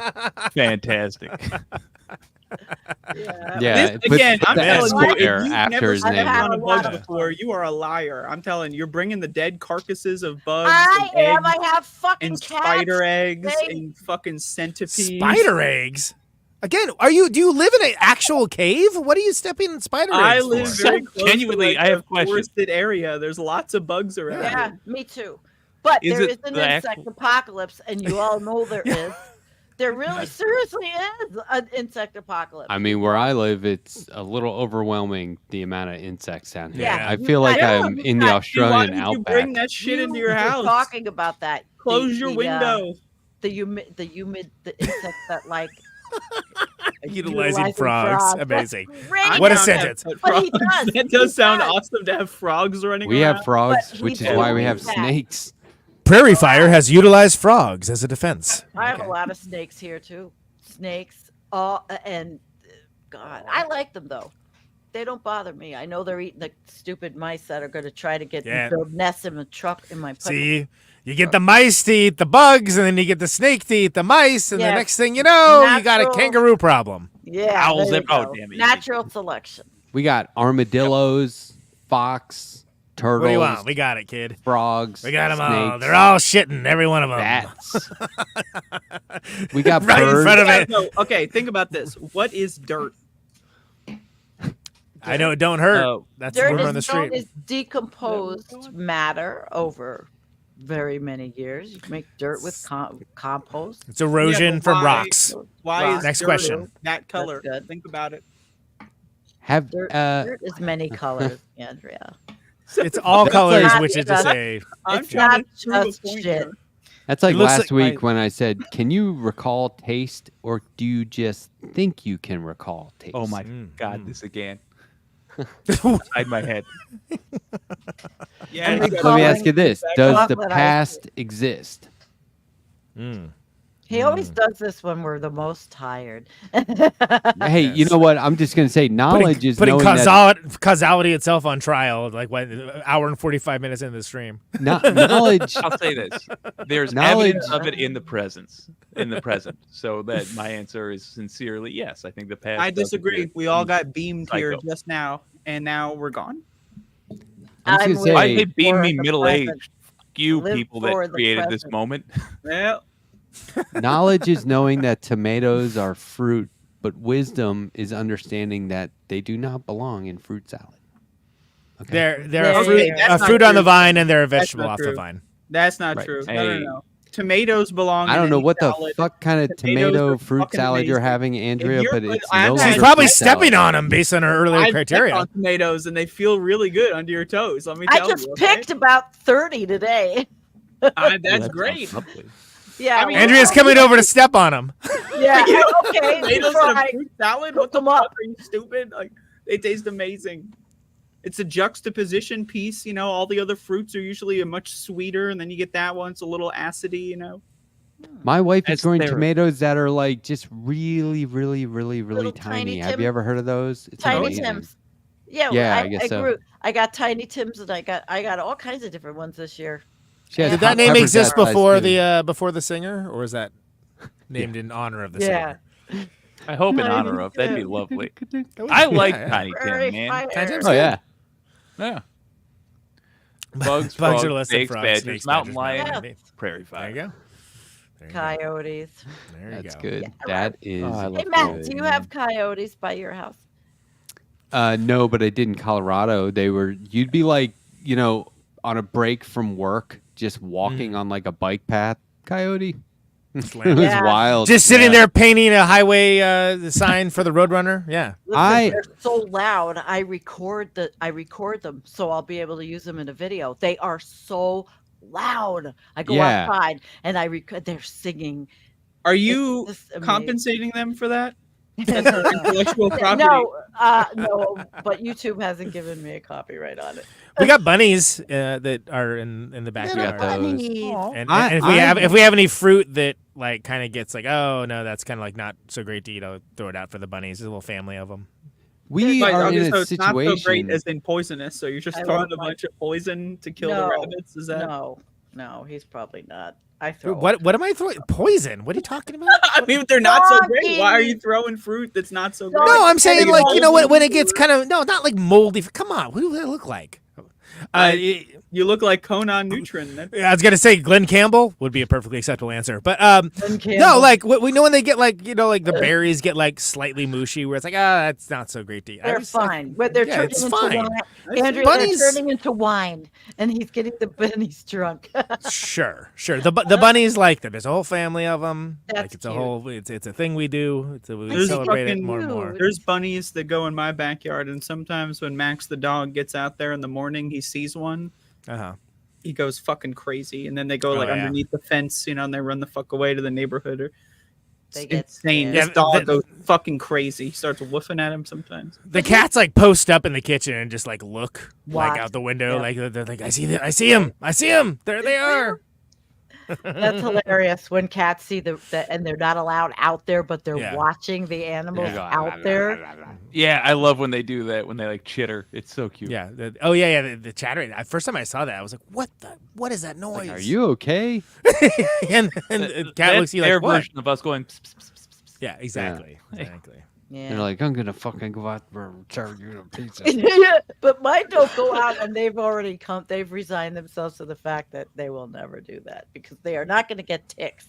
fantastic. Yeah, This, put again, I'm the telling S you, there if you've after never his stepped name. I've on a had a lot bug of before, you are a liar. I'm telling you, you're bringing the dead carcasses of bugs I and am. eggs I have fucking and cats. spider eggs They- and fucking centipedes. Spider eggs. Again, do you live in an actual cave? What are you stepping in spider eggs I for? live very close Genuinely, to, I have a questions. forested area. There's lots of bugs around. Yeah, me too. But Is there it is an the insect actual- apocalypse, and you all know there is. There really seriously is an insect apocalypse. I mean, where I live, it's a little overwhelming the amount of insects down here. Yeah. I feel like Yeah. I'm in the Why Why Australian did you outback. bring that shit into your were house? talking about that. Close your window. The insects that like Utilizing frogs. Amazing. Great. What a down to sentence. have But he frogs. does. That does He sound does. awesome to have frogs running We around. have frogs, But he which is why we does have that. snakes. Prairie Fire has utilized frogs as a defense. I have Okay. a lot of snakes here too. Snakes, and God, I like them though. They don't bother me. I know they're eating the stupid mice that are going to try to get Yeah. build nests in the truck in my. See, you get the mice to eat the bugs, and then you get the snake to eat the mice, and the Yeah. next thing you know, you got a Natural- kangaroo problem. Yeah, Owls there you oh, go. damn it. Natural selection. We got armadillos, fox, turtles, What do you want? We got it, kid. frogs. We got them all. snakes, They're all shitting, every one of them. bats. We got Right in birds. front of Yeah, it. no, okay, think about this. What is dirt? I know it don't hurt. Oh. That's the Dirt rumor on the is, street. is decomposed matter over very many years. You make dirt with compost. It's erosion Yeah, but from why- rocks. Why Rock. is Next dirt question. that color? good. Think about it. Have Dirt is many colors, Andrea. It's all That's colors, like- which is to say, I'm It's trying not to prove a just point shit. here. That's like It looks last like week when I said, "Can you recall taste, or do you just think you can recall taste?" Oh my Mm, God, mm. this again. Inside my head. Yeah, And it's we got Let me calling ask you this: Does the chocolate ice past exist? Mm. He always does this when we're the most tired. Hey, you know what? I'm just gonna say, knowledge is putting knowing that causality itself on trial, like what, an hour and 45 minutes into the stream. knowledge. I'll say this: there's Knowledge- evidence of it in the present. So that my answer is sincerely yes. I think the past. I does disagree. exist. We all got beamed here Psycho. just now, and now we're gone. I'm just gonna with say- Why you they beam for me the middle present. aged? You Live people for that the created this present. moment. Well, Knowledge is knowing that tomatoes are fruit, but wisdom is understanding that they do not belong in fruit salad. Okay. They're There a you fruit, go. That's a not fruit on the true. vine, and they're a That's vegetable not off the true. vine. that's not Right. true. Hey. No. Tomatoes belong. I in don't know any what the salad. fuck kind of Tomatoes tomato are fruit fucking salad you're amazing. having, Andrea, you're but put- it's I've no had- She's longer probably fruit stepping salad. on them based on her earlier I criteria. on tomatoes, and they feel really good under your toes. Let me I tell just you. Okay? picked about 30 today. That's That sounds great. lovely. Yeah. I mean, well, Andrea's coming over to step on them. Yeah. You know, Okay. tomatoes before in a I- fruit salad? cook What the them up. fuck? Are you stupid? Like, they taste amazing. It's a juxtaposition piece. You know, all the other fruits are usually a much sweeter, and then you get that one. It's a little acidy. You know. My wife is That's growing therapy. tomatoes that are like just really, really, really, really Little tiny tiny. Have Tim- you ever heard of those? It's Tiny amazing. Tims. Yeah, Yeah, I I guess so. grew. I got Tiny Tims, and I got all kinds of different ones this year. She has Did Did that hot name peppers exist that size, before too. the singer, or is that named in honor of the Yeah. singer? I hope in Tiny honor of. That'd be Tim. lovely. Yeah, I like yeah. Tiny Prairie Tim, man. fire. Tiny Tim's Oh yeah. Yeah. Bugs, Bugs frogs, are less than snakes, frogs, badgers, snakes, mountain badgers, lion, Yeah. prairie There you fire. go. There you go. Coyotes. There you That's go. good. Yeah, That is. Oh, I love Hey Matt, good, do you man. have coyotes by your house? No, but I did in Colorado. You'd be like, on a break from work, just walking on like a bike path. Coyote. It was Yeah. wild. Just sitting Yeah. there painting a highway sign for the Roadrunner. Yeah. Listen, they're so loud. I record them so I'll be able to use them in a video. They are so loud. I go Yeah. outside and I record. They're singing. Are you It's just amazing. compensating them for that? That's their intellectual property. No, but YouTube hasn't given me a copyright on it. We got bunnies that are in the Little backyard. bunnies. And I- if we have any fruit that like kind of gets like, oh no, that's kind of like not so great to eat, I'll throw it out for the bunnies. There's a little family of them. We Right, are okay, in so a it's not so great situation. as in poisonous. So you're just I throwing love a my- bunch of poison to kill the No, rabbits. Is that? No, he's probably not. I throw. What am I throwing? Poison? What are you talking about? I mean, they're not so great. Doggy. Why are you throwing fruit that's not so great? No, I'm saying Hey, like moldy when it gets fruit. kind of not like moldy. Come on, what do they look like? You look like Conan Neutron. I was gonna say Glenn Campbell would be a perfectly acceptable answer, but Glenn no, Campbell. like we know when they get like like the berries get like slightly mushy, where it's like that's not so great to eat. They're fine. But they're turning it's into fine. wine. Andrew, Bunnies- they're turning into wine, and he's getting the bunnies drunk. Sure. The bunnies like them. There's a whole family of them. Like That's it's a cute. whole. It's a thing we do. We There's celebrate it fucking- more and more. There's bunnies that go in my backyard, and sometimes when Max the dog gets out there in the morning, he sees one. Uh-huh. He goes fucking crazy, and then they go Oh, like yeah. underneath the fence, and they run the fuck away to the neighborhood. Or They it's get insane. scared. This Yeah, dog the- goes fucking crazy. He starts woofing at him sometimes. The cats like post up in the kitchen and just like look like Watch. out the window, Yeah. like they're like, I see him, there they are. That's hilarious when cats see the and they're not allowed out there, but they're Yeah. watching the animals Yeah. out there. Yeah, I love when they do that. When they like chitter, it's so cute. Yeah. The chattering. First time I saw that, I was like, what is that noise? Are you okay? and the cat That's looks at you their like, what? version of us going. Pss, pss, pss, pss, pss, pss. Yeah, exactly. Exactly. Yeah. They're like, I'm gonna fucking go out there and serve you a pizza. But mine don't go out, and they've already come. They've resigned themselves to the fact that they will never do that because they are not going to get ticks.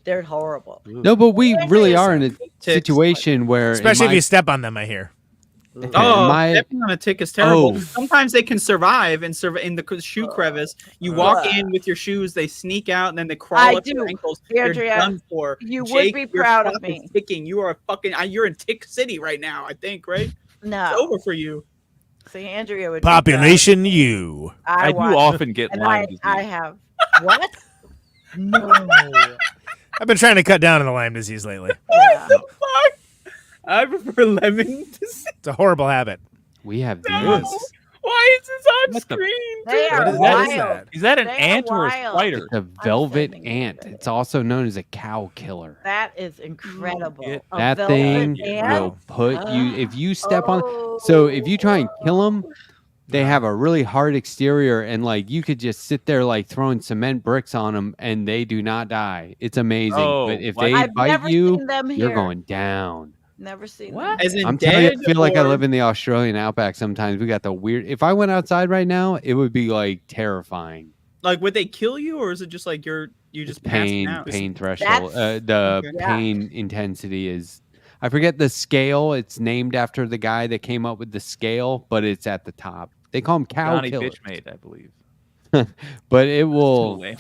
They're horrible. No, but we really are in a Ticks. situation where, Especially if you step on them, I hear. Oh, my- stepping on a tick is terrible. Oh. Sometimes they can survive and in the shoe crevice. You walk Ugh. in with your shoes, they sneak out, and then they crawl I up your do. ankles. Andrea, You're done for. you would Jake, be your proud of clock is me. Ticking. You are a fucking. You're in Tick City right now. I think, right? It's No, over for you. See, Andrea would. Population U. I do watch- often get and Lyme disease. I have. What? No. I've been trying to cut down on the Lyme disease lately. Yeah. Fuck. I prefer lemon disease. It's a horrible habit. We have these. No. Why is this on What the- screen? They are What is wild. that? Is that an They are ant or a wild. spider? It's a velvet sending ant. it. It's also known as a cow killer. That is incredible. Get A That velvet thing ant? will put you if you step on. So if you try and kill them, they have a really hard exterior, and like you could just sit there like throwing cement bricks on them, and they do not die. It's amazing. Oh, but if what? they I've bite never you, seen them you're here. going down. Never seen What? them. As in I'm telling you, dead, I feel like I or- live in the Australian outback sometimes. We got the weird. If I went outside right now, it would be like terrifying. Like, would they kill you, or is it just like you just passing out? Pain threshold. That's- The Okay. pain intensity is. I forget the scale. It's named after the guy that came up with the scale, but it's at the top. They call him cow Johnny killers, Bitchmate, I believe. but it Too will lame.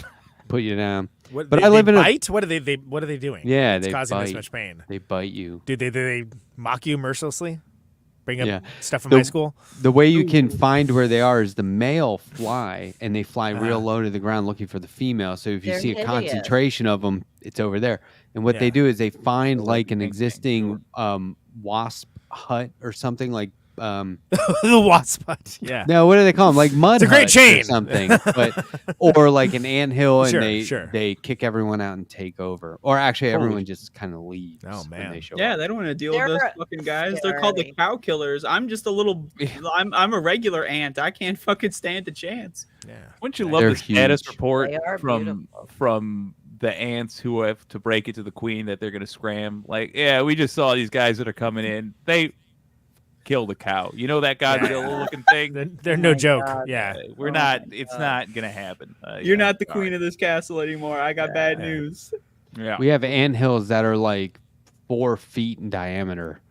put you down. What, But they, I live they in a- bite? What are they? What are they doing? Yeah, it's they causing this bite. much pain. They bite you. Do they mock you mercilessly? Bring up Yeah. stuff from The- high school. The way you can find where they are is the male fly, and they fly real Uh-huh. low to the ground looking for the female. So if you They're see a hideous. concentration of them, it's over there. And what Yeah. they do is they find like an Big thing, existing wasp hut or something like The wasp hut. Yeah. no, what do they call them? Like mud It's a great huts chain. or something, but or like an anthill, and Sure. they kick everyone out and take over, or actually Holy- everyone just kind of leaves. Oh, when man. they show Yeah, up. they don't want to deal with They're those fucking guys. They're called the scary. cow killers. I'm just a little. I'm a regular ant. I can't fucking stand a chance. Yeah. Wouldn't you love They're the status huge. report They are from the ants who have to break it to the queen that they're going to scram? Like, yeah, we just saw these guys that are coming in. They killed a cow. You know that Godzilla looking thing? They're no my joke. God. Yeah. We're Oh not. my It's God. not going to happen. You're yeah, not the sorry. queen of this castle anymore. I got bad Yeah. news. Yeah. We have anthills that are like 4 feet in diameter.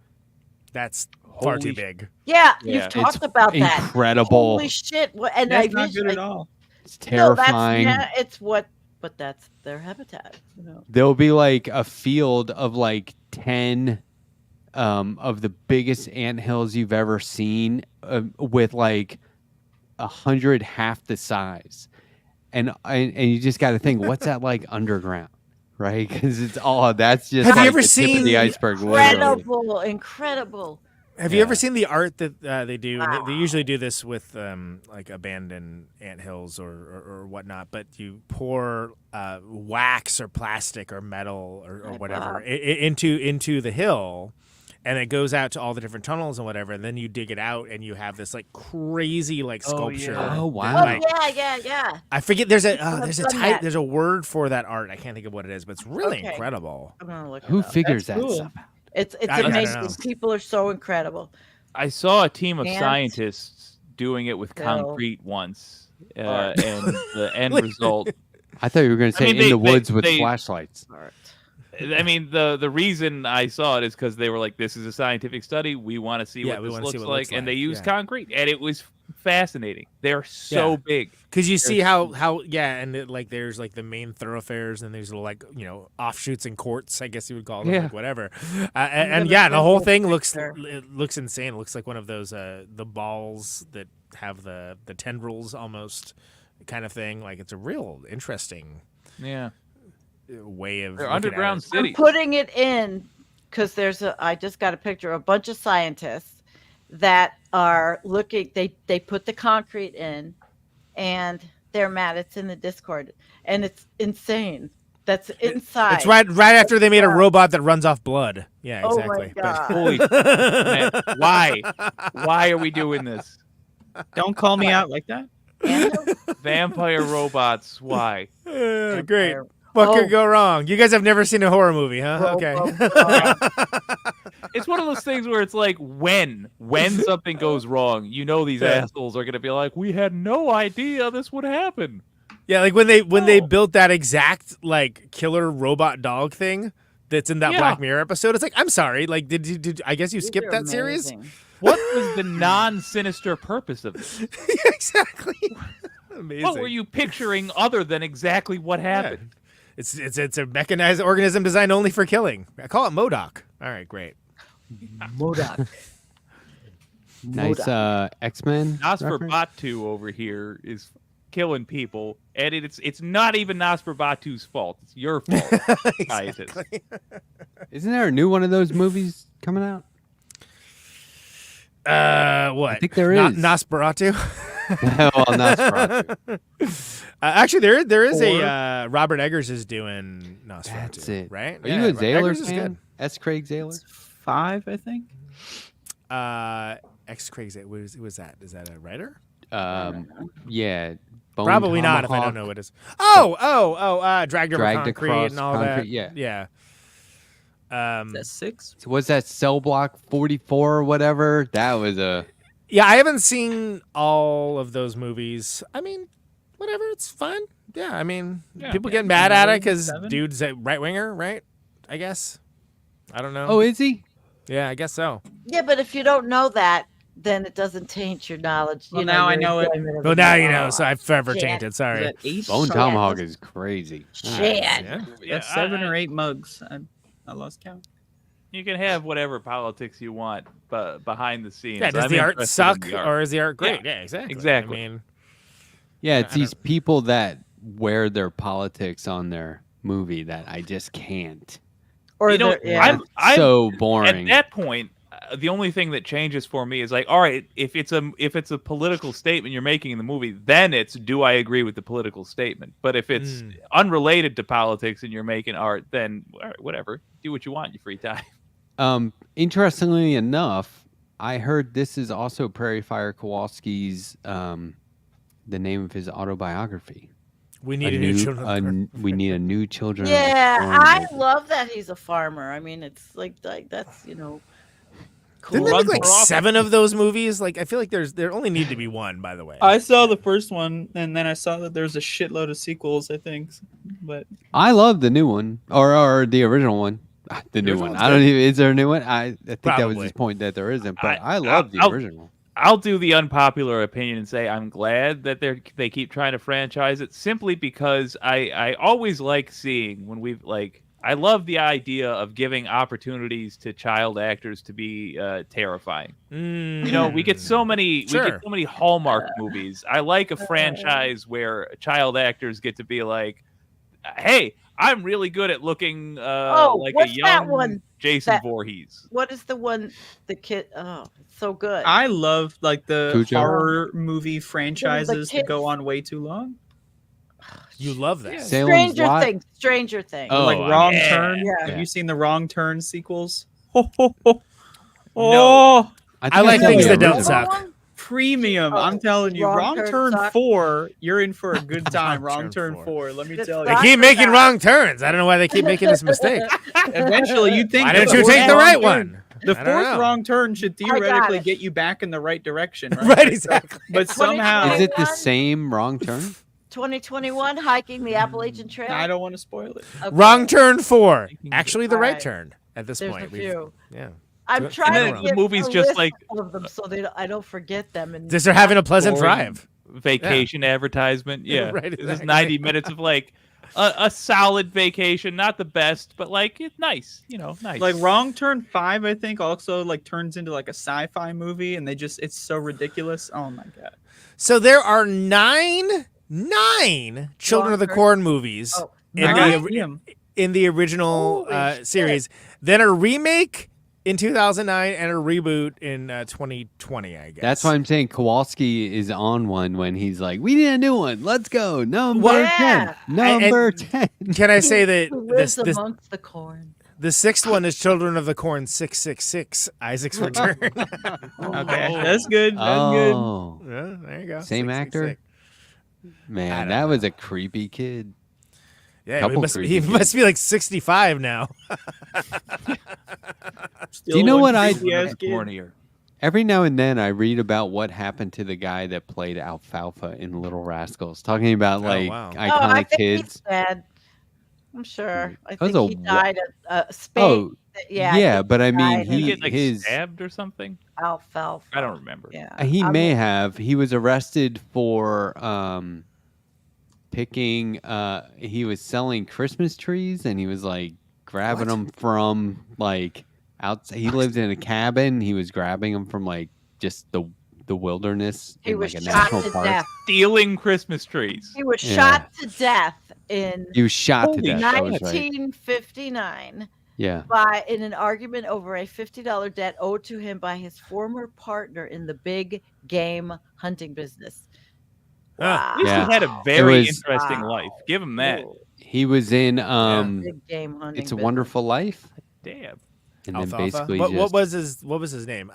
That's far Holy too sh- big. Yeah, Yeah. you've It's talked about that. Incredible. Holy shit! And That's I not good visually- at all. It's No, that's terrifying. it's what, but that's their habitat. You know? There'll be like a field of like 10 of the biggest anthills you've ever seen, with like 100 half the size, and you just got to think, what's that like underground, right? Because it's all that's just Have you like ever the tip of seen- the iceberg. Literally. Incredible. Have you ever seen the art that they do? And they Wow. usually do this with like abandoned anthills or whatnot. But you pour wax or plastic or metal or whatever Wow. into the hill, and it goes out to all the different tunnels and whatever. And then you dig it out, and you have this like crazy like Oh, yeah. sculpture. Oh, Oh wow. Like, yeah. I forget. There's a I've there's a done type. that. There's a word for that art. I can't think of what it is, but it's really Okay. incredible. I'm gonna look. Who it up. figures That's that cool. stuff out? It's I don't amazing. know. These people are so incredible. I saw a team of Ants. scientists doing it with So- concrete once, Art. and the end result. I thought you were going to say mean, in they- the woods with they- flashlights. Art. I mean, the reason I saw it is because they were like, "This is a scientific study. We want to see Yeah, what we this wanna looks see what it like," looks and they like, used yeah. concrete, and it was fascinating. They're so Yeah. big. Because you see how and like there's like the main thoroughfares and there's little like offshoots and courts, I guess you would call them, Yeah. like whatever. I'm And gonna yeah, the send whole you a thing looks picture. insane. It looks like one of those the balls that have the tendrils almost kind of thing. Like it's a real interesting Yeah, way of they're looking at underground it. I'm cities. putting it in because I just got a picture of a bunch of scientists that are looking. They put the concrete in, and they're mad. It's in the Discord, and it's insane. That's inside. It's right after they made a robot that runs off blood. Yeah, Oh my exactly. But- God. Holy man, why are we doing this? Don't call me out like that. And Vampire robots. Why? Great. What Oh. could go wrong? You guys have never seen a horror movie, huh? Okay. It's one of those things where it's like when something goes wrong, you know these Yeah. assholes are gonna be like, "We had no idea this would happen." Yeah, like when they built that exact like killer robot dog thing that's in that Yeah. Black Mirror episode, it's like, I'm sorry, like did I guess you skipped that series? What was the non-sinister purpose of this? Exactly. Amazing. What were you picturing other than exactly what happened? It's a mechanized organism designed only for killing. I call it MODOK. All right, great. Modoc. Nice X-Men reference. Nosferatu over here is killing people, and it's not even Nosferatu's fault. It's your fault, scientists. Isn't there a new one of those movies coming out? What? I think there is. Nosferatu. Well, Nosferatu. Actually, there is a Robert Eggers is doing Nosferatu. That's it. Right? Are you a Zayler Eggers is fan? good. S. Craig Zayler? 5, I think. X Craig was that? Is that a writer? Yeah. Bone Probably not if I don't know what it is. Dragged Over Concrete Across and all Concrete, that. yeah. Is that 6? So was that Cell Block 44 or whatever? That was a... Yeah, I haven't seen all of those movies. I mean, whatever, it's fun. Yeah, I mean, people get mad at it because dude's a right winger, right? I guess. I don't know. Oh, is he? Yeah, I guess so. Yeah, but if you don't know that, then it doesn't taint your knowledge. Well, now I know it. Well, now you know, so I've forever tainted. Sorry. Is that 8? Bone Tomahawk is crazy. Shit. Yeah. That's 7 or 8 mugs. I lost count. You can have whatever politics you want, but behind the scenes. Yeah, does I'm the art interested in suck the art. or is the art great? Yeah, Yeah, exactly. exactly. I mean, Yeah, it's these people that wear their politics on their movie that I just can't. Or You know, yeah. I'm So boring. At that point, the only thing that changes for me is like, all right, if it's a political statement you're making in the movie, then it's do I agree with the political statement? But if it's unrelated to politics and you're making art, then all right, whatever, do what you want in your free time. Interestingly enough, I heard this is also Prairie Fire Kowalski's the name of his autobiography. we need a new children. We need a new children. Yeah, Corn I movie. love that he's a farmer. I mean, it's like that's cool. Didn't they make like Runs for 7 of those movies? Like, I feel like there only need to be one. By the way, I saw the first one, and then I saw that there's a shitload of sequels, I think. But I love the new one or the original one. The new one. I don't even. Is there a new one? I think that was Probably. his point that there isn't. But I love the original. I'll do the unpopular opinion and say I'm glad that they keep trying to franchise it, simply because I always like seeing when we've like. I love the idea of giving opportunities to child actors to be terrifying. You know, we get so many Hallmark movies. I like a franchise where child actors get to be like, "Hey, I'm really good at looking like a what's that young one? Jason Voorhees." What is the one? The kid. Oh, it's so good. I love like the Cujo. horror movie franchises that kids- go on way too long. you love that. Salem's Stranger Lot? Things. Stranger Things. Oh, Like Wrong yeah. Turn. Yeah. Have you seen the Wrong Turn sequels? Oh, I like saw things the that don't original. suck. premium. I'm telling you, Wrong Wrong Turn Turn suck. 4, you're in for a good time. Wrong Wrong Turn Turn 4. 4, let me It's tell They you. not- keep making that. wrong turns. I don't know why they keep making this mistake. Eventually, you'd think Why the don't you fourth take the wrong right turn- one? The I don't fourth know. wrong turn should I got theoretically it. get you back in the right direction, right? Right, exactly. But somehow, Is it the same wrong turn? 2021 hiking the Appalachian Trail. I don't want to spoil it. Okay. Wrong turn 4. Actually, the right Alright. turn at this There's point. a few. Yeah. I'm And trying then to the get movie's a just list like- of them so I don't forget them. And Just they're having a pleasant Boring. drive. Vacation advertisement. Yeah. Right, This is exactly. 90 minutes of like a solid vacation, not the best, but like it's nice, nice. Like Wrong Turn 5, I think, also like turns into like a sci-fi movie, and it's so ridiculous. Oh my god! So there are nine Children of the Wrong Turn? Corn movies Oh, in, I gotta the, see 'em. in the original Holy shit. series. Then a remake in 2009 and a reboot in 2020, I guess. That's why I'm saying Kowalski is on one when he's like, "We need a new one. Let's go. Number Yeah. 10. Number 10." Can I say that Who lives this amongst the corn? the sixth one is Children of the Corn 666, Isaac's Return. Okay, Oh. that's good. That's good. Oh, Yeah, there you go. Same actor? 666. I man, don't that know. was a creepy kid. Yeah, he Couple must, creepy he kids. must be like 65 now. Still you know one what I- creepy ass kid. cornier. Every now and then I read about what happened to the guy that played Alfalfa in Little Rascals, talking about like wow. I iconic think kids. he's dead. I'm sure. I That was think he a died at Spain. Oh, yeah. yeah, but I mean, died Did he he get like his stabbed or something? Alfalfa. I don't remember. Yeah. he I may mean, have. He was arrested for picking. He was selling Christmas trees, and he was like grabbing them from like outside. He lived in a cabin. He was grabbing them from like just the wilderness He in was like a shot national to park. death. Stealing Christmas trees. He was Yeah. shot to death in He was shot to Holy death. That was right. 1959 Yeah. in an argument over a $50 debt owed to him by his former partner in the big game hunting business. Huh. At least Yeah. he had a very was- interesting Wow. life. Give him that. Ooh, He was in big game hunting. It's a business. Wonderful Life. Damn. And then Alfalfa. basically What was his name?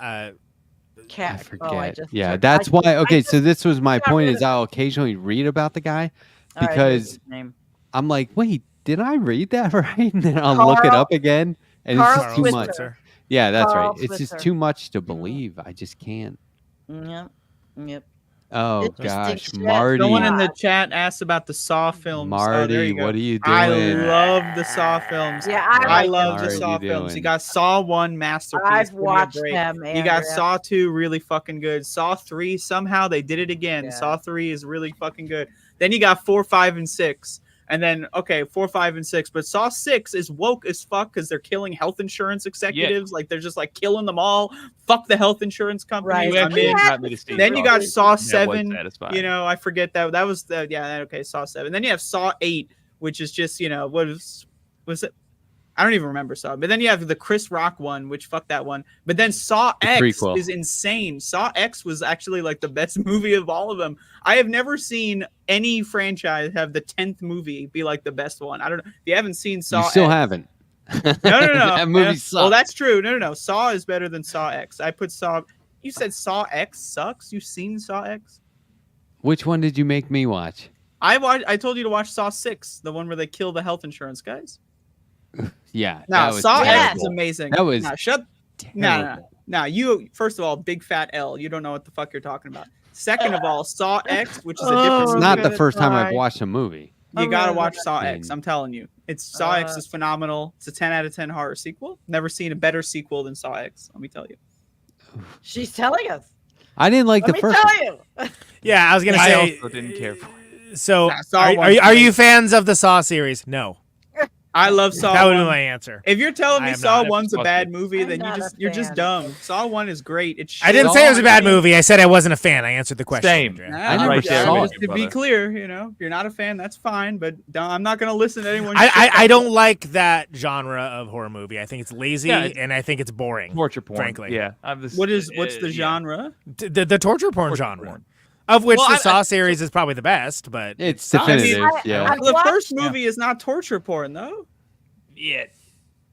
Cat. I forget. Oh, I just yeah, took- that's I why. just- I Okay, just so this was my got point: rid is of I'll occasionally read about the guy All right, here's because his name. I'm like, wait, did I read that right? And then I'll look it Carl- up again, and Carl it's just too Switzer. much. Yeah, that's Carl right. It's just Switzer. too much to believe. I just can't. Yep. Yep. Oh Interesting gosh, shit. Marty, Someone in the chat asked about the Saw films. Oh, there Marty, you go. what are you I doing? love the Saw films. Yeah, I like love them the too. Saw you films. You doing? got Saw 1 masterpiece. I've give me a watched break. them. You got Andrea. Saw 2 really fucking good. Saw 3 somehow they did it again. Yeah. Saw 3 is really fucking good. Then you got 4, 5, and 6. And then 4, 5, and 6. But Saw 6 is woke as fuck because they're killing health insurance executives. Like they're just like killing them all. Fuck the health insurance companies. Right. I'm in. Yeah. Then you got Saw That was 7. satisfying. You know, I forget that. That was the okay, Saw 7. Then you have Saw 8, which is just, what was it? I don't even remember Saw. But then you have the Chris Rock one, which fuck that one. But then Saw The X prequel. is insane. Saw X was actually like the best movie of all of them. I have never seen any franchise have the 10th movie be like the best one. I don't know. If you haven't seen Saw You still X, haven't. No. That movie Well, sucks. that's true. No. Saw is better than Saw X. I put Saw. You said Saw X sucks? You've seen Saw X? Which one did you make me watch? I told you to watch Saw 6, the one where they kill the health insurance guys. Yeah, No, that was Saw terrible. X is amazing. That was no, shut. terrible. No. You first of all, big fat L. You don't know what the fuck you're talking about. Second of all, Saw X, which is a different. It's movie. not the good first time I've try. watched a movie. You gotta I'm watch gonna- Saw X. I'm telling you, it's Saw X is phenomenal. It's a 10 out of 10 horror sequel. Never seen a better sequel than Saw X. Let me tell you. She's telling us. I didn't like Let the me first tell one. you. Yeah, I was gonna I say. also didn't care for So, Nah, Saw are, one's are you great. fans of the Saw series? No, I love Saw. that would be 1. my answer. If you're telling I me am Saw not. 1's a Fuck bad it. movie, I'm then not a you're just fan. dumb. Saw 1 is great. It's I didn't shit. say it was a bad Saw- movie. I said I wasn't a fan. I answered the question. Same. Andrea. Nah, I never right there saw with just you, to be brother. clear, if you're not a fan, that's fine. But I'm not gonna listen to anyone. I don't like that genre of horror movie. I think it's lazy Yeah, and I think it's boring. torture porn. Frankly. Yeah. What's the yeah. genre? The torture porn Torture genre, porn. of which Well, the I- Saw series is probably the best. But It's I mean, definitive. yeah. I've The first watched- movie is not torture porn though. Yeah.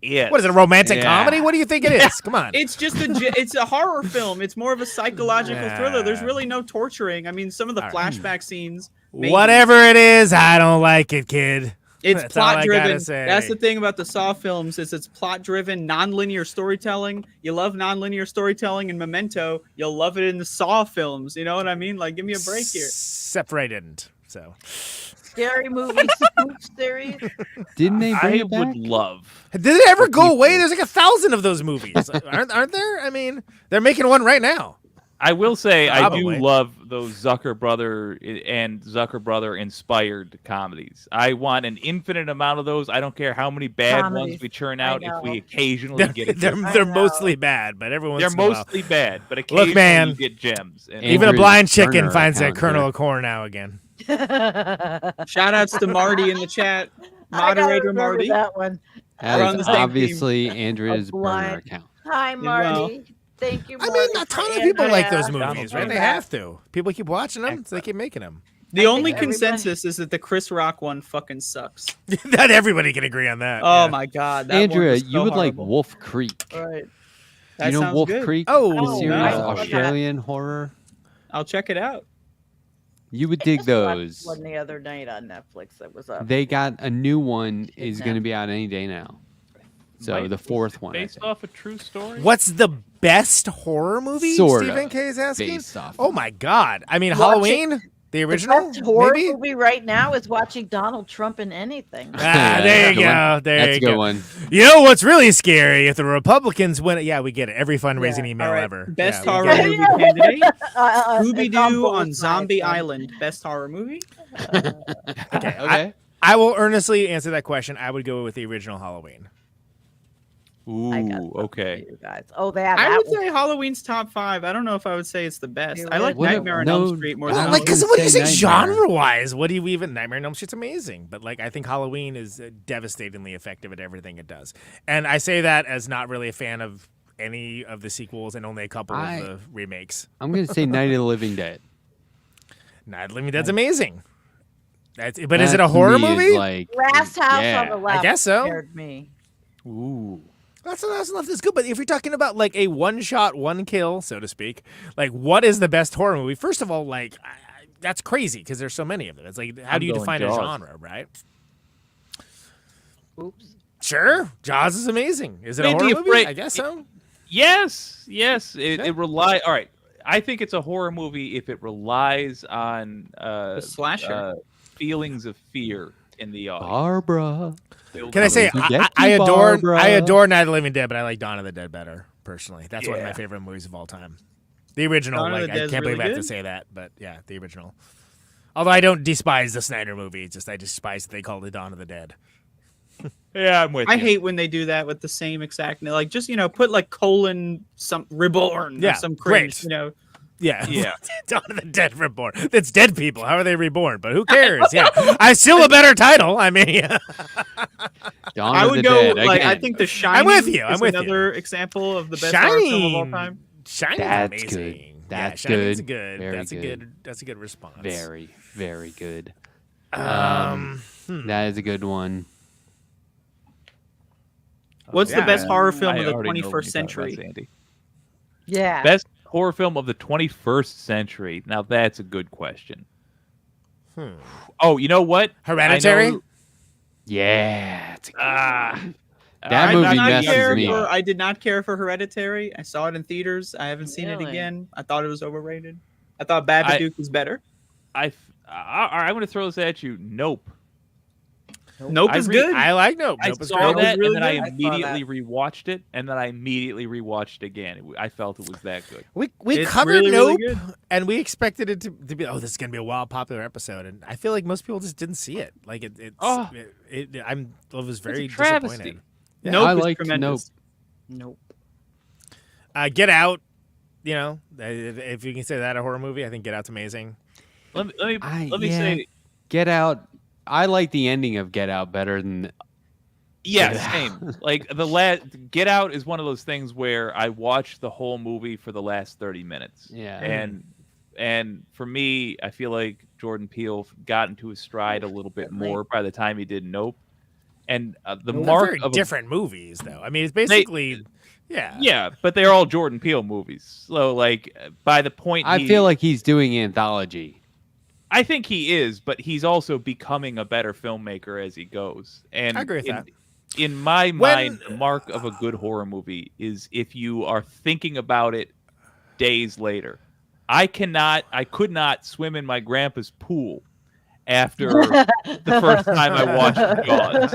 Yeah. what is it? A romantic Yeah. comedy? What do you think it is? Come on. It's just it's a horror film. It's more of a psychological thriller. There's really no torturing. I mean, some of the All right. flashback scenes. maybe. Whatever it is, I don't like it, kid. It's That's all I plot gotta driven. say. That's the thing about the Saw films is it's plot driven, non-linear storytelling. You love non-linear storytelling in Memento. You'll love it in the Saw films. You know what I mean? Like, give me a break here. Except for I didn't. So Scary movie spoof series. Didn't they bring I it back? would love. did it ever For go people. away? There's like 1,000 of those movies, aren't there? I mean, they're making one right now. I will say I Probably. do love those Zucker brother and Zucker brother inspired comedies. I want an infinite amount of those. I don't care how many bad ones Comedies. we churn I out if we know. occasionally They're, get a they're, gem. I they're know. mostly bad, but every once They're in a while. mostly bad, but occasionally man. you get gems. And Andrew- Even a blind chicken Burner finds a account kernel here. of corn now again. Shout outs to Marty in the chat. Moderator Marty. That one. That We're on is the same obviously Andrea's burner blind- account. Hi, Marty. Thank you. I Marty, mean, a ton of people like those Andrea. movies, right? They Yeah. have to. People keep watching them, so they keep making them. The I only think everybody- consensus is that the Chris Rock one fucking sucks. Not everybody can agree on that. Oh yeah. my god, that one Andrea, was so you would like horrible. Wolf Creek. Right. That you know sounds Wolf good. Creek? Oh, the series, no. Australian horror. I'll check it out. You would I dig just watched those. one the other night on Netflix that was up. They got a new one is Kidnapped. going to be out any day now. So Might the be fourth one, I based think. off a true story. What's the best horror movie? Sort Stephen of K is asking. based off. Oh my god! I mean, Watch Halloween, the The original, best horror maybe. movie right now is watching Donald Trump in anything. Ah, there That's you a good go. one. There That's you a good go. one. You know what's really scary? If the Republicans win it, yeah, we get it. Every fundraising email All right. ever. Best Yeah, we horror get it. movie candidate. Scooby Scooby-Doo on Zombie Island. Best horror movie. Okay. I will earnestly answer that question. I would go with the original Halloween. I got Ooh, something okay. for you guys. Oh, that. I would was, say Halloween's top 5. I don't know if I would say it's the best. I like What- Nightmare on no, Elm Street more I than was Like, because gonna what do you say say Nightmare. genre-wise? What do you even? Nightmare on Elm Street's amazing, but like I think Halloween is devastatingly effective at everything it does, and I say that as not really a fan of any of the sequels and only a couple of the remakes. I'm gonna say Night of the Living Dead. Night of the Living Dead's amazing. But That is it a to horror me is movie? Like, Last House yeah. on the Left. I guess so. Scared me. Ooh. That's good. But if you're talking about like a one-shot, one-kill, so to speak, like what is the best horror movie? First of all, like that's crazy because there's so many of them. It's like how do you going define a Jaws. genre, right? Oops. Sure, Jaws is amazing. Is it a Wait, horror the movie? afraid- I guess so. Yes. It relies. All right. I think it's a horror movie if it relies on The slasher. feelings of fear in the audience. Barbara. Can I say Coming to get I you, adore Barbara. Night of the Living Dead, but I like Dawn of the Dead better personally. That's one of my Yeah. favorite movies of all time. The original, Dawn of like the I Dead's can't believe really I have to good? say that, but yeah, the original. Although I don't despise the Snyder movie, it's just I despise that they call it Dawn of the Dead. Yeah, I'm with I you. hate when they do that with the same exact, like just put like colon some reborn Yeah, or some great. cringe, Yeah, Yeah. Dawn of the Dead reborn. It's dead people. How are they reborn? But who cares? Yeah, I still a better title. I mean, Dawn I of would the go Dead. like I again. think The Shining. I'm with you, I'm is with you. another example of the best horror film of all Shining. time. Shining's That's amazing. good. That's Shining's good. good. Very That's good. That's a good response. very, very good. Hmm. That is a good one. What's the Yeah, best horror film I of the already know what 21st you're talking about, century? Sandy. Yeah. Best horror film of the 21st century. Now that's a good question. Oh, you know what? Hereditary? I know- Yeah. It's a good one. That That I movie did not messes care me for. up. I did not care for Hereditary. I saw it in theaters. I haven't seen it Really? again. I thought it was overrated. I thought I- Babadook was better. I'm going to throw this at you. Nope. Nope I is re- good. I like Nope. I Nope is saw great. that really and then good. I I saw immediately rewatched it, and then I immediately rewatched it again. I felt it was that good. We It's covered really, really Nope, good. and we expected it to be this is gonna be a wild popular episode, and I feel like most people just didn't see it. Like Oh. I was very travesty. disappointed. Nope I is liked tremendous. Nope. Get Out, if you can say that a horror movie, I think Get Out's amazing. Let me yeah. say, Get Out. I like the ending of Get Out better than. yeah, Get Out. same. Like Get Out is one of those things where I watched the whole movie for the last 30 minutes. Yeah. And for me, I feel like Jordan Peele got into his stride a little bit more by the time he did Nope. And the They're mark very of different movies, though. I mean, it's basically, yeah, but they're all Jordan Peele movies. So like by the point I feel like he's doing anthology. I think he is, but he's also becoming a better filmmaker as he goes. And I agree with that. In my mind, the mark of a good horror movie is if you are thinking about it days later. I could not swim in my grandpa's pool after the first time I watched Jaws.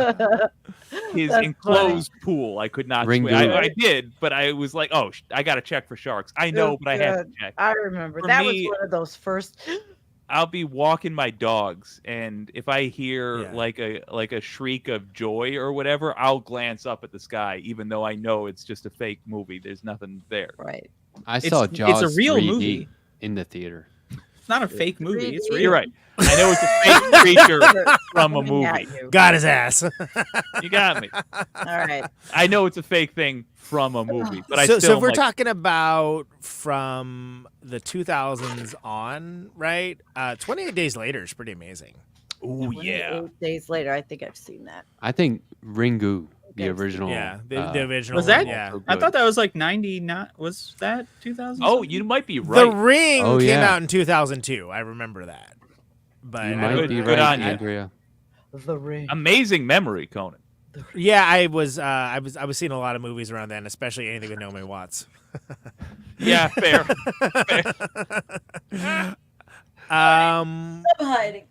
His That's enclosed pool, I could not swim. Ringu. I did, but I was like, oh, I got to check for sharks. I know, but I have to check. I remember For that me- was one of those first. I'll be walking my dogs, and if I hear Yeah. like a shriek of joy or whatever, I'll glance up at the sky, even though I know it's just a fake movie. There's nothing there. Right. I It's- saw it's a Jaws real 3D movie. in the theater. It's not a fake movie. It's 3D. real. You're right. I know it's a fake creature from a Looking at movie. you. got his ass. You got me. All right. I know it's a fake thing from a movie, but I so still if we're like, talking about from the 2000s on, right? 28 Days Later is pretty amazing. oh yeah. 28 Days later, I think I've seen that. I think Ringu, the Okay. original. Yeah, the original. Was that- one, yeah. I thought that was like 90. Not was that 2000? Oh, you might be The right. Ring Oh, came yeah. out in 2002. I remember that. But You I might don't- be Good right, on ya. Andrea. The Ring. Amazing memory, Conan. yeah, I was seeing a lot of movies around then, especially anything with Naomi Watts. Yeah, fair. I'm hiding.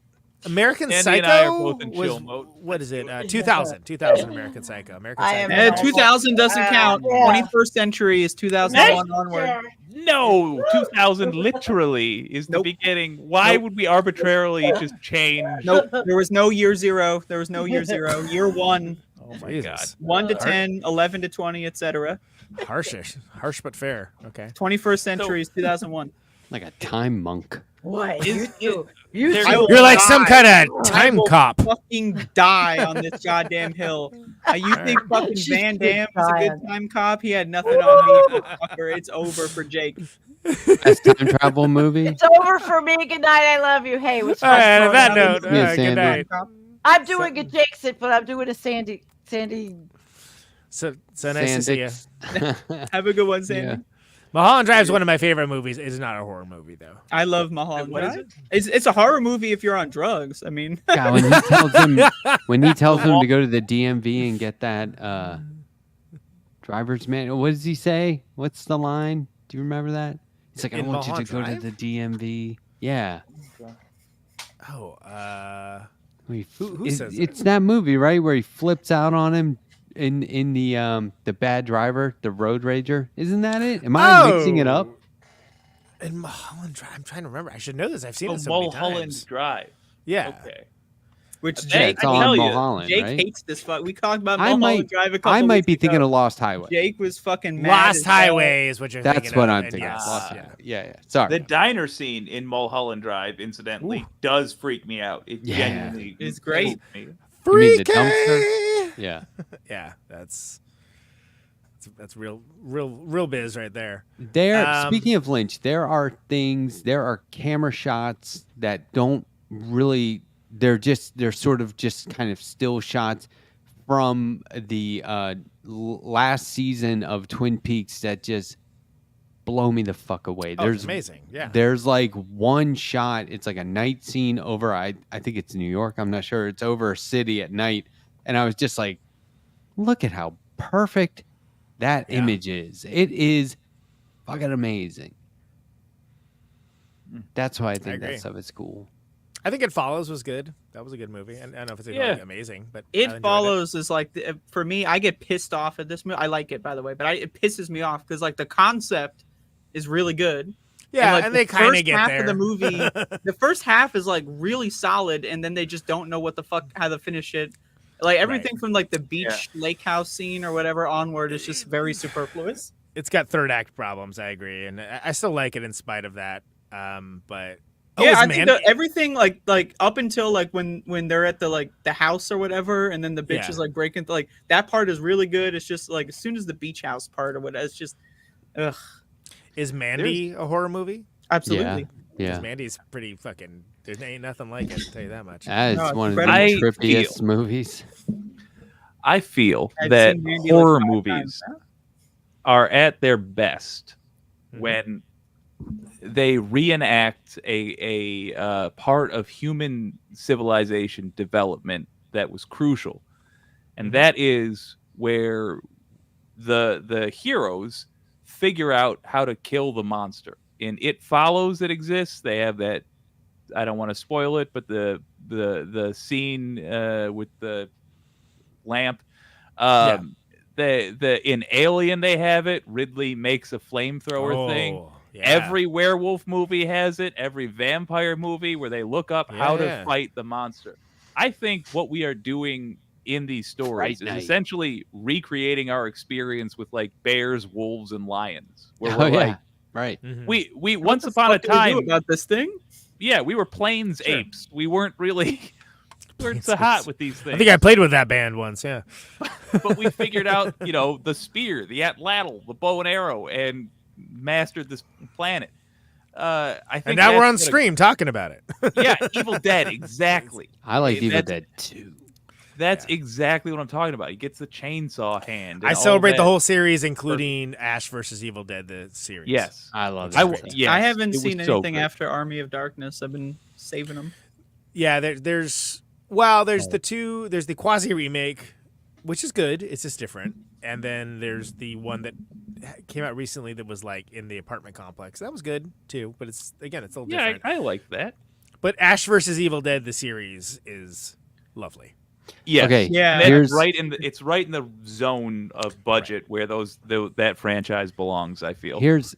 American Andy Psycho and I are both in was, chill mode. what is it? 2000 American Psycho. American I Psycho. am 2000 doesn't count. Yeah. 21st century is 2001 onward. No, 2000 literally is the Nope. beginning. Why would we arbitrarily just change? Nope. There was no year zero. There was no year zero. Year one. Oh my God. 1 to 10, 11 to 20, etc. Harsh but fair. Okay. 21st century is 2001. Like a time monk. What? Is- You there- two. You're like some kind I of time will cop. fucking die on this goddamn hill. You think fucking She's Van Damme is a dying. good time cop? He had nothing on me, motherfucker. It's over for Jake. Best time travel movie. It's over for me. Good night. I love you. Hey, what's All right, on that Another note, movie. good Sandy. night. I'm doing a Jakeson, but I'm doing a Sandy. So nice to see you. Sandix. Have a good one, Sandy. Yeah. Mulholland Drive is one of my favorite movies. It's not a horror movie though. I love Mulholland What is Drive. It's a horror movie if you're on drugs. I mean, God, when he tells him to go to the DMV and get that driver's manual, what does he say? What's the line? Do you remember that? He's like, I In want you to Mulholland go to the DMV. Yeah. Oh, Who says it's that movie, right, where he flips out on him in the bad driver, the road rager. Isn't that it? Am I mixing it up? In Mulholland Drive, I'm trying to remember. I should know this. I've seen Oh, it so many Mulholland times. Drive. Yeah. Okay. which Yeah, Jake, it's I on tell you, Mulholland, Jake right? hates this fuck. We talked about I Mulholland Drive a couple I might be weeks thinking ago. of Lost Highway. Jake was fucking mad. Lost as hell. Highway is what you're thinking That's what of, I'm and thinking. yes, Lost yeah. Highway. Yeah. Sorry. The diner scene in Mulholland Drive, incidentally, does freak me out. It Yeah. genuinely It's great. spooked me. You mean the Freaky! dumpster? Yeah. Yeah, that's real biz right there. Speaking of Lynch, there are camera shots that don't really, they're sort of just kind of still shots from the last season of Twin Peaks that just blow me the fuck away. Oh, it's amazing. Yeah. There's like one shot, it's like a night scene over, I think it's New York, I'm not sure. It's over a city at night. And I was just like, look at how perfect that image is. It is fucking amazing. That's why I think agree. that stuff is cool. I think It Follows was good. That was a good movie. And I don't know if it's like amazing, but I enjoyed It Follows is like for me. I get pissed off at this movie. I like it, by the way, but it pisses me off because like the concept is really good. Yeah, like, and they kind of get half there. of the movie. The first half is like really solid, and then they just don't know what the fuck how to finish it. Like everything from like the beach lake house scene or whatever onward is just very superfluous. It's got third act problems. I agree, and I still like it in spite of that. But Yeah, I think everything like up until like when they're at the house or whatever, and then the bitch is like breaking like that part is really good. It's just like as soon as the beach house part or whatever, it's just ugh. Is Mandy a horror movie? Absolutely. Yeah. Because Mandy's pretty fucking. There ain't nothing like it. I'll tell you that much. That is No, it's one of the incredible. trippiest movies. I feel I've that seen Mandy, horror like, 5 movies times now. are at their best Mhm. when they reenact a part of human civilization development that was crucial, and that is where the heroes figure out how to kill the monster. In It Follows that exists, they have that. I don't want to spoil it, but the scene with the lamp. The in Alien they have it. Ridley makes a flamethrower thing. Yeah. Every werewolf movie has it. Every vampire movie where they look up how to Yeah. fight the monster. I think what we are doing in these stories Fright Night. is essentially recreating our experience with like bears, wolves, and lions. Where Oh, we're yeah. like, Right. Mhm. we What once the upon a fuck do we do time, about this thing. yeah, we were plains Sure. apes. We weren't really weren't so Plains hot apes. with these things. I think I played with that band once. Yeah. But we figured out, the spear, the atlatl, the bow and arrow, and mastered this planet. I think And now we're that's on what stream talking about it. Yeah, Evil Dead, exactly. I like Hey, Evil that's- Dead 2. That's exactly what I'm talking about. He gets the chainsaw hand. and I all celebrate the that. whole series, including Ash versus Evil Dead, the series. Yes. I love It's it. great. Yes, I haven't it was seen so anything good. after Army of Darkness. I've been saving them. Yeah, there's there's the quasi remake, which is good. It's just different. And then there's the one that came out recently that was like in the apartment complex. That was good too, but it's a little Yeah, different. I like that. But Ash versus Evil Dead, the series, is lovely. Yes. Okay, Yeah. And here's it's right in the zone of budget where that franchise belongs, I feel. here's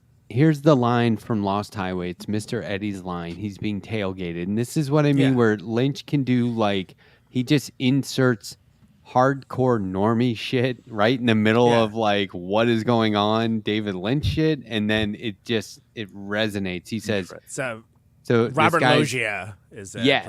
the line from Lost Highway. It's Mr. Eddie's line. He's being tailgated, and this is what I mean. Yeah. Where Lynch can do like he just inserts hardcore normie shit right in the middle of like what is going on, David Lynch shit, and then it resonates. He says, so this Robert guy's- Loggia plays that yes,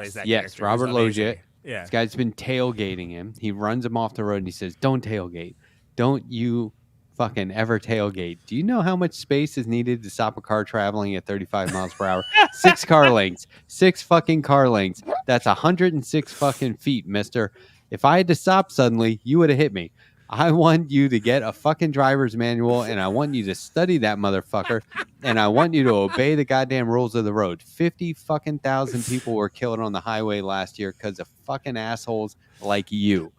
character. Robert He's Loggia. amazing. Yeah. This guy's been tailgating him. He runs him off the road and he says, "Don't tailgate. Don't you fucking ever tailgate. Do you know how much space is needed to stop a car traveling at 35 miles per hour? 6 car lengths. 6 fucking car lengths. That's 106 fucking feet, mister. If I had to stop suddenly, you would have hit me. I want you to get a fucking driver's manual and I want you to study that motherfucker and I want you to obey the goddamn rules of the road. 50 fucking thousand people were killed on the highway last year because of fucking assholes like you.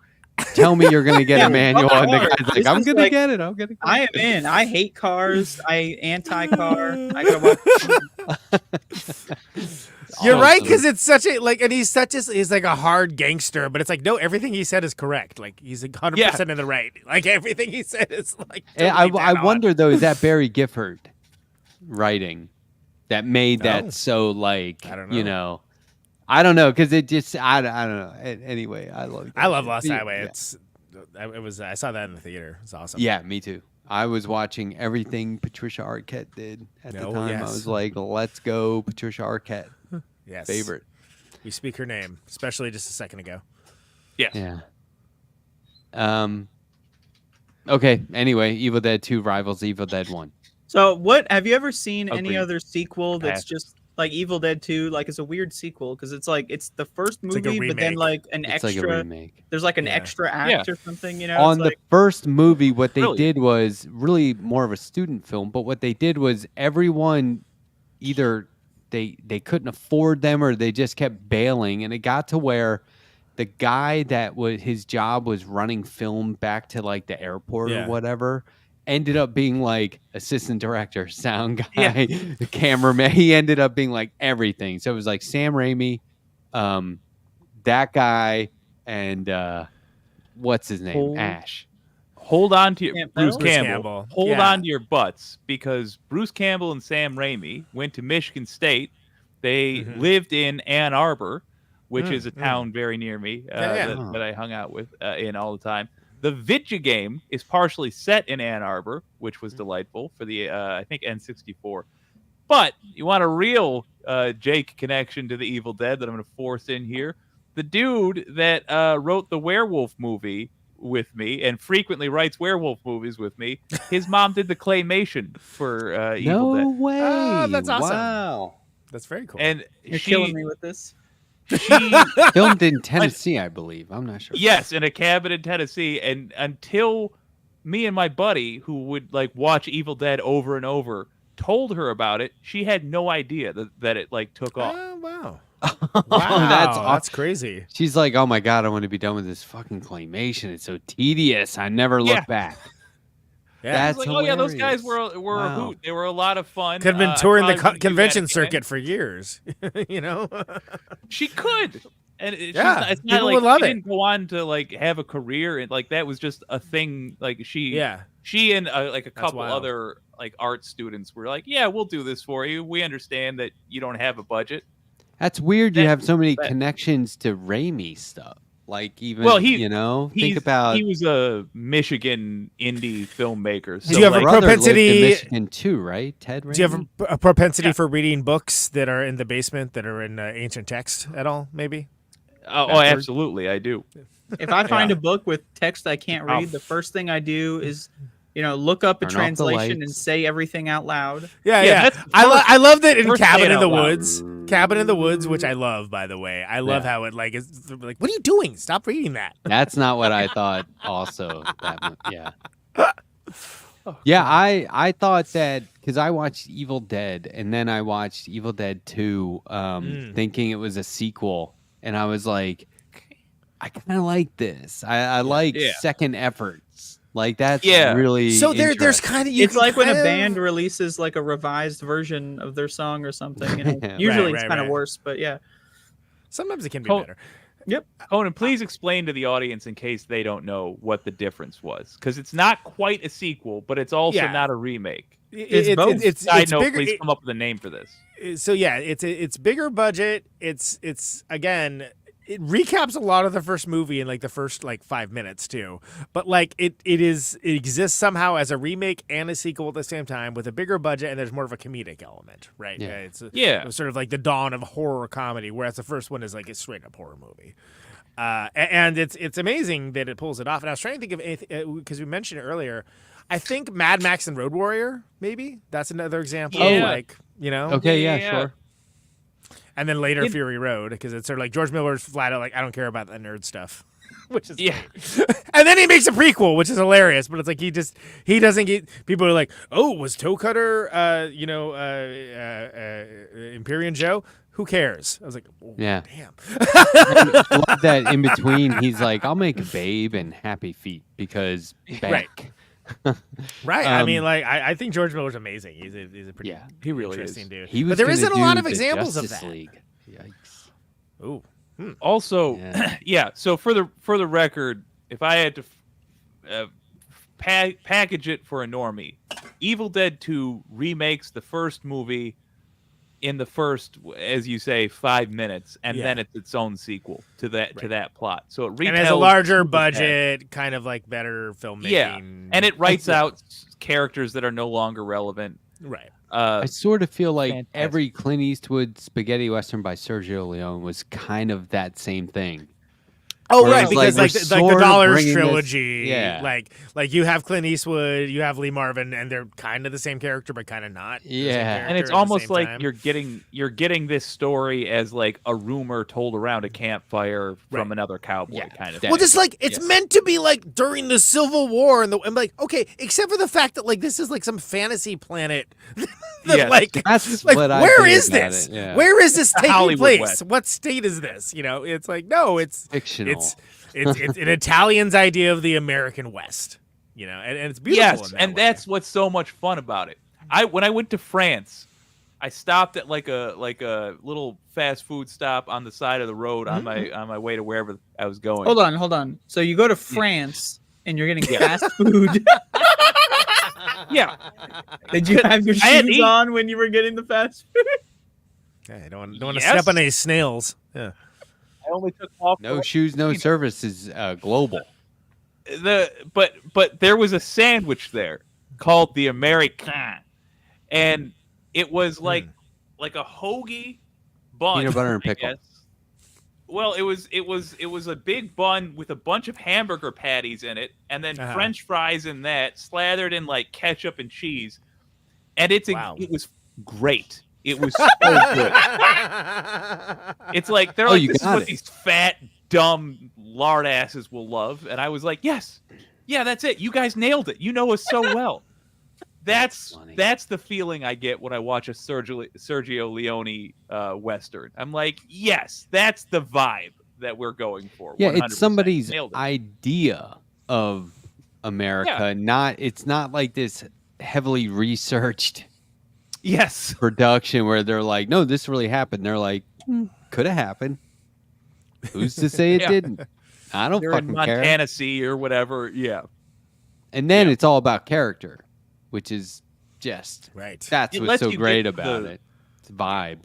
Tell me you're gonna get a manual, and the guy's like, "I'm gonna get it. I'm gonna." I am in. I hate cars. I anti-car. I gotta watch. You're right, because it's such a and he's like a hard gangster, but it's like no, everything he said is correct. Like he's 100% in the right. Like everything he said is like. Totally I wonder though, is that Barry Gifford writing that made that so like I don't know. I don't know because it just I don't know. Anyway, I love Lost Highway. Yeah. I saw that in the theater. It's awesome. Yeah, me too. I was watching everything Patricia Arquette did at the time. Yes. I was like, let's go, Patricia Arquette. Yes. Favorite. We speak her name, especially just a second ago. Yeah. Okay. Anyway, Evil Dead 2 rivals Evil Dead 1. So, what have you ever seen any Agreed. other sequel that's just like Evil Dead 2? Like, it's a weird sequel because it's like it's the first like a movie, but then remake. like an It's extra. like a remake. There's like an Yeah. extra act or something, you know. On it's the like, first movie, what they Really? did was really more of a student film, but what they did was everyone either they couldn't afford them or they just kept bailing, and it got to where the guy that was his job was running film back to like the airport or whatever ended up being like assistant director, sound guy, the cameraman. He ended up being like everything. So it was like Sam Raimi, that guy, and what's his name? Ash. Hold on to your Bruce Bruce Campbell. Hold on to your butts because Bruce Campbell and Sam Raimi went to Michigan State. They lived in Ann Arbor, which is a town very near me that I hung out with in all the time. The Vidya game is partially set in Ann Arbor, which was delightful for the I think N64. But you want a real Jake connection to the Evil Dead that I'm going to force in here. The dude that wrote the werewolf movie with me and frequently writes werewolf movies with me, his mom did the claymation for Evil Dead. No way. Oh, that's awesome. Wow. That's very cool. And you're killing me with this. she Filmed in Tennessee, I believe. I'm not sure. yes, in a cabin in Tennessee. And until me and my buddy, who would like watch Evil Dead over and over, told her about it, she had no idea that it like took off. Oh, wow. Wow, That's crazy. She's like, "Oh my god, I want to be done with this fucking claymation. It's so tedious. I never look back." Yeah. That's Like, oh yeah, those hilarious. guys were a hoot. They were a lot of fun. Could have been I touring the probably wouldn't do that convention again. circuit for years. You know? She could, and it's Yeah, it's not people like would love she it. didn't go on to like have a career, and like that was just a thing. Like she and like a couple wild. other like art students were like, yeah, we'll do this for you. We understand that you don't have a budget. That's weird. You That- have so many that- connections to Raimi stuff. Like even he think about. he was a Michigan indie filmmaker. So Do you have a like, brother lived in propensity- Michigan too, right? Ted Raimi. Do you have a propensity for reading books that are in the basement that are in ancient text at all, maybe? oh, absolutely, I do. If I find a book with text I can't read, the first thing I do is, look up a Turn off the translation and lights. say everything out loud. Yeah. that's I love that in first Cabin say it in the out loud. Woods. Cabin in the Woods, which I love, by the way. I love how it like is like, what are you doing? Stop reading that. That's not what I thought. Also, yeah. I thought that because I watched Evil Dead and then I watched Evil Dead 2, thinking it was a sequel, and I was like, I kind of like this. I like second efforts. Like that's really So there's interesting. kind of It's like when a band releases like a revised version of their song or something. Usually it's kind of worse, but yeah. Sometimes it can be Cool. better. Yep. Conan, please explain to the audience in case they don't know what the difference was, because it's not quite a sequel, but it's also not a remake. It's both. Side note, bigger. please come up with a name for this. So yeah, it's bigger budget. It's again, it recaps a lot of the first movie in like the first like 5 minutes too. But like it exists somehow as a remake and a sequel at the same time with a bigger budget, and there's more of a comedic element, right? Yeah. It was sort of like the dawn of horror comedy, whereas the first one is like a straight up horror movie. And it's amazing that it pulls it off. And I was trying to think of anything because we mentioned it earlier. I think Mad Max and Road Warrior, maybe that's another example. Yeah. Like, you know. Okay, yeah, sure. And then later Fury Road, because it's sort of like George Miller's flat out like, I don't care about the nerd stuff, which is great. And then he makes a prequel, which is hilarious. But it's like he doesn't get. People are like, oh, was Toe Cutter, Imperium Joe? Who cares? I was like, oh, Yeah. damn. I love that in between, he's like, I'll make Babe and Happy Feet because back. Right. I mean, like, I think George Miller's amazing. He's a pretty he really interesting is. dude. He was but there gonna isn't a lot do of the examples Justice of that. League. Yikes. Ooh. Also, so for the record, if I had to package it for a normie, Evil Dead 2 remakes the first movie in the first, as you say, 5 minutes, and then it's its own sequel to that plot. So it retells, and has a larger budget, kind of like better filmmaking. Yeah, and it writes out characters that are no longer relevant. Right. I sort of feel like Fantastic. every Clint Eastwood spaghetti western by Sergio Leone was kind of that same thing. Oh, Where right, it's because like, like we're the sort of Dollars bringing this- trilogy, yeah. like you have Clint Eastwood, you have Lee Marvin, and they're kind of the same character, but kind of not. the same Yeah. character And it's at the almost same like time. you're getting this story as like a rumor told around a campfire from Right. another cowboy Yeah. kind of Well, thing. Well, just like it's meant to be like during the Civil War, and I'm like, okay, except for the fact that like this is like some fantasy planet. that, Yes. like, That's like what I where think is about this? it, yeah. Where is this taking Hollywood place? West. What state is this? You know, it's like no, it's Fictional. it's an Italian's idea of the American West. You know, and it's beautiful. Yes, in that and way. that's what's so much fun about it. When I went to France, I stopped at like a little fast food stop on the side of the road on my way to wherever I was going. Hold on. So you go to France and you're getting fast food. Yeah, Did you have your I had to shoes eat. on when you were getting the fast food? Yeah, I don't want to Yes. step on any snails. Yeah. I only took off No shoes, no service is global. but there was a sandwich there called the American, and it was like a hoagie bun. Peanut butter and I pickle. guess. Well, it was a big bun with a bunch of hamburger patties in it, and then French fries in that, slathered in like ketchup and cheese, and it was great. It was so good. It's like they're like, you this is got what it. these fat, dumb lard asses will love, and I was like, yes, yeah, that's it. You guys nailed it. You know us so well. That's the feeling I get when I watch a Sergio Leone Western. I'm like, yes, that's the vibe that we're going for. Yeah, 100%. it's somebody's Nailed it. idea of America. It's not like this heavily researched Yes. production where they're like, no, this really happened. They're like, could have happened. Who's to say it Yeah. didn't? I don't You're in fucking Montana care. Sea or whatever. Yeah. And then it's all about character, which is just Right. that's It what's lets so you great get about the- it. It's vibe.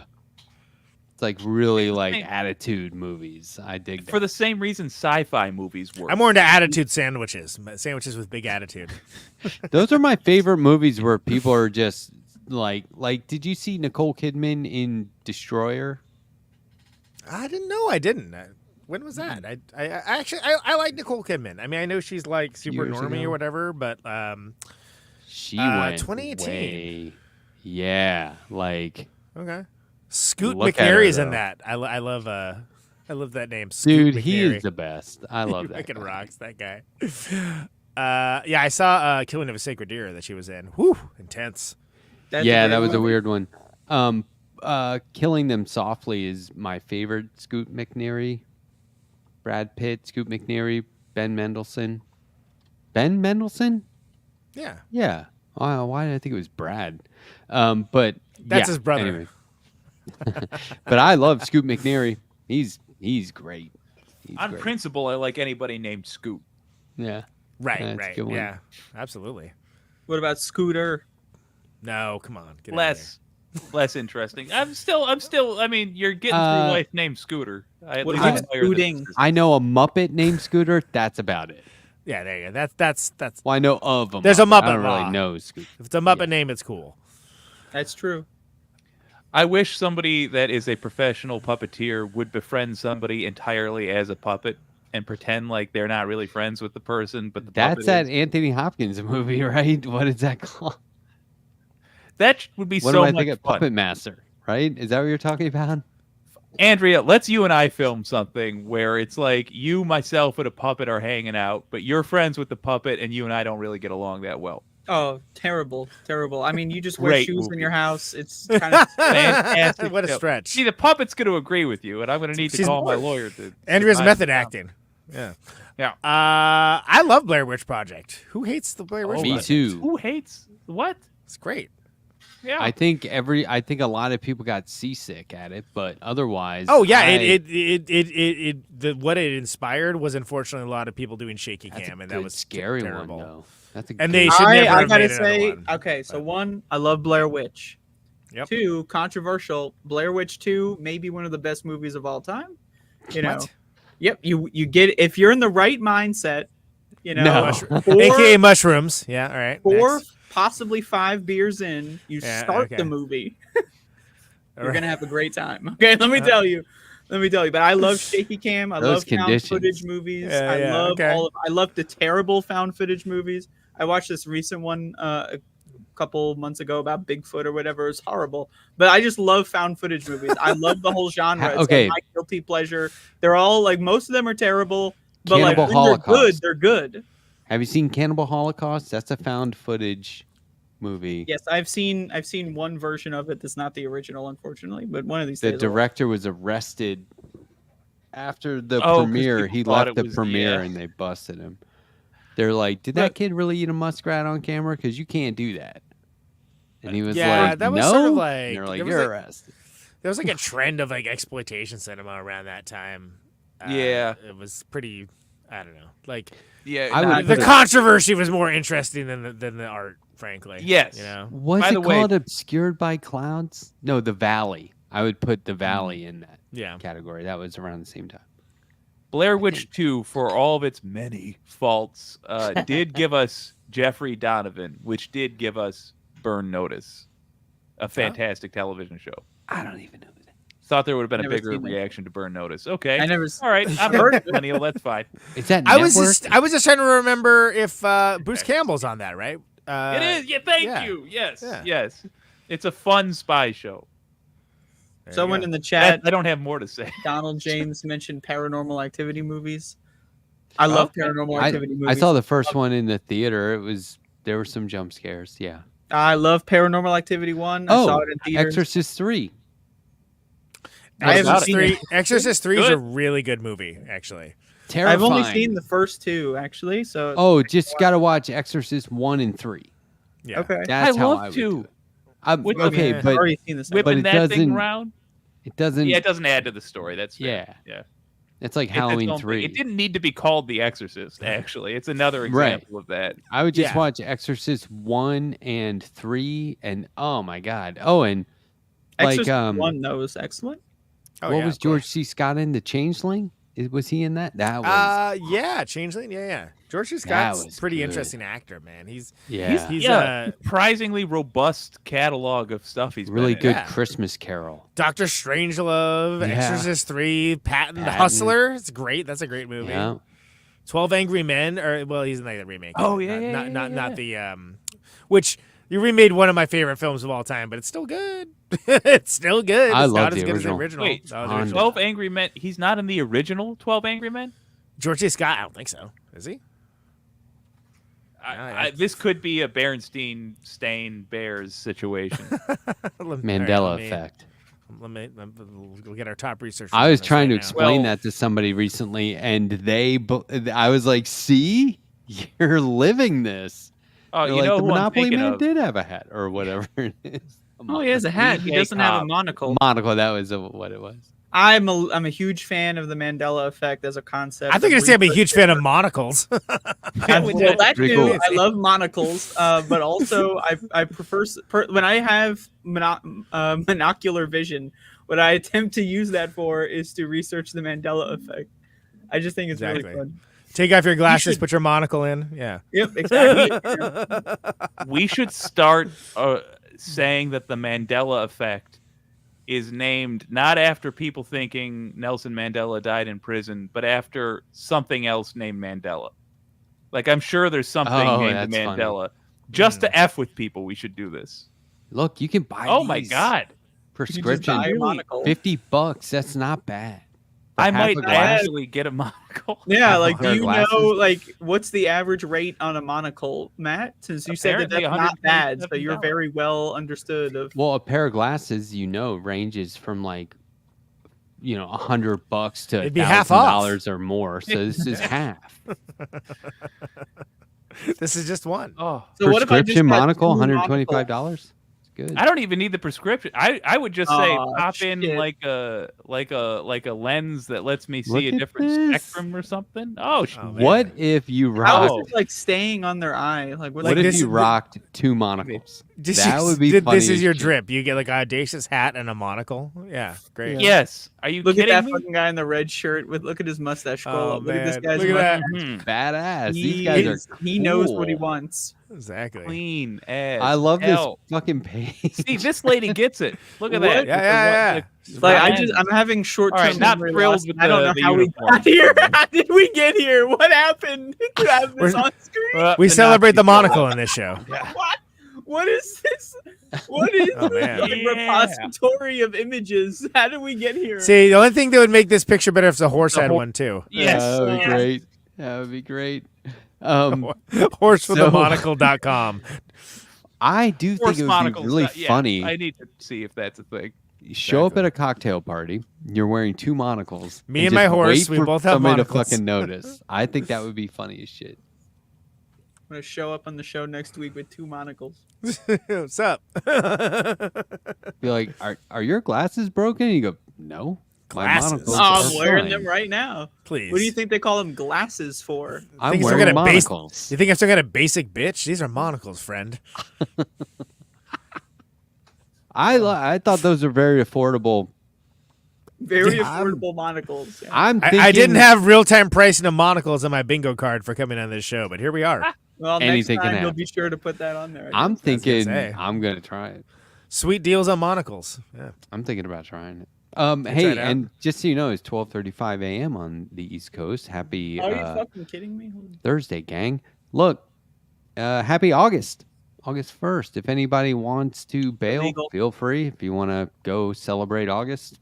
It's like really like same- attitude movies. I dig that. For the same reason sci-fi movies work. I'm more into attitude sandwiches with big attitude. Those are my favorite movies where people are just like did you see Nicole Kidman in Destroyer? I didn't know. I didn't. When was that? I actually like Nicole Kidman. I mean, I know she's like super Years normie ago. or whatever, but She went 2018. way- yeah, like okay. Scoot Look at her, McNairy is in though. that. I love that name. Scoot dude, he McNairy. is the best. I love He that. fucking guy. rocks, that guy. Yeah, I saw Killing of a Sacred Deer that she was in. Whew, intense. That's Yeah, a that great was a movie. weird one. Killing Them Softly is my favorite. Scoot McNairy, Brad Pitt, Scoot McNairy, Ben Mendelsohn. Ben Mendelsohn? Yeah. Yeah. Why did I think it was Brad? But That's yeah, his brother. anyway. But I love Scoot McNairy. He's great. He's On great. principle, I like anybody named Scoot. Yeah. Right, That's a right. good one. Yeah, absolutely. What about Scooter? No, come on. Get out of Less. less interesting. I'm still. I mean, you're getting through life named Scooter. What is it? Scooting. I know a Muppet named Scooter. That's about it. Yeah, there you go. That's. Well, I know of them. There's a Muppet I don't law. really know Scooter. If it's a Muppet name, it's cool. That's true. I wish somebody that is a professional puppeteer would befriend somebody entirely as a puppet and pretend like they're not really friends with the person, but the That's puppet that is. Anthony Hopkins movie, right? What is that called? That would be What so am I much thinking? fun. Puppet Master, right? Is that what you're talking about? Andrea, let's you and I film something where it's like you, myself, and a puppet are hanging out, but you're friends with the puppet, and you and I don't really get along that well. Oh, terrible. I mean, you just wear Great shoes in movie. your house. It's kind of Fantastic. What a film. stretch. See, the puppet's going to agree with you, and I'm going to need to She's call my bored. lawyer to. Andrea's to method buy it. acting. Yeah. Yeah. I love Blair Witch Project. Who hates the Blair Witch Me Project? too. Who hates what? It's great. Yeah. I think a lot of people got seasick at it, but otherwise. Oh yeah, I- what it inspired was unfortunately a lot of people doing shaky That's cam, a and that good was scary terrible. one though. That's a And good they one. should never I have gotta made another say, one, okay, so but- one, I love Blair Witch. Yep. 2, controversial. Blair Witch 2, maybe one of the best movies of all time. You know. What? Yep. You get if you're in the right mindset. You know. No. AKA mushrooms. Yeah. All right. 4, next. possibly 5 beers in, you Yeah, start okay. the movie. All You're right. gonna have a great time. Okay, let me tell you. But I love shaky cam. I Those love found conditions. footage movies. Yeah, I yeah, love okay. I love the terrible found footage movies. I watched this recent one a couple months ago about Bigfoot or whatever. It's horrible, but I just love found footage movies. I love the whole genre. It's Okay. like my guilty pleasure. They're all like most of them are terrible, but like Cannibal when Holocaust. they're good, they're good. Have you seen Cannibal Holocaust? That's a found footage movie. Yes, I've seen one version of it that's not the original, unfortunately, but one of these The days. director was arrested after the 'cause premiere. people He thought left it the was- premiere yeah. and they busted him. They're like, "Did that kid really eat a muskrat on camera? Because you can't do that." And he was Yeah, like, that was "No." sort of And like- they're like, there was "You're like- arrested." There was like a trend of like exploitation cinema around that time. Yeah. It was pretty. I don't know. Like Yeah. I would the put it- controversy was more interesting than the art, frankly. Yes. You know. Was By it the way- called Obscured by Clouds? No, The Valley. I would put The Valley in that Yeah. category. That was around the same time. Blair Witch 2, for all of its many faults, did give us Jeffrey Donovan, which did give us Burn Notice, a fantastic television show. I don't even know that. Thought there would have been a Never bigger seen it. reaction to Burn Notice. Okay. I never. All right. I'm heard it, Neil. That's fine. Is that I was network? just trying to remember if Bruce Campbell's on that, right? It is. Yeah. Thank yeah. you. Yes. Yeah. Yes. It's a fun spy show. There you Someone go. in the chat, I don't have more to say. Donald James mentioned Paranormal Activity movies. I love Okay. Paranormal I, Activity movies. I saw the first one in the theater. There were some jump scares. Yeah. I love Paranormal Activity 1. I saw Oh, it in theaters. Exorcist 3. I haven't Exorcist seen 3. it. Exorcist 3 is a Good. really good movie, actually. Terrifying. I've only seen the first 2, actually. So Oh, just got to watch Exorcist 1 and 3. Yeah. okay. That's I how love I would to. do it. I'm, Which- okay, Yeah. I've but already seen this. Whipping it that thing doesn't- around. it doesn't. Yeah, it doesn't add to the story. That's fair. Yeah. Yeah. It's like It's its Halloween own thing. 3. It didn't need to be called The Exorcist, actually. It's another Right. example of that. I would just Yeah. watch Exorcist 1 and 3, and oh my god. Oh, and like Exorcist 1, though, was excellent. Oh, what yeah, was of George course. C. Scott in? The Changeling? Was he in that? That was Yeah, Changeling. Yeah. George C. That Scott's was a pretty good. interesting actor, man. He's yeah, he's Surprisingly robust catalog of stuff he's really been good in. Yeah. Christmas Carol. Doctor Strangelove, Yeah. Exorcist 3, Patton the Patton. Hustler. It's great. That's a great movie. Yeah, 12 Angry Men, or well, he's in like the remake. Oh, of it. yeah, yeah, not yeah, not yeah, not the which you remade one of my favorite films of all time, but it's still good. It's still good. I It's love not the as good as the original. original. Wait, No, the on- original. 12 Angry Men. He's not in the original 12 Angry Men? George C. Scott, I don't think so. Is he? This could be a Berenstein Stain Bears situation. Mandela effect. We'll get our top research. I was on this trying to right now. explain Well- that to somebody recently, and I was like, "See, you're living this." Oh, They're you like, know the who I'm Monopoly thinking Man of? did have a hat or whatever it is. Oh, he has a hat. He Weekday doesn't have a Cop. monocle. Monocle. That was what it was. I'm a huge fan of the Mandela effect as a concept. I think you're gonna say I'm a huge fan of monocles. Well, that Pretty too. cool. I love monocles, but also I prefer when I have monocular vision. What I attempt to use that for is to research the Mandela effect. I just think it's really fun. Take off your glasses, put your monocle in. Yeah. Yep, exactly. We should start saying that the Mandela effect is named not after people thinking Nelson Mandela died in prison, but after something else named Mandela. Like, I'm sure there's something named Mandela. Funny. Just to F with people, we should do this. Look, you can buy. Oh my God. Prescription, $50. That's not bad. I might actually get a monocle. Yeah, like, do you know, like, what's the average rate on a monocle, Matt? Since you said that that's not bad, so you're very well understood of. Well, a pair of glasses, ranges from like, $100 to $1,000 or more. So this is half. This is just one. Oh, so what if I just prescription monocle, $125? Good. I don't even need the prescription. I would just say pop in like a lens that lets me see a different spectrum or something. What if you rocked? How is it like staying on their eye? Like what if you rocked 2 monocles? That would be funny. This is your drip. You get like an audacious hat and a monocle. Yeah, great. Yes. Are you look kidding at that me? fucking guy in the red shirt with look at his mustache. Look at this guy's mustache. Badass. These guys are cool. He knows what he wants. Exactly. Clean as I love hell. this fucking page. See, this lady gets it. Look at that. Yeah. Like I'm having short-term not memory thrilled loss. with I don't know how we uniform. got here. How did we get here? What happened? To have this on screen? We celebrate the monocle in this show. What is this? What is Oh, this man. fucking repository of images? How did we get here? See, the only thing that would make this picture better if the horse had one too. Yes. That would be great. That would be great. Horseforthemonocle.com. I do think it would be really funny. I need to see if that's a thing. Show up at a cocktail party. You're wearing 2 monocles. Me and my horse, we both have monocles. monocles. To fucking notice. I think that would be funny as shit. I'm gonna show up on the show next week with 2 monocles. What's up? Be like, are your glasses broken? And you go, no. Glasses. monocles I'm are wearing fine. them right now. Please. What do you think they call them glasses for? I'm wearing monocles. You think I'm still got a basic bitch? These are monocles, friend. I thought those were very affordable. Very affordable monocles. Yeah. I didn't have real-time pricing of monocles on my bingo card for coming on this show, but here we are. Well, Anything next can time you'll happen. be sure to put that on there. I'm thinking say. I'm going to try it. Sweet deals on monocles. Yeah. I'm thinking about trying it. try Hey, it out. and just so you know, it's 12:35 a.m. on the East Coast. Happy Are you fucking kidding me? Thursday, gang. Look, happy August 1st. If anybody wants to bail, Illegal. feel free. If you want to go celebrate August,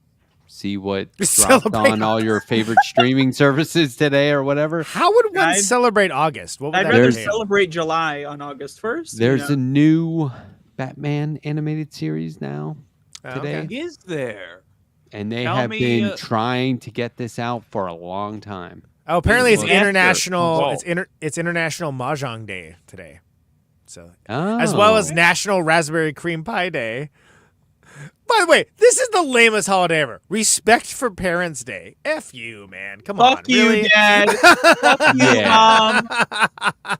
see what dropped Celebrate on all your favorite streaming services today or whatever. How would one celebrate August? What would I'd that rather entail? celebrate July on August 1st. There's a new Batman animated series now today. Okay. Is there? And they Tell have me, been trying to get this out for a long time. Oh, apparently it's After. international. Oh. It's International Mahjong Day today, so Oh. as well as National Raspberry Cream Pie Day. By the way, this is the lamest holiday ever. Respect for Parents Day. F you, man. Come on. Fuck you, really? Dad. Fuck you, Yeah. Mom.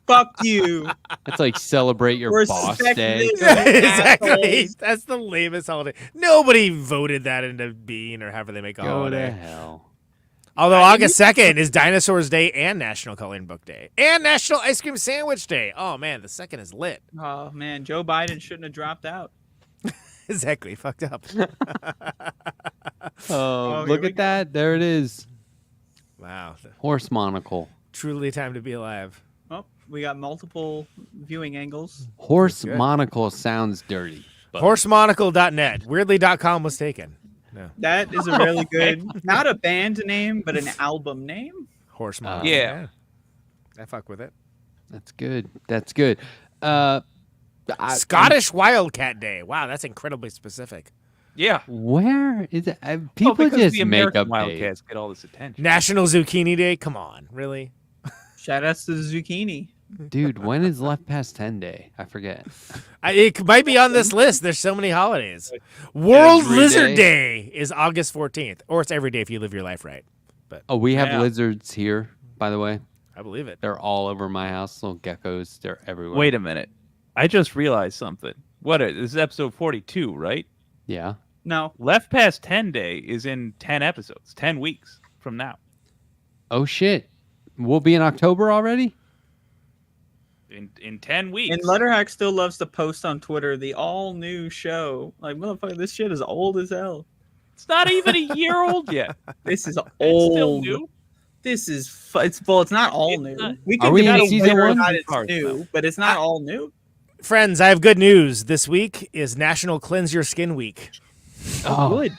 Fuck you. It's like celebrate your boss Respect day. this. Exactly. Assholes. That's the lamest holiday. Nobody voted that into being or however they make a Go to holiday. hell. Although August 2nd is Dinosaurs Day and National Coloring Book Day and National Ice Cream Sandwich Day. Oh man, the 2nd is lit. Oh man, Joe Biden shouldn't have dropped out. Exactly, fucked up. Oh, here look we at that. There it is. Wow, Horse monocle. truly a time to be alive. Oh, we got multiple viewing angles. Horse Good. monocle sounds dirty. But Horsemonocle.net. Weirdly.com was taken. No. That is a really good, not a band name, but an album name. Horse Monocle. Yeah. I fuck with it. That's good. That's good. Scottish Wildcat Day. Wow, that's incredibly specific. Yeah. Where is it? People because just the make American up Wildcats get all this attention. National Zucchini Day. Come on, really? Shout outs to the zucchini. Dude, when is Left Past 10 Day? I forget. It might be on this list. There's so many holidays. World Every Lizard day. Day is August 14th, or it's every day if you live your life right. But Oh, we have Yeah. lizards here, by the way. I believe it. They're all over my house. Little geckos. They're everywhere. Wait a minute. I just realized something. This is episode 42, right? Yeah. No. Left Past 10 Day is in 10 episodes, 10 weeks from now. Oh, shit. We'll be in October already? In 10 weeks. And Letterhack still loves to post on Twitter the all new show. Like, motherfucker, this shit is old as hell. It's not even a year old yet. This is It's old. still new. This is it's not all It's new. not- We Are can we in debate season whether or one? not it's Parts, new, though. but it's not all new. Friends, I have good news. This week is National Cleanse Your Skin Week. Oh, Good.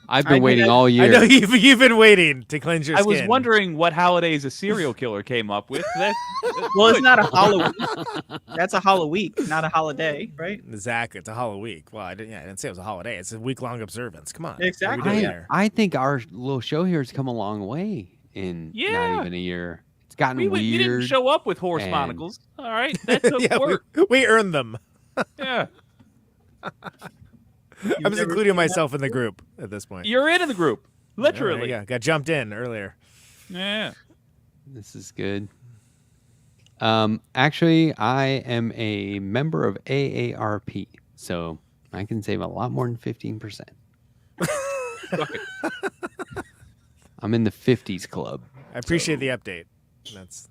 I've I been mean, waiting all year. I know you've been waiting to cleanse your I skin. was wondering what holidays a serial killer came up with. Well, it's not a Halloween. That's a Halloween, not a holiday, right? Exactly. It's a Halloween. Well, I didn't say it was a holiday. It's a week-long observance. Come on. What are we Exactly. doing I, there? I think our little show here has come a long way in Yeah. not even a year. It's gotten we weird. didn't show up with horse and- monocles. All right, that took Yeah, work. we earned them. Yeah, I'm just including myself in the group at this point. you're in the group, literally. Yeah, got jumped in earlier. Yeah. This is good. Actually, I am a member of AARP, so I can save a lot more than 15%. Fuck it. I'm in the 50s club. I appreciate the update. That's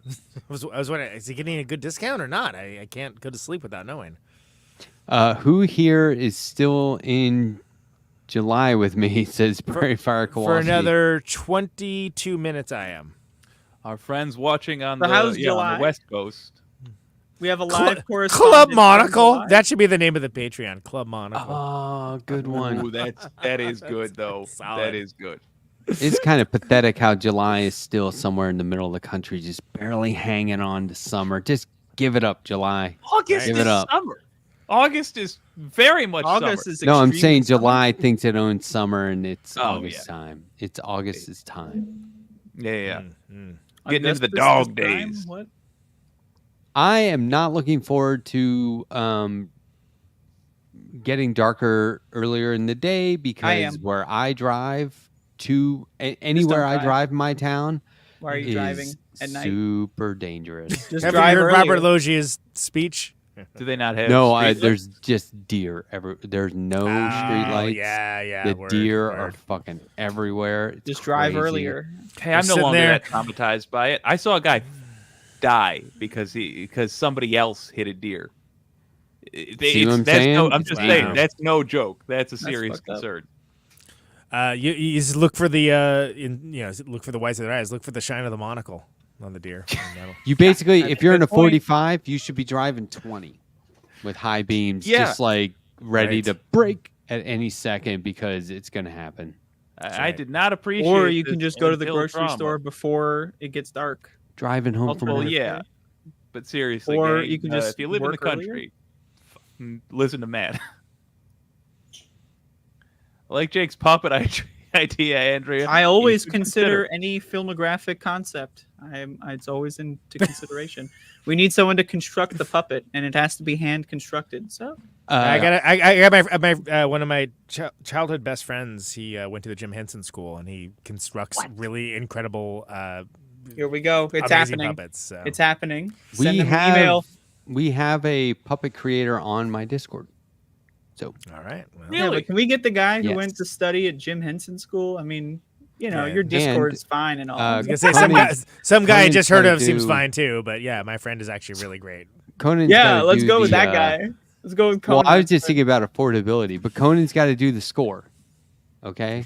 I was wondering, is he getting a good discount or not? I can't go to sleep without knowing. Who here is still in July with me? Says Prairie Fire Kowalski. For another 22 minutes, I am. Our friends watching on So how's on July? the West Coast. We have a live correspondent. Club from Monocle. July. That should be the name of the Patreon. Club Monocle. Oh, good one. Ooh, that is good though. Solid. That is good. It's kind of pathetic how July is still somewhere in the middle of the country, just barely hanging on to summer. Just give it up, July. August Give is it up. summer. August is very much August summer. is No, I'm extremely saying summer. July thinks it owns summer, and it's Oh, August time. It's August's time. Yeah. Mm. Getting into the Augustus dog is time? days. What? I am not looking forward to getting darker earlier in the day because am. where I drive to anywhere I drive. drive in my town Why are you is driving at night? super dangerous. Just Have you drive heard earlier. Robert Loggia's speech? Do they not have? No, street there's just deer. There's no street lights. Yeah. The word, deer are word. fucking everywhere. It's Just drive crazy. earlier. Hey, I'm no sitting longer there. that traumatized by it. I saw a guy die because somebody else hit a deer. See what I'm saying? I'm just Wow. saying that's no joke. That's a serious fucked up. concern. You just look for the look for the whites of their eyes. Look for the shine of the monocle on the deer. And that'll- You basically, if you're in a good point. 45, you should be driving 20 with high beams, Yeah. just like ready Right. to break at any second because it's going to happen. I right. did not appreciate. Or you can this just go to the until grocery drama. store before it gets dark. Driving home from Well, work. yeah, but seriously, Or gang, you can just if you live in the work earlier. country, listen to Matt. I like Jake's puppet idea, Andrea. I always You should consider any filmographic concept. It's always into consideration. We need someone to construct the puppet, and it has to be hand constructed. So I got my one of my childhood best friends. He went to the Jim Henson School, and he constructs really incredible, here we go. It's amazing happening. puppets. So. It's happening. we Send them an have email. we have a puppet creator on my Discord. So all right. Well, Really? Yeah, but can we get the guy who Yes. went to study at Jim Henson School? I mean, Yeah. your Discord is And, fine and all. I I was gonna say some Conan's- guy I just heard gotta of seems do- fine too, but yeah, my friend is actually really great. Conan's yeah, gotta let's do go with the, that guy. Let's go with Conan. Well, I was just thinking about affordability, but Conan's got to do the score. Okay,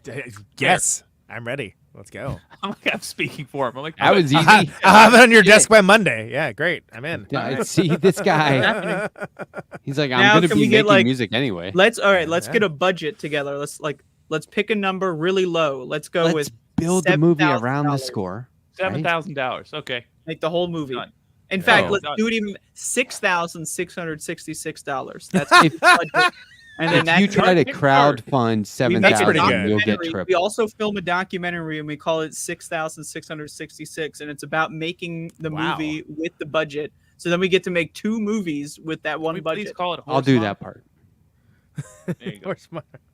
Yes, I'm ready. Let's go. I'm speaking for him. I'm like, that was easy. I'll have it on your desk by Monday. Yeah, great. I'm in. Yeah, see this guy. He's like, I'm Now, going to can be we get, making like- music anyway. Let's get a budget together. Let's pick a number really low. Let's go Let's with build the movie $7,000. around the score. $7,000. Okay. make the whole movie. Done. In fact, Oh. let's do it even $6,666. That's the budget. And then If you try to Pick crowd fund we make a 7,000, pretty good. you'll get documentary. We triple. also film a documentary and we call it 6,666, and it's about making the Wow. movie with the budget. So then we get to make 2 movies with that one Please budget. call it. I'll do that part. There you go.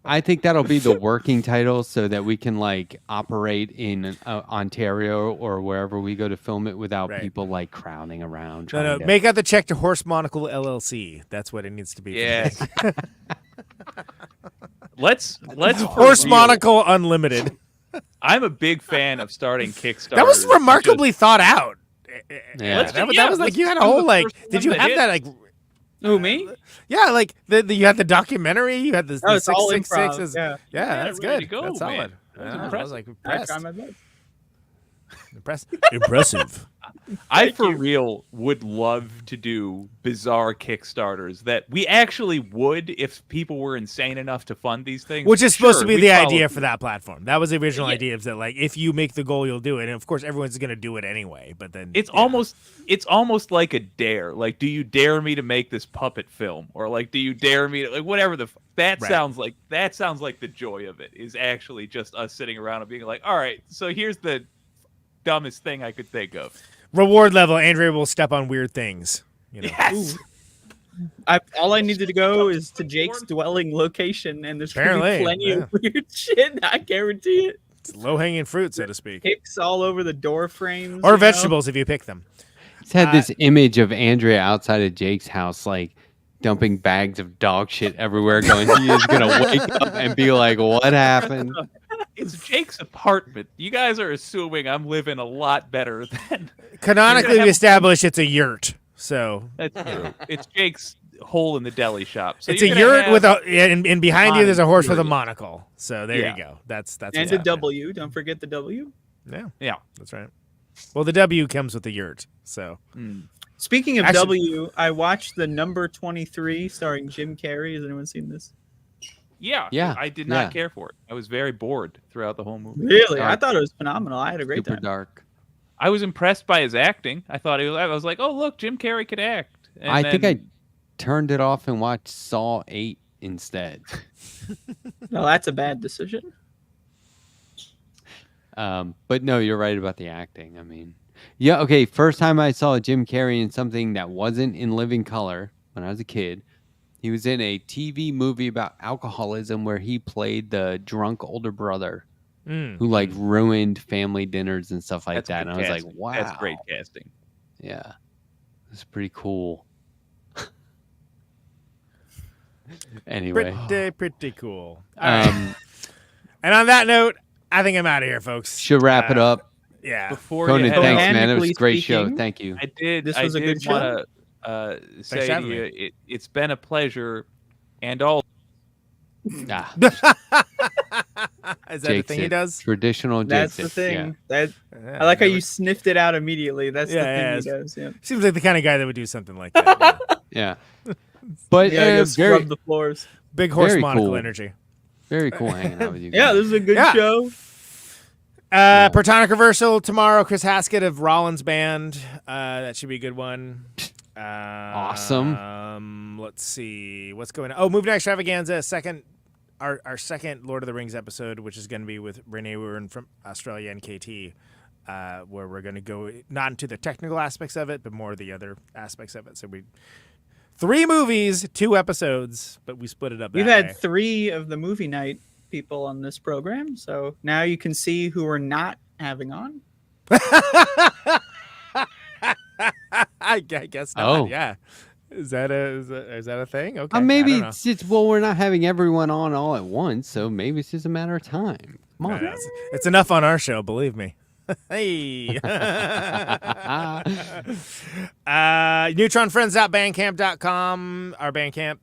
I think that'll be the working title so that we can like operate in Ontario or wherever we go to film it without people like crowding around. No, make out the check to Horse Monocle LLC. That's what it needs to be. Yes. let's Horse review. Monocle Unlimited. I'm a big fan of starting Kickstarter. That was remarkably thought out. Yeah. That was like you had a whole like. Did you have that like? Who, me? Yeah, like you had the documentary. You had the it's all 666. improv. Yeah, that's ready good. to go, That's solid. man. I was like I impressed. try my best. Impressive. I for real would love to do bizarre Kickstarters that we actually would if people were insane enough to fund these things. Which is supposed to be we'd the follow idea through. for that platform. That was the original idea, is that like if you make the goal, you'll do it, and of course everyone's going to do it anyway. But then It's almost like a dare. Like, do you dare me to make this puppet film, or like, do you dare me to like whatever that Right. sounds like? That sounds like the joy of it is actually just us sitting around and being like, all right, so here's the dumbest thing I could think of. reward level. Andrea will step on weird things. You know? Yes. All I needed to go is to Jake's dwelling location, and there's gonna Apparently, be plenty of weird shit. I guarantee it. It's low hanging fruit, so to speak, Picks all over the door frames, or vegetables if you pick them. He's had this image of Andrea outside of Jake's house, like dumping bags of dog shit everywhere, going, he is going to wake up and be like, what happened? It's Jake's apartment. You guys are assuming I'm living a lot better than. Canonically, we established it's a yurt. So That's true. It's Jake's hole in the deli shop. So it's a you're gonna yurt have- with and behind you there's a horse with a Period. monocle. So there Yeah. you go. That's And what's a happening. W. Don't forget the W. Yeah. That's right. Well, the W comes with the yurt. So Speaking of Actually- W, I watched the number 23 starring Jim Carrey. Has anyone seen this? Yeah. Yeah, I did not yeah. care for it. I was very bored throughout the whole movie. Really? I Dark. thought it was phenomenal. I had a great Super time. dark. I was impressed by his acting. I was like, oh look, Jim Carrey could act. And I think I then- turned it off and watched Saw 8 instead. No, that's a bad decision. But no, you're right about the acting. I mean, yeah, okay. First time I saw Jim Carrey in something that wasn't in living color when I was a kid, he was in a TV movie about alcoholism where he played the drunk older brother who like ruined family dinners and stuff like That's that. good And I was like, casting. wow, That's great casting. Yeah, it's pretty cool. Anyway, pretty cool. All right. And on that note, I think I'm out of here, folks. should wrap it up. Yeah. Before Conan, you head thanks, out, man. It was a Romantically great show. speaking, Thank you. I did. This was I a did good show. want to say for to having you, it's been a pleasure, and all. Ah, Is that the thing he Jake does? Traditional Jake That's the sit, thing. yeah. I like how you sniffed it out immediately. That's the Yeah, thing he does. Yeah. Seems like the kind of guy that would do something like that. Yeah. Yeah. But Yeah, go very, scrub the floors. Big horse Very monocle cool. energy. very cool hanging out with you guys. Yeah, this is a good Yeah. show. Protonic reversal tomorrow. Chris Haskett of Rollins Band. That should be a good one. Awesome. Let's see what's going on. Oh, Movie Night Extravaganza. Our second Lord of the Rings episode, which is going to be with Renee Warren from Australia and KT, where we're going to go not into the technical aspects of it, but more the other aspects of it. So 3 movies, 2 episodes, but we split it up. We've that had way. 3 of the movie night people on this program, so now you can see who we're not having on. I guess not. Oh. Yeah. Is that a thing? Okay. Maybe I don't know. it's just, well, we're not having everyone on all at once, so maybe it's just a matter of time. Come on. Yeah, it's enough on our show, believe me. Hey. NeutronFriends.bandcamp.com. Our Bandcamp.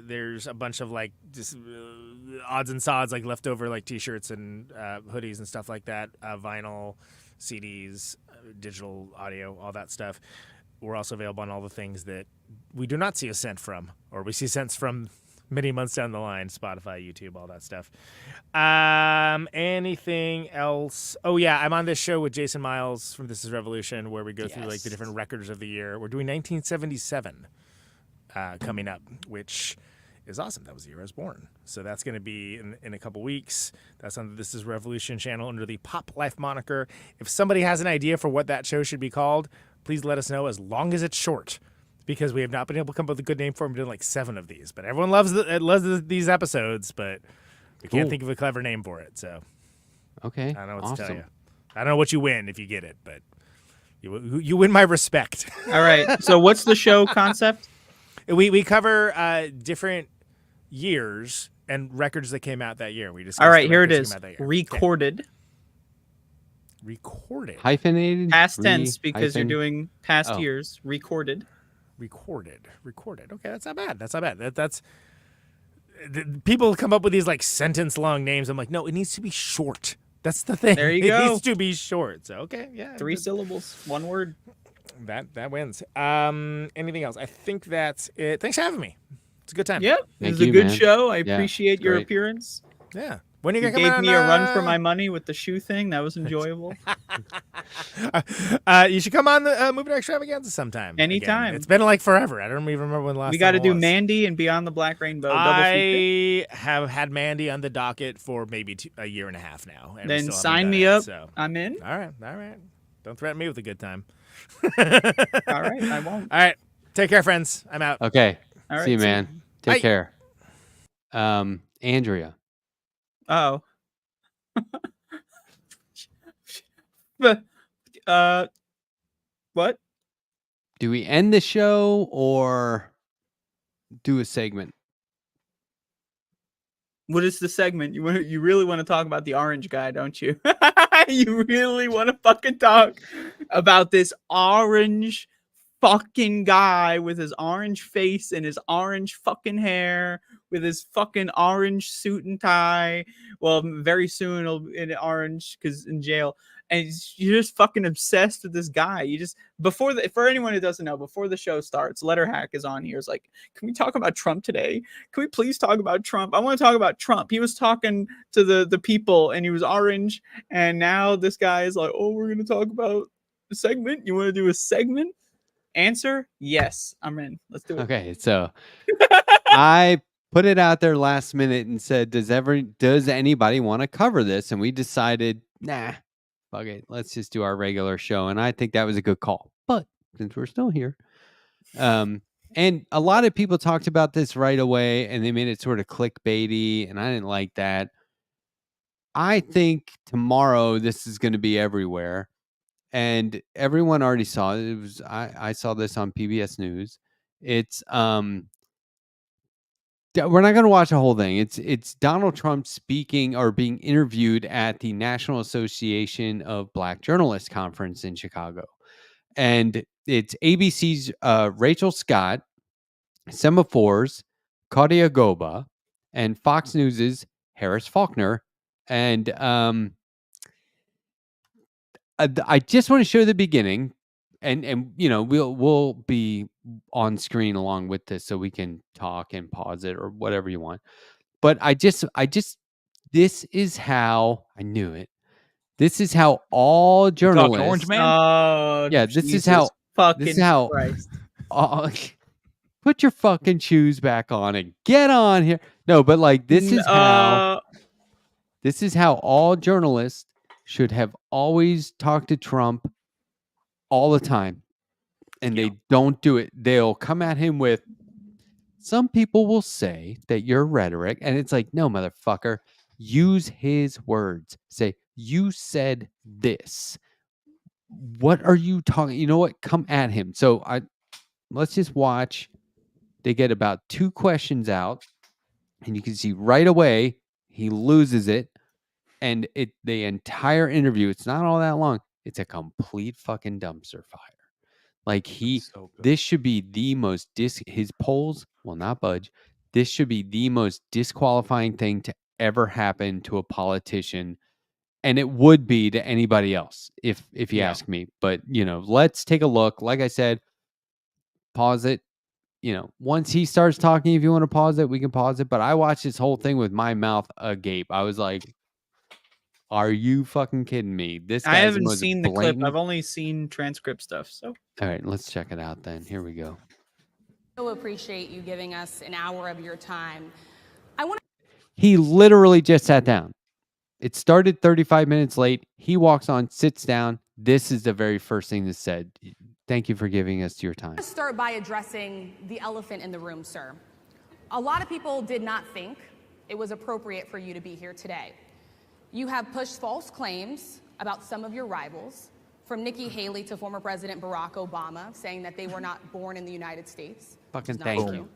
There's a bunch of like just odds and sods, like leftover like t-shirts and hoodies and stuff like that. Vinyl, CDs, digital audio, all that stuff. We're also available on all the things that we do not see a cent from, or we see cents from many months down the line. Spotify, YouTube, all that stuff. Anything else? Oh yeah, I'm on this show with Jason Miles from This Is Revolution, where we go through like the different records of the year. We're doing 1977 coming up, which is awesome. That was the year I was born. So that's going to be in a couple weeks. That's on the This Is Revolution channel under the Pop Life moniker. If somebody has an idea for what that show should be called, please let us know, as long as it's short, because we have not been able to come up with a good name for them. We're doing like 7 of these, but everyone loves these episodes, but we can't think of a clever name for it. So okay, I don't know what to tell you. I don't know what you win if you get it, but you win my respect. All right. So what's the show concept? We cover different years and records that came out that year. We just all right. Here it is. Recorded. Okay. Recorded. Hyphenated. Past tense because you're doing past years. Recorded. Recorded. Okay, that's not bad. That's people come up with these like sentence long names. I'm like, no, it needs to be short. That's the thing. There you go. It needs to be short. So okay, yeah. 3 syllables, 1 word. That wins. Anything else? I think that's it. Thanks for having me. It's a good time. Yep. It was a good show. I appreciate your appearance. Yeah. When are you gonna come gave me a run for my money with the shoe thing. That was enjoyable. You should come on the Movie Night Extravaganza sometime. Anytime. Again. It's been like forever. I don't even remember when the last time. We got to do Mandy and Beyond the Black Rainbow. I have had Mandy on the docket for maybe a year and a half now. And then sign me up. So. I'm in. All right. Don't threaten me with a good time. All right, I won't. All right. Take care, friends. I'm out. Okay. All right, see you, man. Take care. Andrea. Oh. What? Do we end the show or do a segment? What is the segment? You really want to talk about the orange guy, don't you? You really want to fucking talk about this orange fucking guy with his orange face and his orange fucking hair, with his fucking orange suit and tie. Well, very soon he'll be in orange because in jail. And you're just fucking obsessed with this guy. You just for anyone who doesn't know, before the show starts, Letterhack is on here. It's like, can we talk about Trump today? Can we please talk about Trump? I want to talk about Trump. He was talking to the people and he was orange. And now this guy is like, oh, we're gonna talk about a segment. You want to do a segment? Answer: yes, I'm in. Let's do it. Okay, so I put it out there last minute and said, does anybody want to cover this? And we decided, nah. Fuck it, let's just do our regular show. And I think that was a good call. But since we're still here, and a lot of people talked about this right away and they made it sort of clickbaity, and I didn't like that. I think tomorrow this is going to be everywhere, and everyone already saw it. I saw this on PBS News. It's we're not going to watch the whole thing. It's Donald Trump speaking or being interviewed at the National Association of Black Journalists conference in Chicago. And it's ABC's Rachel Scott, Semaphores, Claudia Goba, and Fox News's Harris Faulkner. And I just want to show the beginning. And you know, we'll be on screen along with this so we can talk and pause it or whatever you want. But I just this is how I knew it. This is how all journalists. Orange Man? Oh, yeah, this is how Christ. Put your fucking shoes back on and get on here. No, but like this is how all journalists should have always talked to Trump all the time, and they don't do it. They'll come at him with, some people will say that you're rhetoric, and it's like, no, motherfucker, use his words. Say, you said this. What are you talking? You know what? Come at him. So let's just watch. They get about 2 questions out, and you can see right away he loses it, and the entire interview, it's not all that long. It's a complete fucking dumpster fire. Like this should be the most his polls will not budge. This should be the most disqualifying thing to ever happen to a politician, and it would be to anybody else if you ask me. But you know, let's take a look. Like I said, pause it. You know, once he starts talking, if you want to pause it, we can pause it. But I watched this whole thing with my mouth agape. I was like, are you fucking kidding me? I haven't seen the clip. I've only seen transcript stuff. So all right, let's check it out then. Here we go. So appreciate you giving us an hour of your time. He literally just sat down. It started 35 minutes late. He walks on, sits down. This is the very first thing that's said. Thank you for giving us your time. Let's start by addressing the elephant in the room, sir. A lot of people did not think it was appropriate for you to be here today. You have pushed false claims about some of your rivals, from Nikki Haley to former President Barack Obama, saying that they were not born in the United States. Fucking Not thank true. you.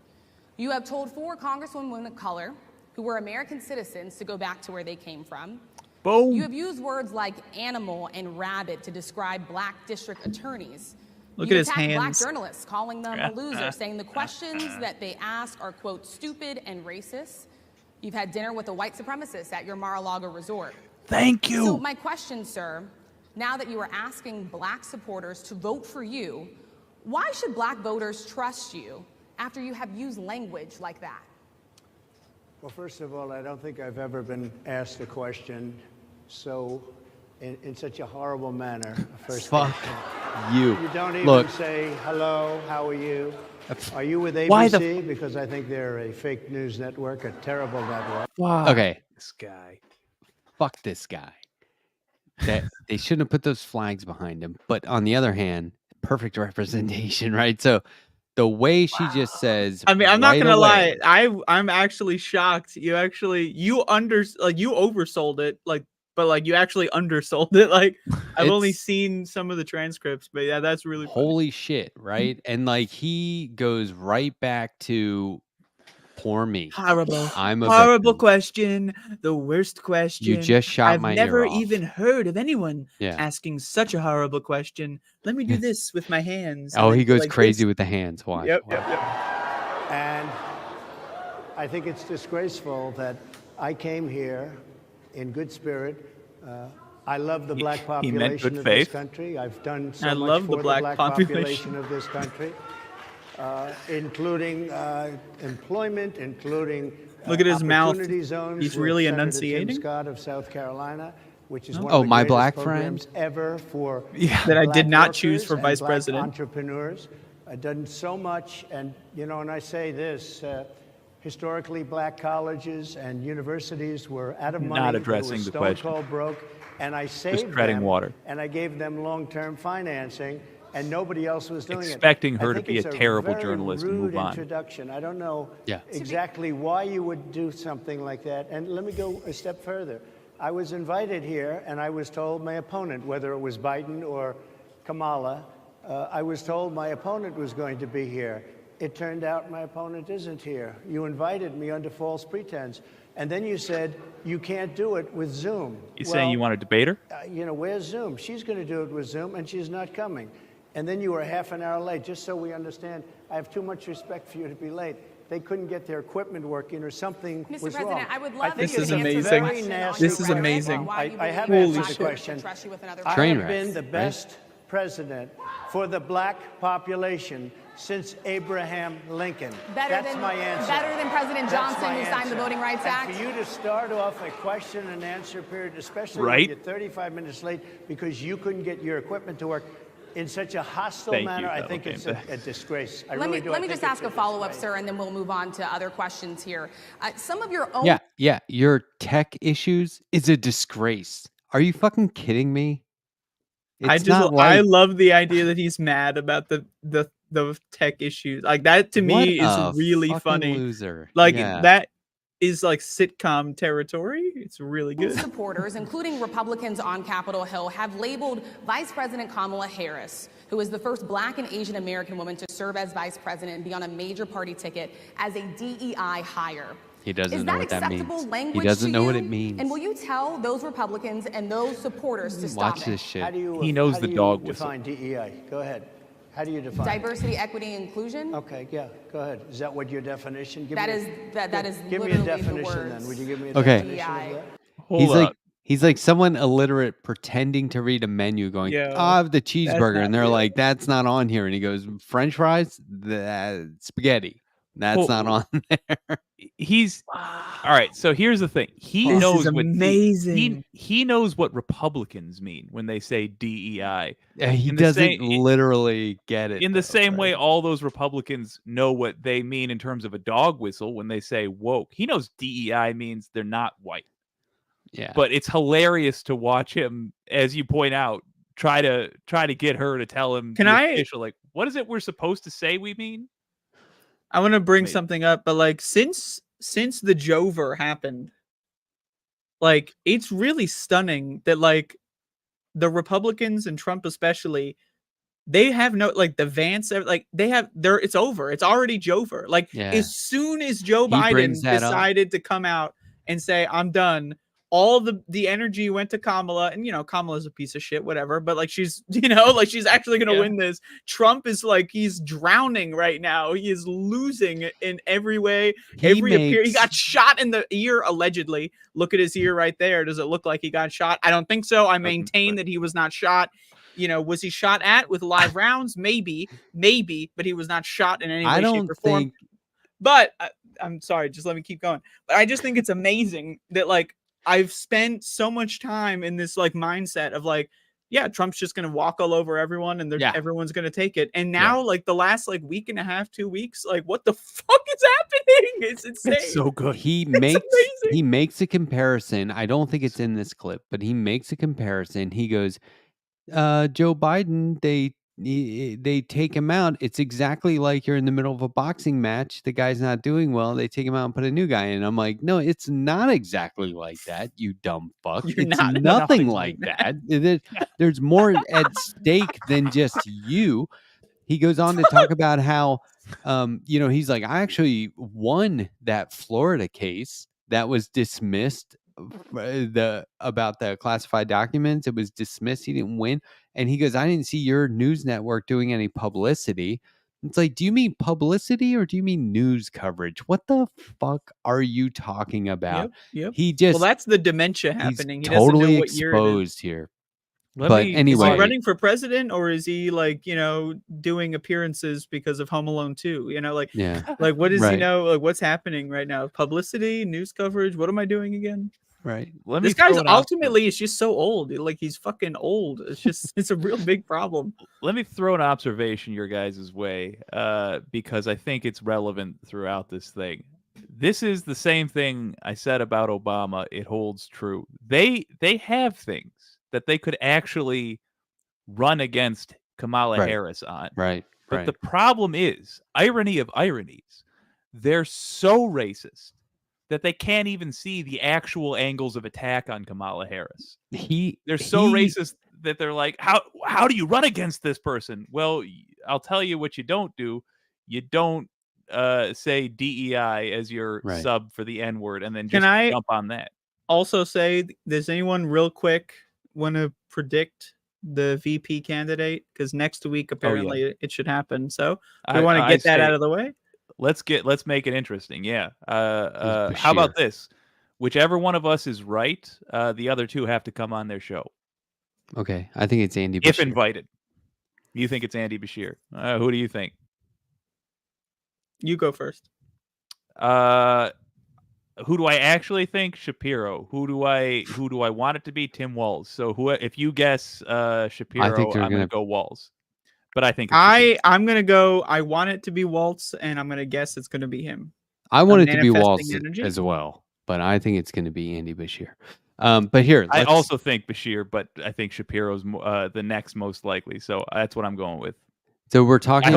You have told 4 congresswomen of color who were American citizens to go back to where they came from. Boom. You have used words like animal and rabid to describe black district attorneys. Look You at his attacked black hands. journalists, calling them a loser, saying the questions that they ask are, quote, stupid and racist. You've had dinner with a white supremacist at your Mar-a-Lago resort. Thank you. So my question, sir, now that you are asking black supporters to vote for you, why should black voters trust you after you have used language like that? Well, first of all, I don't think I've ever been asked a question so in such a horrible manner. First Fuck question. you. You don't even Look, say hello, how are you? Are you with ABC? Why the Because I think they're a fake news network, a terrible network. okay, This guy. fuck this guy. That they shouldn't have put those flags behind him. But on the other hand, perfect representation, right? So the way she just says, I mean, I'm not right gonna away- lie. I'm actually shocked. You oversold it, but like you actually undersold it. Like I've only It's- seen some of the transcripts, but yeah, that's really funny. Holy shit, right? And like he goes right back to poor me. Horrible. I'm a Horrible victim. question. The worst question. You just shot I've my never ear off. even heard of anyone Yeah. asking such a horrible question. Let me do this with my hands. Oh, and he then goes like crazy this. with the hands. Watch. Yep, watch. yep, yep. And I think it's disgraceful that I came here in good spirit. I love the black He meant population good of this faith. country. I've done so I much love for the black population of this country, including employment, including Look at his mouth. opportunity zones He's with really Senator enunciating. Tim Scott of South Carolina, which is one Oh, of the my greatest black programs friend? ever for That I did black not choose workers for and vice black president. entrepreneurs. I've done so much, and and I say this. Historically, black colleges and universities were out of money. Not They were addressing the stone question. cold broke, and I saved treading them, water. and I gave them long-term financing, and nobody else was doing Expecting it. her I to think be it's a terrible very journalist and rude move on. introduction. I don't know Yeah. exactly why you would do something like that. And let me go a step further. I was invited here, and I was told my opponent, whether it was Biden or Kamala, I was told my opponent was going to be here. It turned out my opponent isn't here. You invited me under false pretense. And then you said, you can't do it with Zoom. You saying you want to debate her? Where's Zoom? She's going to do it with Zoom, and she's not coming. And then you were half an hour late, just so we understand. I have too much respect for you to be late. They couldn't get their equipment working or something Mr. was President, wrong. I would love This if you is could answer amazing. the question on This your is amazing. why you I have believe answered black the voters question. should trust you with another I Train have wreck, been the right? best president for the black population since Abraham Lincoln. That's my answer. Better than President That's Johnson, my who signed the answer. Voting Rights And Act. for you to start off a question and answer period, especially Right. when you're 35 minutes late because you couldn't get your equipment to work in such a hostile Thank you, manner, I Fellow think it's Game a disgrace. I Let really me do. let I me think just it's ask a follow-up, disgrace. sir, and then we'll move on to other questions here. Some of your own Yeah. Your tech issues is a disgrace. Are you fucking kidding me? It's not I like love the idea that he's mad about the tech issues. Like that to what me is a really fucking funny. loser. Like Yeah. that is like sitcom territory. It's really good. supporters, including Republicans on Capitol Hill, have labeled Vice President Kamala Harris, who is the first Black and Asian American woman to serve as vice president and be on a major party ticket, as a DEI hire. He doesn't Is know that what that acceptable means. language He doesn't to know what you? it means. And will you tell those Republicans and those supporters to stop Watch it? this shit. How do you, He knows how the do you dog whistle. define DEI? Go ahead. How do you define it? Diversity, equity, inclusion? Okay, yeah, go ahead. Is that what your definition? Give That me a- is- that is Give me a literally the definition words. then. Would you give me a Okay. definition of that? Hold up. He's like someone illiterate pretending to read a menu going, Yo, I have the cheeseburger. not And they're real. like, that's not on here. And he goes, French fries? That spaghetti. That's Well, not on there. He's all right. So here's the thing. He This knows is what amazing. he knows what Republicans mean when they say DEI. Yeah, he In the doesn't same- literally get it. In the though, same way, right? all those Republicans know what they mean in terms of a dog whistle when they say woke. He knows DEI means they're not white. Yeah. But it's hilarious to watch him, as you point out, try to get her to tell him official, like, what is it we're supposed to say we mean? I want to bring something up, but like since the Jover happened, like it's really stunning that like the Republicans and Trump especially, they have no like the Vance like it's over. It's already Jover. Like as soon as Joe Biden decided to come out and say I'm done, all the energy went to Kamala, and Kamala's a piece of shit, whatever, but like she's like she's actually gonna win this. Trump is like he's drowning right now. He is losing in every way. He got shot in the ear allegedly. Look at his ear right there. Does it look like he got shot? I don't think so. I maintain that he was not shot. Was he shot at with live rounds? Maybe, but he was not shot in any way, shape, or form. But I'm sorry, just let me keep going. But I just think it's amazing that like I've spent so much time in this like mindset of like, yeah, Trump's just gonna walk all over everyone, and everyone's gonna take it. And now, like the last like week and a half, 2 weeks, like what the fuck is happening? It's insane. It's so good. He makes a comparison. I don't think it's in this clip, but he makes a comparison. He goes, Joe Biden, they take him out. It's exactly like you're in the middle of a boxing match. The guy's not doing well. They take him out and put a new guy in. I'm like, no, it's not exactly like that, you dumb fuck. It's nothing like that. There's more at stake than just you. He goes on to talk about how, he's like, I actually won that Florida case that was dismissed. About the classified documents, it was dismissed. He didn't win, and he goes, I didn't see your news network doing any publicity. It's like, do you mean publicity or do you mean news coverage? What the fuck are you talking about? Yep. He just, well, that's the dementia happening. He's he totally doesn't know what year exposed here. Anyway, is he running for president, or is he like doing appearances because of Home Alone 2? Like what does he know? Like what's happening right now? Publicity, news coverage. What am I doing again? Right. This guy's ultimately is just so old. Like he's fucking old. It's a real big problem. Let me throw an observation your guys' way, because I think it's relevant throughout this thing. This is the same thing I said about Obama. It holds true. They have things that they could actually run against Kamala Harris on. Right. But the problem is, irony of ironies, they're so racist that they can't even see the actual angles of attack on Kamala Harris. They're so racist that they're like, how do you run against this person? Well, I'll tell you what you don't do. You don't say DEI as your sub for the N-word and then just jump on that. Also say, does anyone real quick want to predict the VP candidate? Because next week, apparently, it should happen. So we want to get that out of the way. Let's make it interesting. Yeah. How about this? Whichever one of us is right, the other two have to come on their show. Okay. I think it's Andy Bashir. If invited. You think it's Andy Bashir? Who do you think? You go first. Who do I actually think? Shapiro. Who do I want it to be? Tim Walz. So if you guess Shapiro, I'm gonna go Walz. But I think I'm gonna go. I want it to be Waltz, and I'm gonna guess it's gonna be him. I want it to be Waltz as well, but I think it's gonna be Andy Bashir. But here, I also think Bashir, but I think Shapiro's the next most likely. So that's what I'm going with. So we're talking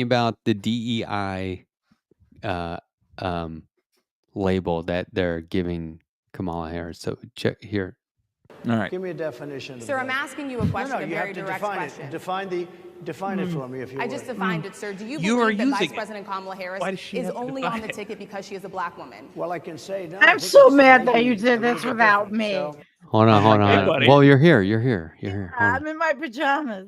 about the DEI label that they're giving Kamala Harris. So check here. All right. Give me a definition. Sir, I'm asking you a question, a very direct question. Define it for me, if you would. I just defined it, sir. Do you believe that Vice President Kamala Harris is only on the ticket because she is a black woman? Well, I can say no. I'm so mad that you did this without me. Hold on. Hey, well, you're here. I'm in my pajamas.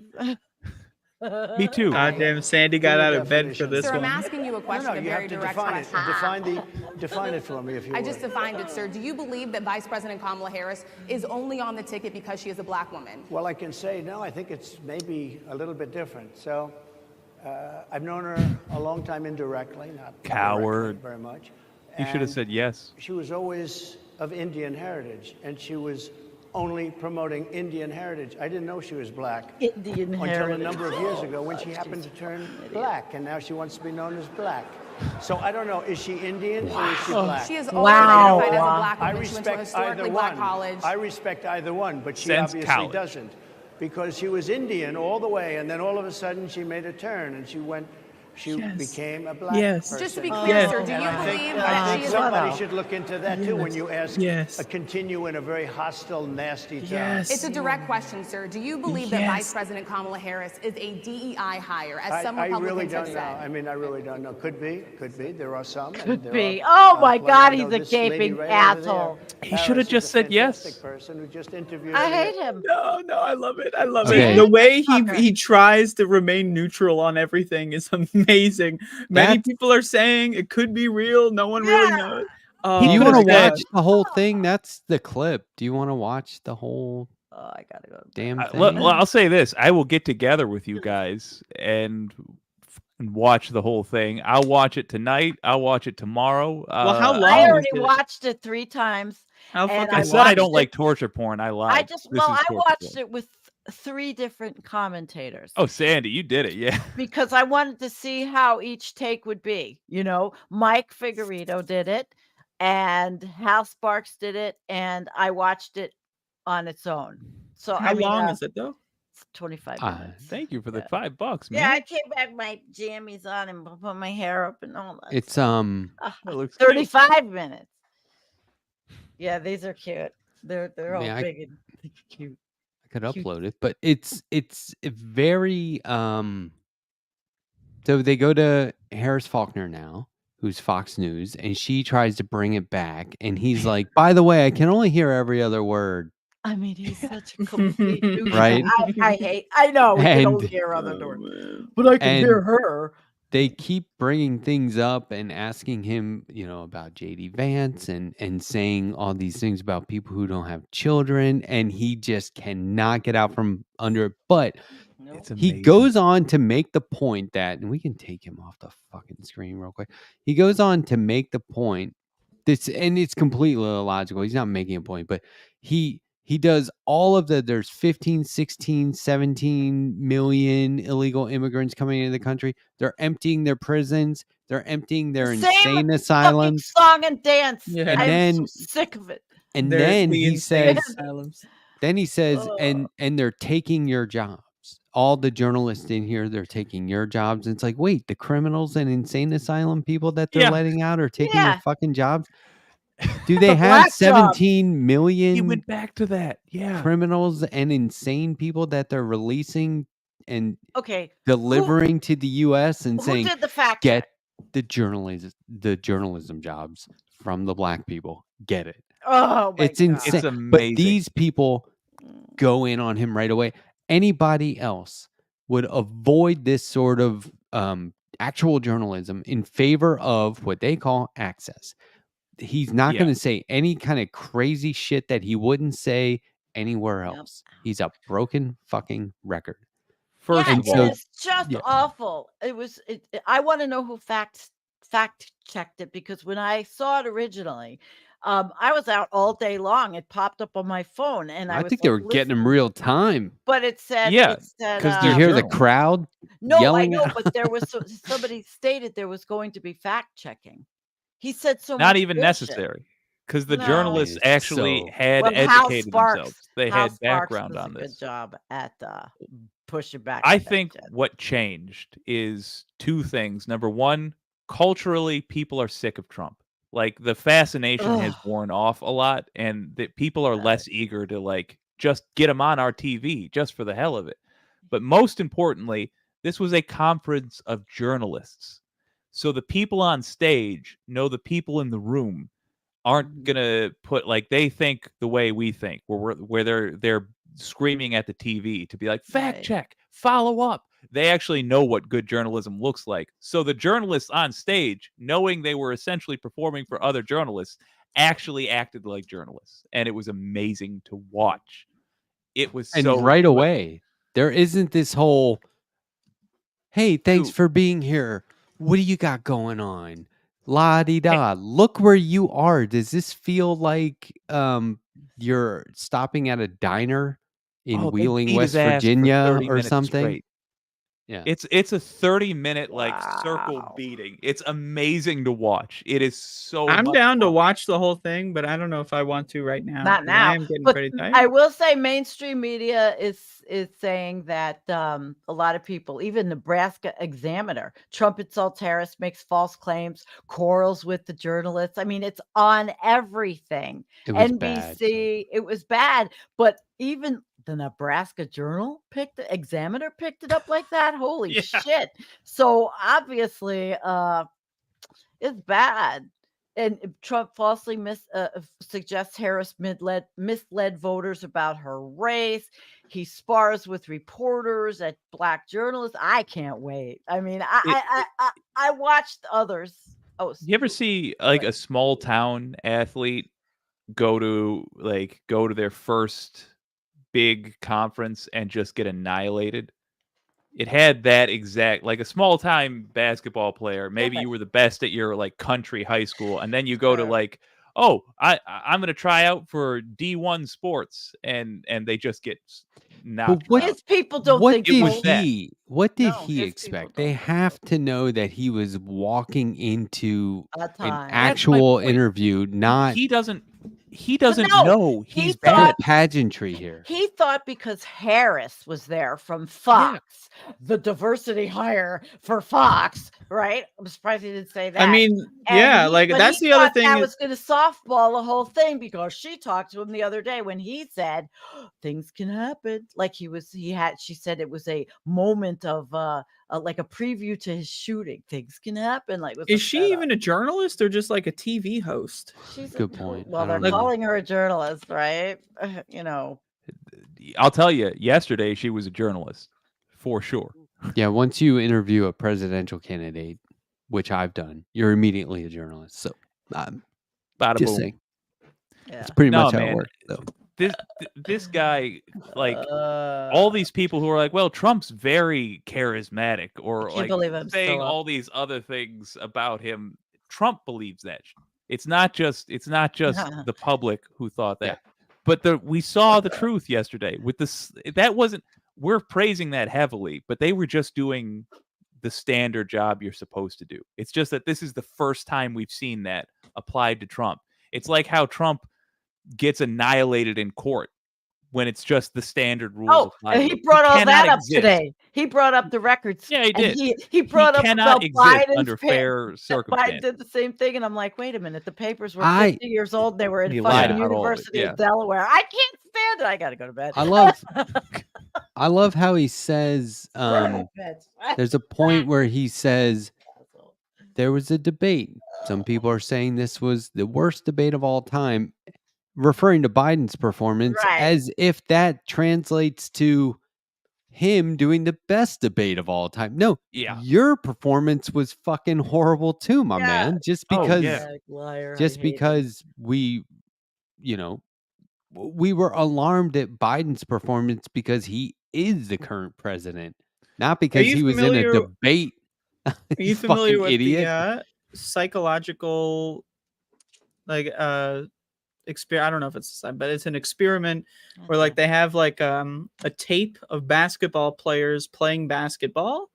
Me too. Goddamn, Sandy got out of bed for this Sir, one. I'm asking you a question, a very direct question. Define it for me, if you would. I just defined it, sir. Do you believe that Vice President Kamala Harris is only on the ticket because she is a black woman? Well, I can say no. I think it's maybe a little bit different. So I've known her a long time indirectly, not coward very much. You should have said yes. She was always of Indian heritage, and she was only promoting Indian heritage. I didn't know she was black Indian until heritage. a number of years ago when she happened to turn black, and now she wants to be known as black. So I don't know, is she Indian or is she black? She is always identified as a black I woman. She went to a respect either historically black one. college. I respect either one, but she Sense obviously college. doesn't. Because she was Indian all the way, and then all of a sudden she made a turn, and she became a black person. Just to be clear, sir, do you And I believe think that she is somebody should look into that too when you ask continue in a very hostile, nasty tone. It's a direct question, sir. Do you believe that Vice President Kamala Harris is a DEI hire, as some I Republicans really have don't said? know. I mean, I really don't know. Could be. There are some. Could there be. are, Oh my plenty. God, I know he's a this lady gaping right over asshole. there. He should have Harris just is a said yes. fantastic person who just interviewed I me. hate him. No, I love it. I love Okay. it. The way Fucker. he tries to remain neutral on everything is amazing. Many people are saying it could be real. No one really knows. Do you Oh want to my God. watch the whole thing? That's the clip. Do you want to watch the whole Oh, I gotta go. damn thing? Well, I'll say this: I will get together with you guys and watch the whole thing. I'll watch it tonight. I'll watch it tomorrow. Well, how long I is already it? watched it 3 times. How and fucking I I said I don't watched like torture porn. I lied. I watched it with 3 different commentators. Oh, Sandy, you did it, yeah. Because I wanted to see how each take would be. You know, Mike Figueredo did it, and Hal Sparks did it, and I watched it on its own. So How long is it though? It's 25 minutes. Thank you for the Yeah. $5, man. Yeah, I came back with my jammies on and put my hair up and all that. It's That looks cute. 35 minutes. Yeah, these are cute. They're all Yeah, big and cute. I could Cute. upload it, but it's very so they go to Harris Faulkner now, who's Fox News, and she tries to bring it back, and he's like, by the way, I can only hear every other word. I mean, he's such a complete douche. Right? I know we can only And- hear other Oh, doors, man. but I can hear and- her. They keep bringing things up and asking him, about JD Vance and saying all these things about people who don't have children, and he just cannot get out from under it. But It's he amazing. goes on to make the point that, and we can take him off the fucking screen real quick. He goes on to make the point and it's completely illogical. He's not making a point, but he does all of there's 15, 16, 17 million illegal immigrants coming into the country. They're emptying their prisons. They're emptying their Same insane fucking asylums. song and dance. Yeah. And I'm then- so sick of it. And They're then the he insane says, asylums. and they're taking your jobs. All the journalists in here, they're taking your jobs. And it's like, wait, the criminals and insane asylum people that they're Yeah. letting out are taking Yeah. your fucking jobs? Do they The have black jobs. 17 He million went back to that. Yeah. criminals and insane people that they're releasing and Okay. delivering to the US and Who saying, did the fact get check? the journalism jobs from the black people? Get it. Oh my It's God. insane. It's But amazing. these people go in on him right away. Anybody else would avoid this sort of actual journalism in favor of what they call access. He's not Yeah. going to say any kind of crazy shit that he wouldn't say anywhere Yep. else. He's a broken fucking record. First Yeah, of all, it's just yeah. awful. I want to know who fact checked it, because when I saw it originally, I was out all day long. It popped up on my phone, and I I was think they like, were getting him listening. real time. But it said, Yeah, 'cause Do you they're hear the journalists. crowd no, I yelling know, at- but there was somebody stated there was going to be fact checking. He said so not much even bullshit. necessary. Because the No. journalists It's actually so- had Well, Hal educated Sparks, themselves. They Hal had Sparks background does on a this. good job at pushing back. I on that think shit. what changed is 2 things. Number 1, culturally, people are sick of Trump. Like, the fascination has Ugh. worn off a lot, and that people are less eager to, just get him on our TV just for the hell of it. But most importantly, this was a conference of journalists. So the people on stage know the people in the room aren't gonna put they think the way we think, where they're screaming at the TV to be like, fact Right. check, follow up. They actually know what good journalism looks like. So the journalists on stage, knowing they were essentially performing for other journalists, actually acted like journalists, and it was amazing to watch. It was and so right away. There isn't this whole, hey, thanks Dude. for being here. What do you got going on? La di da. Look where you are. Does this feel like you're stopping at a diner in Oh, they Wheeling, beat West his ass for Virginia 30 or minutes something? straight. Yeah. It's a 30-minute like circle beating. It's amazing to watch. It is so I'm much down to fun. watch the whole thing, but I don't know if I want to right now. Not 'cause now, I am getting but pretty tired. I will say mainstream media is saying that a lot of people, even Nebraska Examiner, Trump insults Harris, makes false claims, quarrels with the journalists. I mean, it's on everything. It was bad. NBC, it was bad, but even the Nebraska Journal Examiner picked it up like that. Holy Yeah. shit! So obviously, it's bad. And Trump falsely suggests Harris misled voters about her race. He spars with reporters at black journalists. I can't wait. I mean, I watched others. Oh, You ever see like a small town athlete go to their first big conference and just get annihilated? It had that exact, like a small time basketball player. Maybe you were the best at your like country high school, and then you go to like, oh, I'm gonna try out for D1 sports, and they just get knocked what- out. His people don't What think did was that. what did No, he his expect? people They don't have to know that he was walking into a an time. actual point. interview, not He doesn't no, know he he's no bad. pageantry here. He thought because Harris was there from Fox, the diversity hire for Fox, right? I'm surprised he didn't say that. I mean, And yeah, he- like but that's he the other thought thing. that Is, was going to softball the whole thing because she talked to him the other day when he said things can happen. Like she said it was a moment of like a preview to his shooting. Things can happen. Like, was is she even a journalist or just like a TV host? She's Good point. Well, I they're don't know. calling her a journalist, right? You know. I'll tell you, yesterday she was a journalist for sure. Yeah, once you interview a presidential candidate, which I've done, you're immediately a journalist. So I'm Bada just boom. saying, Yeah. it's pretty No, much how it man. works. Though. This guy, like all these people who are like, well, Trump's very charismatic, or can't like believe I'm saying still up. all these other things about him. Trump believes that. It's not just the public who thought that. But we saw the truth yesterday with this. That wasn't. We're praising that heavily, but they were just doing the standard job you're supposed to do. It's just that this is the first time we've seen that applied to Trump. It's like how Trump gets annihilated in court when it's just the standard rules. Oh, apply and to he him. brought all that up exist. today. He brought up the records. Yeah, he and did. He brought up cannot about exist Biden's under fair Biden circumstances. did the same thing, and I'm like, wait a minute. The papers were I- 50 years old. They were in He lied fucking about all of it, University yeah. of Delaware. I can't stand it. I got to go to bed. I love how he says there's a point where he says there was a debate. Some people are saying this was the worst debate of all time, referring to Biden's performance Right. as if that translates to him doing the best debate of all time. No, Yeah. your performance was fucking horrible too, my Yeah. man. Just Oh, because yeah. Liar, just because we were alarmed at Biden's performance because he is the current president, not because you he was in a familiar- debate. Are you You familiar fucking with idiot. the psychological I don't know if it's but it's an experiment where like they have like a tape of basketball players playing basketball,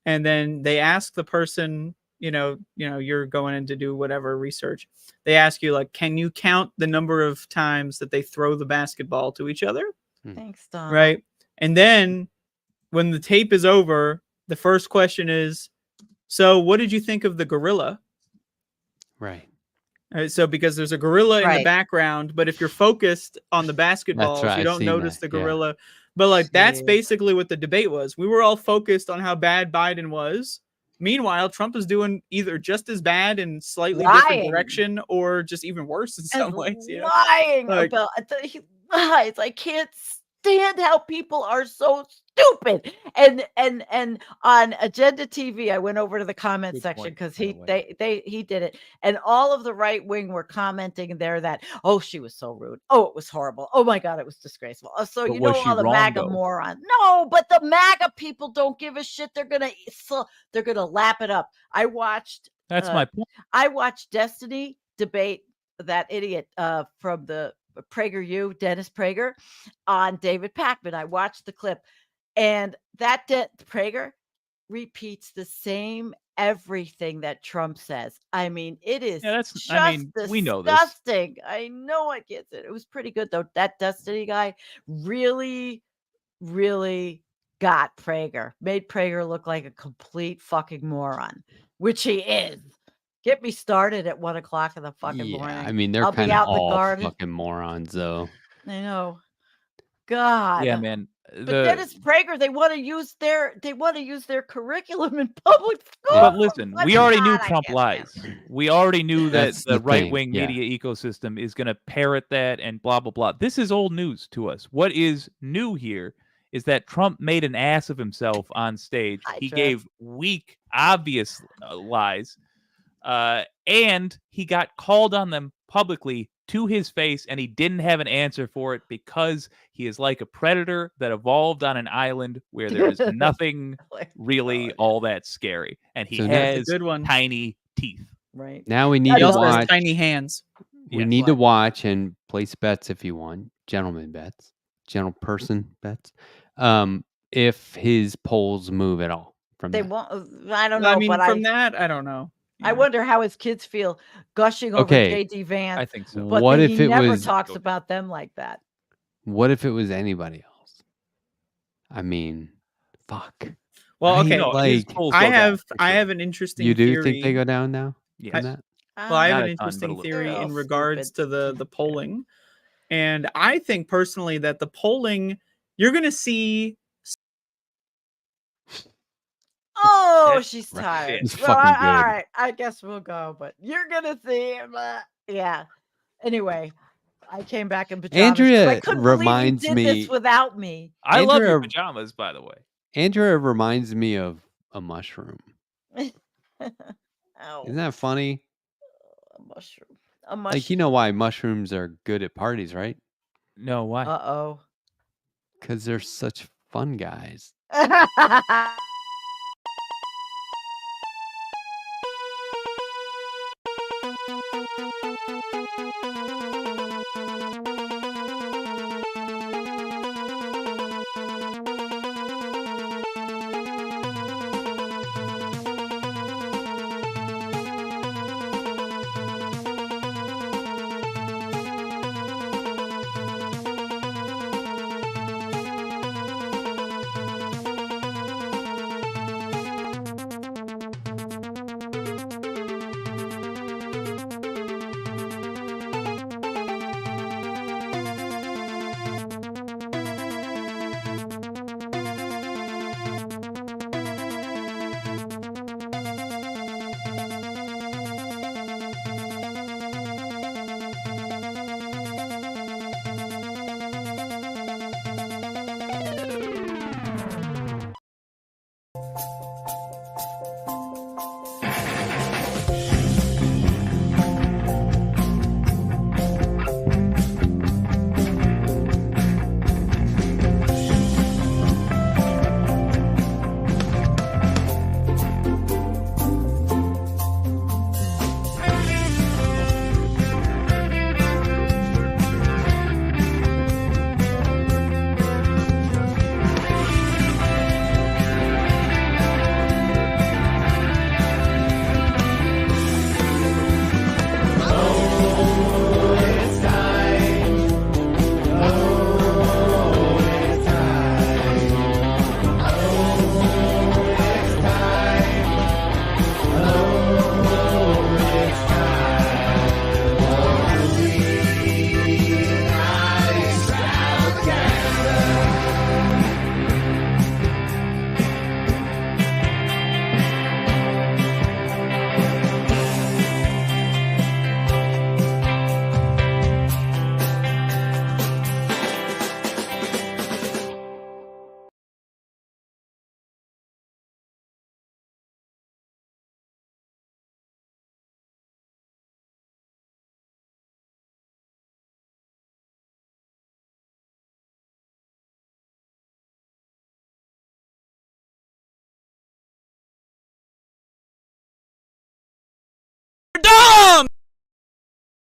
and then they ask the person, you're going in to do whatever research. They ask you like, can you count the number of times that they throw the basketball to each other? Thanks, Don. Right. And then when the tape is over, the first question is, so what did you think of the gorilla? Right. All right, so because there's a gorilla in the Right. background, but if you're focused on the basketballs, right, you I've don't seen notice that, the yeah. gorilla. But like that's Jeez. basically what the debate was. We were all focused on how bad Biden was. Meanwhile, Trump is doing either just as bad in slightly different Lying. direction or just even worse in some And ways. lying Like- about he lies. I can't stand how people are so stupid. And on Agenda TV, I went over to the comment Good section point, because by the he did it, and all of the right wing were commenting there that, oh, she was so rude, oh, it was horrible, oh my god, it was disgraceful. So But you was know she all the wrong, MAGA though? moron. No, but the MAGA people don't give a shit. They're gonna lap it up. I watched That's my point. I watched Destiny debate that idiot from the PragerU, Dennis Prager, on David Pakman. I watched the clip. And that Prager repeats the same everything that Trump says. I mean, it is just we know this. disgusting. I know it gets it. It was pretty good though. That Destiny guy really, really got Prager. Made Prager look like a complete fucking moron, which he is. Get me started at 1 o'clock in the fucking morning. I mean, they're kind of all fucking morons, though. I know. God. Yeah, man. But Dennis Prager, they want to use their curriculum in public school. But listen, we already knew Trump lies. We already knew that the right-wing media ecosystem is going to parrot that and blah, blah, blah. This is old news to us. What is new here is that Trump made an ass of himself on stage. He gave weak, obvious lies, and he got called on them publicly to his face, and he didn't have an answer for it because he is like a predator that evolved on an island where there is nothing really all that scary, and he has tiny teeth. Right now, we need to watch tiny hands. We need to watch and place bets if you want, gentleman bets, gentleperson bets. If his polls move at all from they that. won't. I don't know. I mean, but from that, I don't know. I wonder how his kids feel gushing over J.D. Vance. I think so. But what if he it never was, talks about them like that? What if it was anybody else? I mean, fuck. Well, okay. I have an interesting. You do theory. think they go down now? Yes. Well, I have an interesting theory in regards to the polling, and I think personally that the polling you're going to see. Oh, she's tired. It's well, fucking good. All right, I guess we'll go, but you're gonna see him. Yeah. Anyway, I came back in pajamas. Andrea I couldn't reminds believe you did this without me. I love your pajamas, by the way. Andrea reminds me of a mushroom. Oh. Isn't that funny? A mushroom. A mushroom. Like, you know why mushrooms are good at parties, right? No, why? Uh-oh. Because they're such fun guys.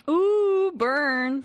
Ooh, burn.